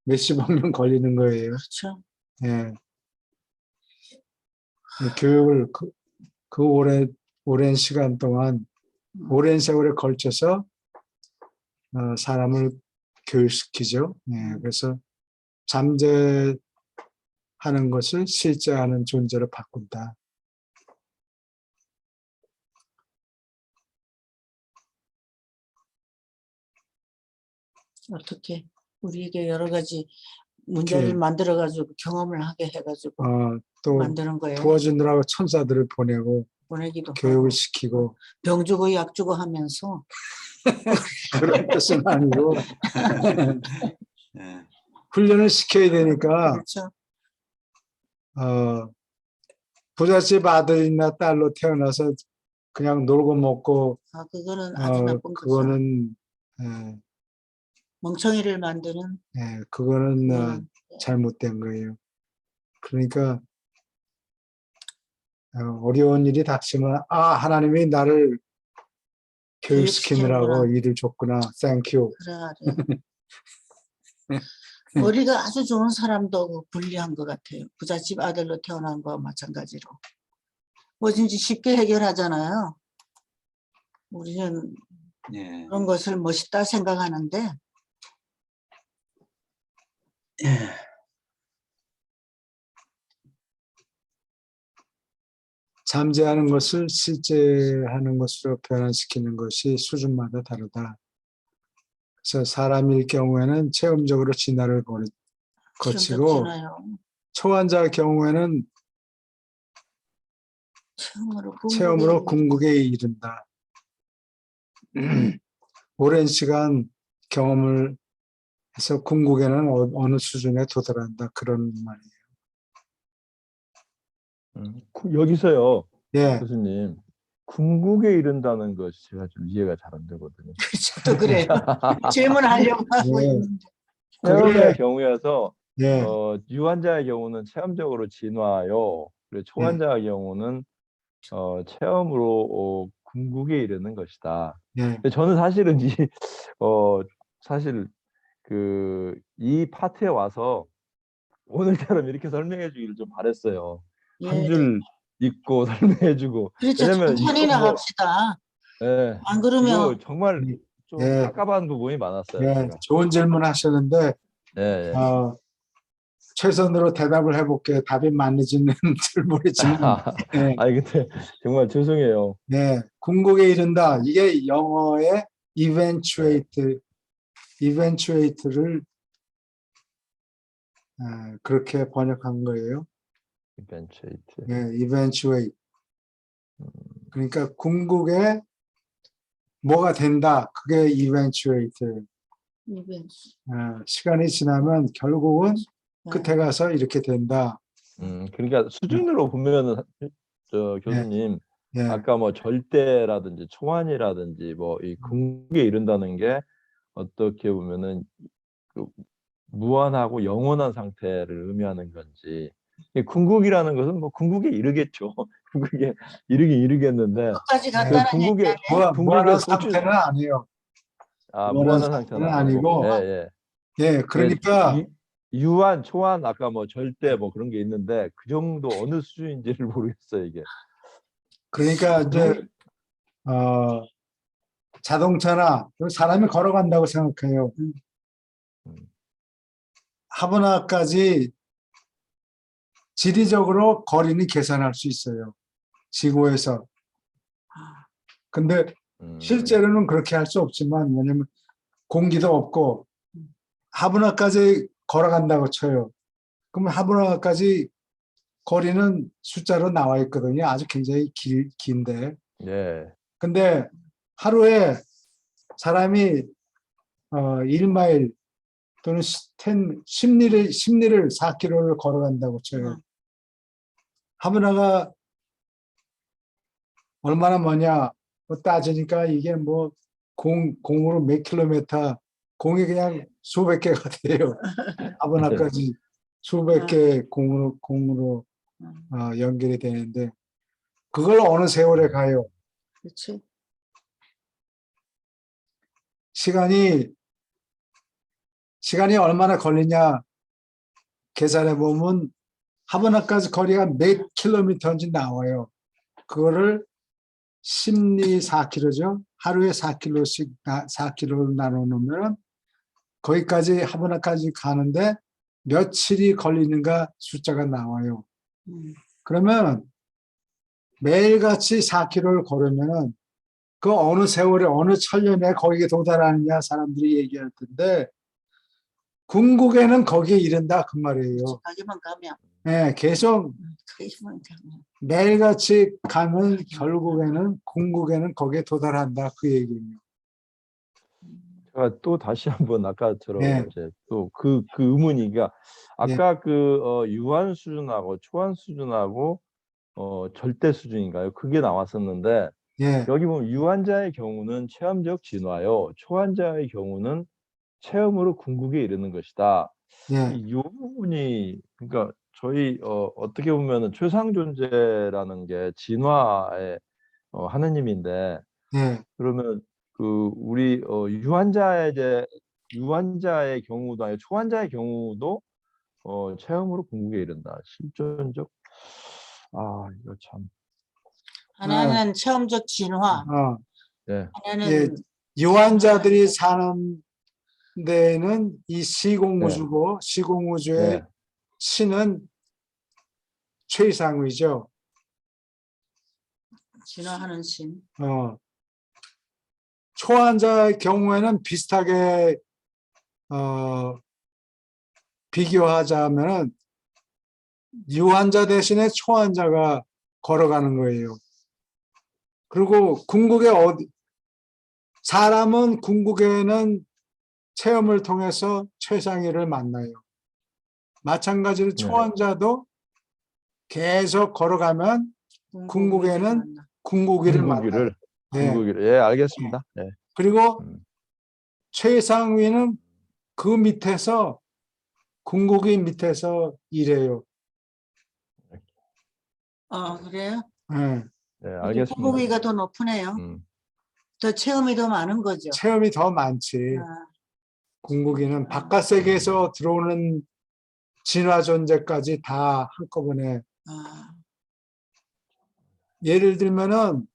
몇십억 년 걸리는 거예요. 그렇죠. 예. 교육을 그 오랜 시간 동안, 오랜 세월에 걸쳐서 사람을 교육시키죠. 예. 그래서 잠재하는 것을 실제하는 존재로 바꾼다. 어떻게 우리에게 여러 가지 문제를 이렇게, 만들어가지고 경험을 하게 해가지고 또 만드는 거예요. 도와주느라고 천사들을 보내고 보내기도 교육을 하고 시키고 병 주고 약 주고 하면서 그런 뜻은 아니고 예. 훈련을 시켜야 되니까 그렇죠. 부잣집 아들이나 딸로 태어나서 그냥 놀고 먹고 아, 그거는 아주 나쁜 거죠. 그거는 멍청이를 만드는 그거는 그거는 잘못된 거예요. 그러니까 어려운 일이 닥치면 하나님이 나를 교육시키느라고 교육시키는구나. 일을 줬구나. 땡큐. 그래. 머리가 아주 좋은 사람도 불리한 것 같아요. 부잣집 아들로 태어난 거와 마찬가지로. 뭐든지 쉽게 해결하잖아요. 우리는 예. 그런 것을 멋있다 생각하는데 잠재하는 것을 실제하는 것으로 변환시키는 것이 수준마다 다르다. 그래서 사람일 경우에는 체험적으로 진화를 거치고 시험적지나요. 초환자의 경우에는 체험으로 궁극에 이른다. 오랜 시간 경험을 그래서 궁극에는 어느 수준에 도달한다 그런 말이에요. 여기서요, 예, 교수님, 궁극에 이른다는 것이 제가 좀 이해가 잘 안 되거든요. 저도 그래요. 질문하려고 하고 예. 있는데. 체험의 그게 경우에서 예, 유한자의 경우는 체험적으로 진화요. 그리고 초환자의 경우는 체험으로 궁극에 이르는 것이다. 예, 근데 저는 사실은 사실 이 파트에 와서 오늘처럼 이렇게 설명해 주기를 좀 바랬어요. 한 예. 줄 읽고 설명해 주고. 그렇죠. 왜냐면 천천히 이거 나갑시다. 예, 안 그러면 이거 정말 좀 예, 깝깝한 부분이 많았어요, 예, 제가. 좋은 질문 하셨는데 예, 예. 최선으로 대답을 해볼게요. 답이 많으지는 줄 모르지만, 예, 아니 근데 정말 죄송해요. 네, 궁극에 이른다. 이게 영어의 eventuate를 그렇게 번역한 거예요. 이벤트레이트. 예, eventuate. 그러니까 궁극에 뭐가 된다. 그게 eventuate. 시간이 지나면 결국은 끝에 가서 이렇게 된다. 그러니까 수준으로 보면은 저 예, 교수님 예, 아까 뭐 절대라든지 초안이라든지 뭐 이 궁극에 이른다는 게 어떻게 보면은 그 무한하고 영원한 상태를 의미하는 건지 이 궁극이라는 것은 뭐 궁극에 이르겠죠. 궁극에 이르긴 이르겠는데 끝까지 네. 그 간다는 궁극의 무한한 도출 상태는 아니에요. 무한한 무한한 상태는 상태는 아니고 아니고, 예. 예, 그러니까, 유한, 초한 아까 뭐 절대 뭐 그런 게 있는데 그 정도 어느 수준인지를 모르겠어요, 이게. 그러니까 이제, 자동차나 사람이 걸어간다고 생각해요. 하버나까지 지리적으로 거리는 계산할 수 있어요. 지구에서. 근데 실제로는 그렇게 할 수 없지만, 왜냐면 공기도 없고, 하버나까지 걸어간다고 쳐요. 그러면 하버나까지 거리는 숫자로 나와 있거든요. 아주 굉장히 긴데. 예. 근데 하루에 사람이 1마일 또는 10리를 4km를 걸어간다고 쳐요. 하버나가 얼마나 머냐 따지니까 이게 뭐 공으로 몇 킬로미터, 공이 그냥 수백 개가 돼요. 하버나까지 수백 개 공으로 연결이 되는데 그걸 어느 세월에 가요. 그렇지. 시간이 얼마나 걸리냐 계산해 보면 하버나까지 거리가 몇 킬로미터인지 나와요. 그거를 10리 4km죠. 하루에 4km씩 4km를 나눠 놓으면 거기까지 하버나까지 가는데 며칠이 걸리는가 숫자가 나와요. 그러면 매일같이 4km를 걸으면 그 어느 세월에 어느 천년에 거기에 도달하느냐 사람들이 얘기할 텐데 궁극에는 거기에 이른다 그 말이에요. 가기만 가면. 네, 계속 가기만 가면. 매일같이 가면 결국에는 궁극에는 거기에 도달한다 그 얘기예요. 제가 또 다시 한번 아까처럼 네. 이제 또 그 의문이가 아까 유한 수준하고 초한 수준하고 절대 수준인가요? 그게 나왔었는데 예, 여기 보면 유한자의 경우는 체험적 진화요. 초한자의 경우는 체험으로 궁극에 이르는 것이다. 예, 이 부분이 그러니까 저희 어떻게 보면은 최상 존재라는 게 진화의 하느님인데 예. 그러면 우리 유한자의 경우도 아니고 초한자의 경우도 체험으로 궁극에 이른다. 실존적 이거 참 하나는 체험적 진화, 예. 예, 하나는 유한자들이 사는 데는 이 시공우주고 예. 시공우주의 예. 신은 최상위죠. 진화하는 신. 초한자의 경우에는 비슷하게 비교하자면은 유한자 대신에 초한자가 걸어가는 거예요. 그리고 궁극에 사람은 궁극에는 체험을 통해서 최상위를 만나요. 마찬가지로 네. 초원자도 계속 걸어가면 궁극에는 만나. 궁극이를 만나요. 궁극이를 예. 궁극이를 예, 알겠습니다. 예. 그리고 음. 최상위는 그 밑에서 궁극이 밑에서 일해요. 그래요? 예. 예, 알겠습니다. 궁극이가 더 높으네요. 음. 더 체험이 더 많은 거죠. 체험이 더 많지. 아, 궁극이는 바깥 세계에서 들어오는 진화 존재까지 다 한꺼번에. 아, 예를 들면은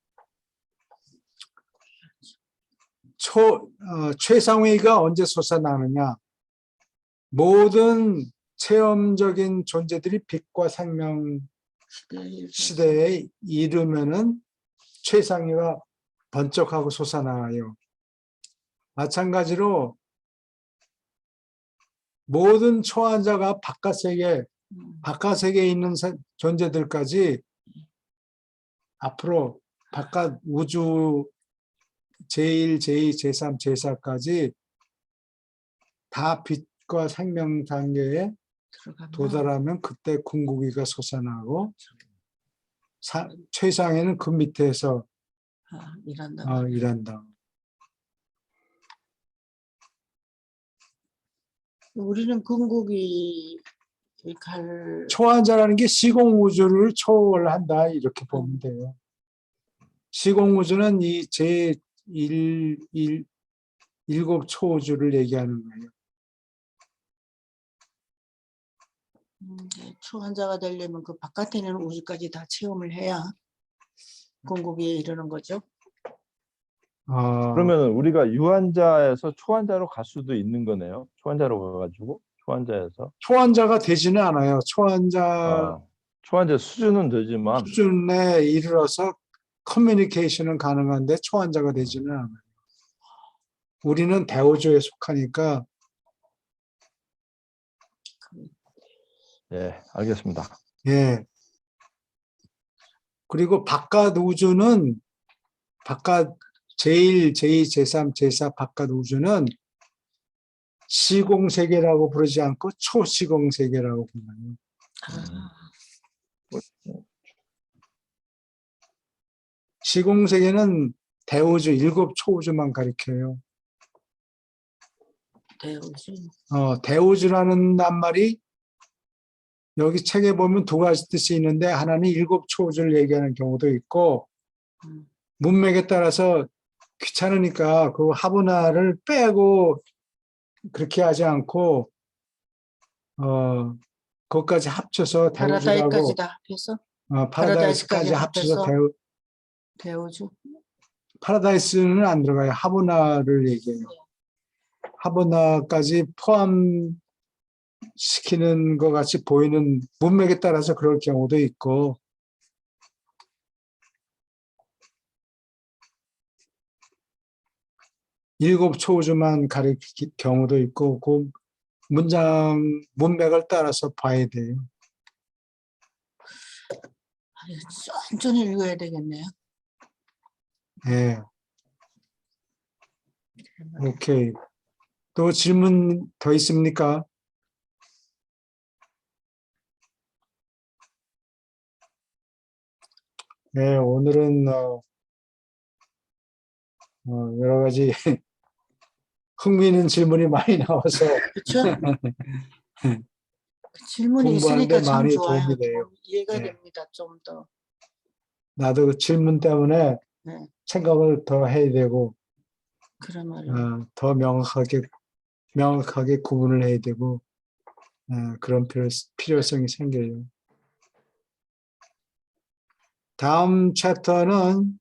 최상위가 언제 솟아나느냐. 모든 체험적인 존재들이 빛과 생명 시대에 이르면은 최상위가 번쩍하고 솟아나요. 마찬가지로 모든 초환자가 바깥 세계에 있는 존재들까지 앞으로 바깥 우주 제1, 제2, 제3, 제4까지 다 빛과 생명 단계에 들어가면 도달하면 그때 궁극이가 솟아나고 최상에는 그 밑에서 일한다. 일한다. 우리는 궁극이 갈 초환자라는 게 시공 우주를 초월한다 이렇게 보면 돼요. 시공 우주는 이 일곱 초우주를 얘기하는 거예요. 초환자가 되려면 그 바깥에 있는 우주까지 다 체험을 해야 궁극에 이르는 거죠. 그러면 우리가 유한자에서 초환자로 갈 수도 있는 거네요. 초환자로 가가지고 초환자에서 초환자가 되지는 않아요. 초환자 초환자 수준은 되지만 수준에 이르러서 커뮤니케이션은 가능한데 초환자가 되지는 않아요. 우리는 대우주에 속하니까. 예, 알겠습니다. 예. 그리고 바깥 우주는 바깥 제1, 제2, 제3, 제4 바깥 우주는 시공세계라고 부르지 않고 초시공세계라고 불러요. 시공세계는 대우주, 일곱 초우주만 가리켜요. 대우주. 대우주라는 낱말이 여기 책에 보면 두 가지 뜻이 있는데 하나는 일곱 초우주를 얘기하는 경우도 있고 문맥에 따라서 귀찮으니까 그 하브나를 빼고 그렇게 하지 않고 그것까지 합쳐서 대우주라고 파라다이까지 다 합해서 파라다이스까지 합쳐서 대우주. 파라다이스는 안 들어가요. 하브나를 얘기해요. 하브나까지 포함시키는 것 같이 보이는 문맥에 따라서 그럴 경우도 있고 일곱 초우주만 가리킬 경우도 있고 그 문맥을 따라서 봐야 돼요. 천천히 읽어야 되겠네요. 네. 오케이. 또 질문 더 있습니까? 네, 오늘은 여러 가지 흥미있는 질문이 많이 나와서 그렇죠? 질문이 공부하는데 있으니까 참 많이 좋아요. 도움이 돼요. 이해가 네. 됩니다. 좀 더. 나도 그 질문 때문에 네. 생각을 더 해야 되고 그런 말이에요. 더 명확하게 구분을 해야 되고 그런 필요성이 생겨요. 다음 챕터는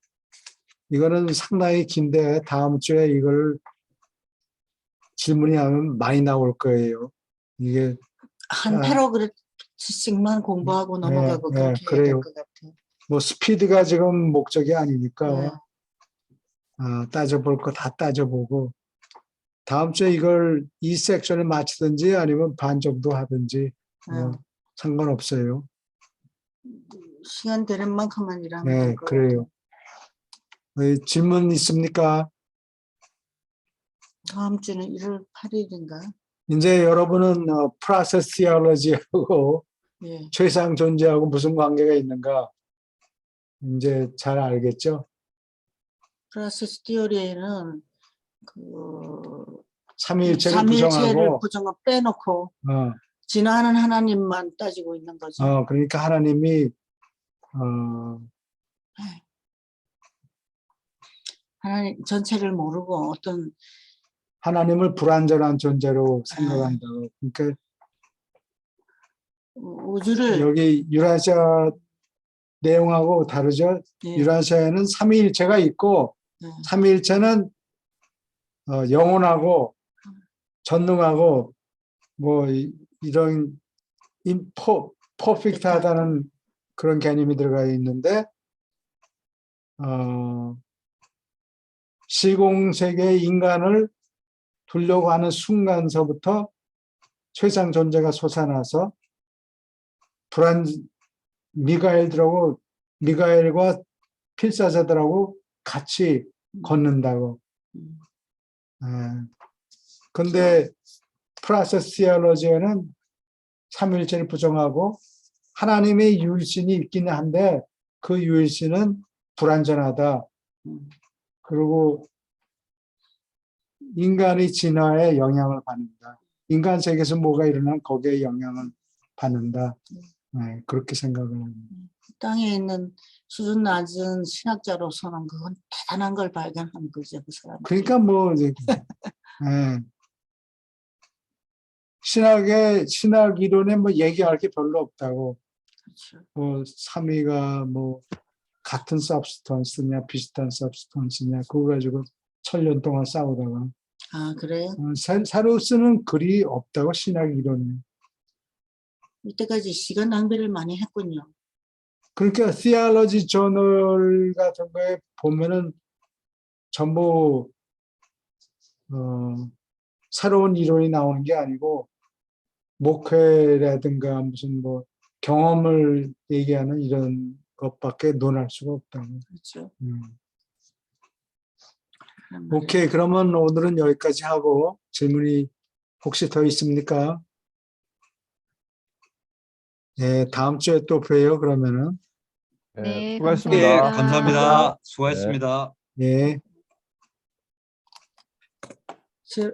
이거는 상당히 긴데 다음 주에 이걸 질문이 하면 많이 나올 거예요. 이게 한 패러그래프씩만 공부하고 넘어가고 그렇게 해야 될 그래요. 것 같아요. 뭐 스피드가 지금 목적이 아니니까 네. 따져볼 거 다 따져보고 다음 주에 이 섹션을 마치든지 아니면 반 정도 하든지 상관없어요. 시간 되는 만큼만 일하면 네, 될 것 그래요. 질문 있습니까? 다음 주는 1월 8일인가? 이제 여러분은 프로세스 티올로지하고 예. 최상 존재하고 무슨 관계가 있는가 이제 잘 알겠죠? 프로세스 티오리에는 그 삼위일체를 삼위일체를 부정하고 부정을 빼놓고 어, 진화하는 하나님만 따지고 있는 거죠. 그러니까 하나님이 어, 하나님 전체를 모르고 어떤 하나님을 불완전한 존재로 생각한다고. 그러니까 우주를 여기 유라시아 내용하고 다르죠. 예, 유라시아에는 삼위일체가 있고 예, 삼위일체는 영원하고 전능하고 뭐 이런 퍼펙트하다는 그런 개념이 들어가 있는데 시공세계의 인간을 두려고 하는 순간서부터 최상 존재가 솟아나서 미가엘과 필사자들하고 같이 걷는다고. 근데 프로세스 티올로지에는 삼위일체를 부정하고 하나님의 유일신이 있기는 한데 그 유일신은 불완전하다. 그리고 인간의 진화에 영향을 받는다. 인간 세계에서 뭐가 일어나면 거기에 영향을 받는다. 네, 그렇게 생각을 합니다. 땅에 있는 수준 낮은 신학자로서는 그건 대단한 걸 발견한 거죠, 그 사람. 그러니까 뭐 이제 예. 신학 이론에 뭐 얘기할 게 별로 없다고. 그렇죠. 뭐 삼위가 뭐 같은 서브스턴스냐 비슷한 서브스턴스냐 그거 가지고 1000년 동안 싸우다가 아, 그래요? 새로 쓰는 글이 없다고 신학 이론에. 이때까지 시간 낭비를 많이 했군요. 그러니까 Theology Journal 같은 거에 보면은 전부 새로운 이론이 나오는 게 아니고 목회라든가 무슨 뭐 경험을 얘기하는 이런 것밖에 논할 수가 없다고. 그렇죠. 오케이, 그러면 오늘은 여기까지 하고 질문이 혹시 더 있습니까? 네, 다음 주에 또 봬요, 그러면은. 네, 수고하셨습니다. 예, 감사합니다. 감사합니다. 네. 수고하셨습니다. 예.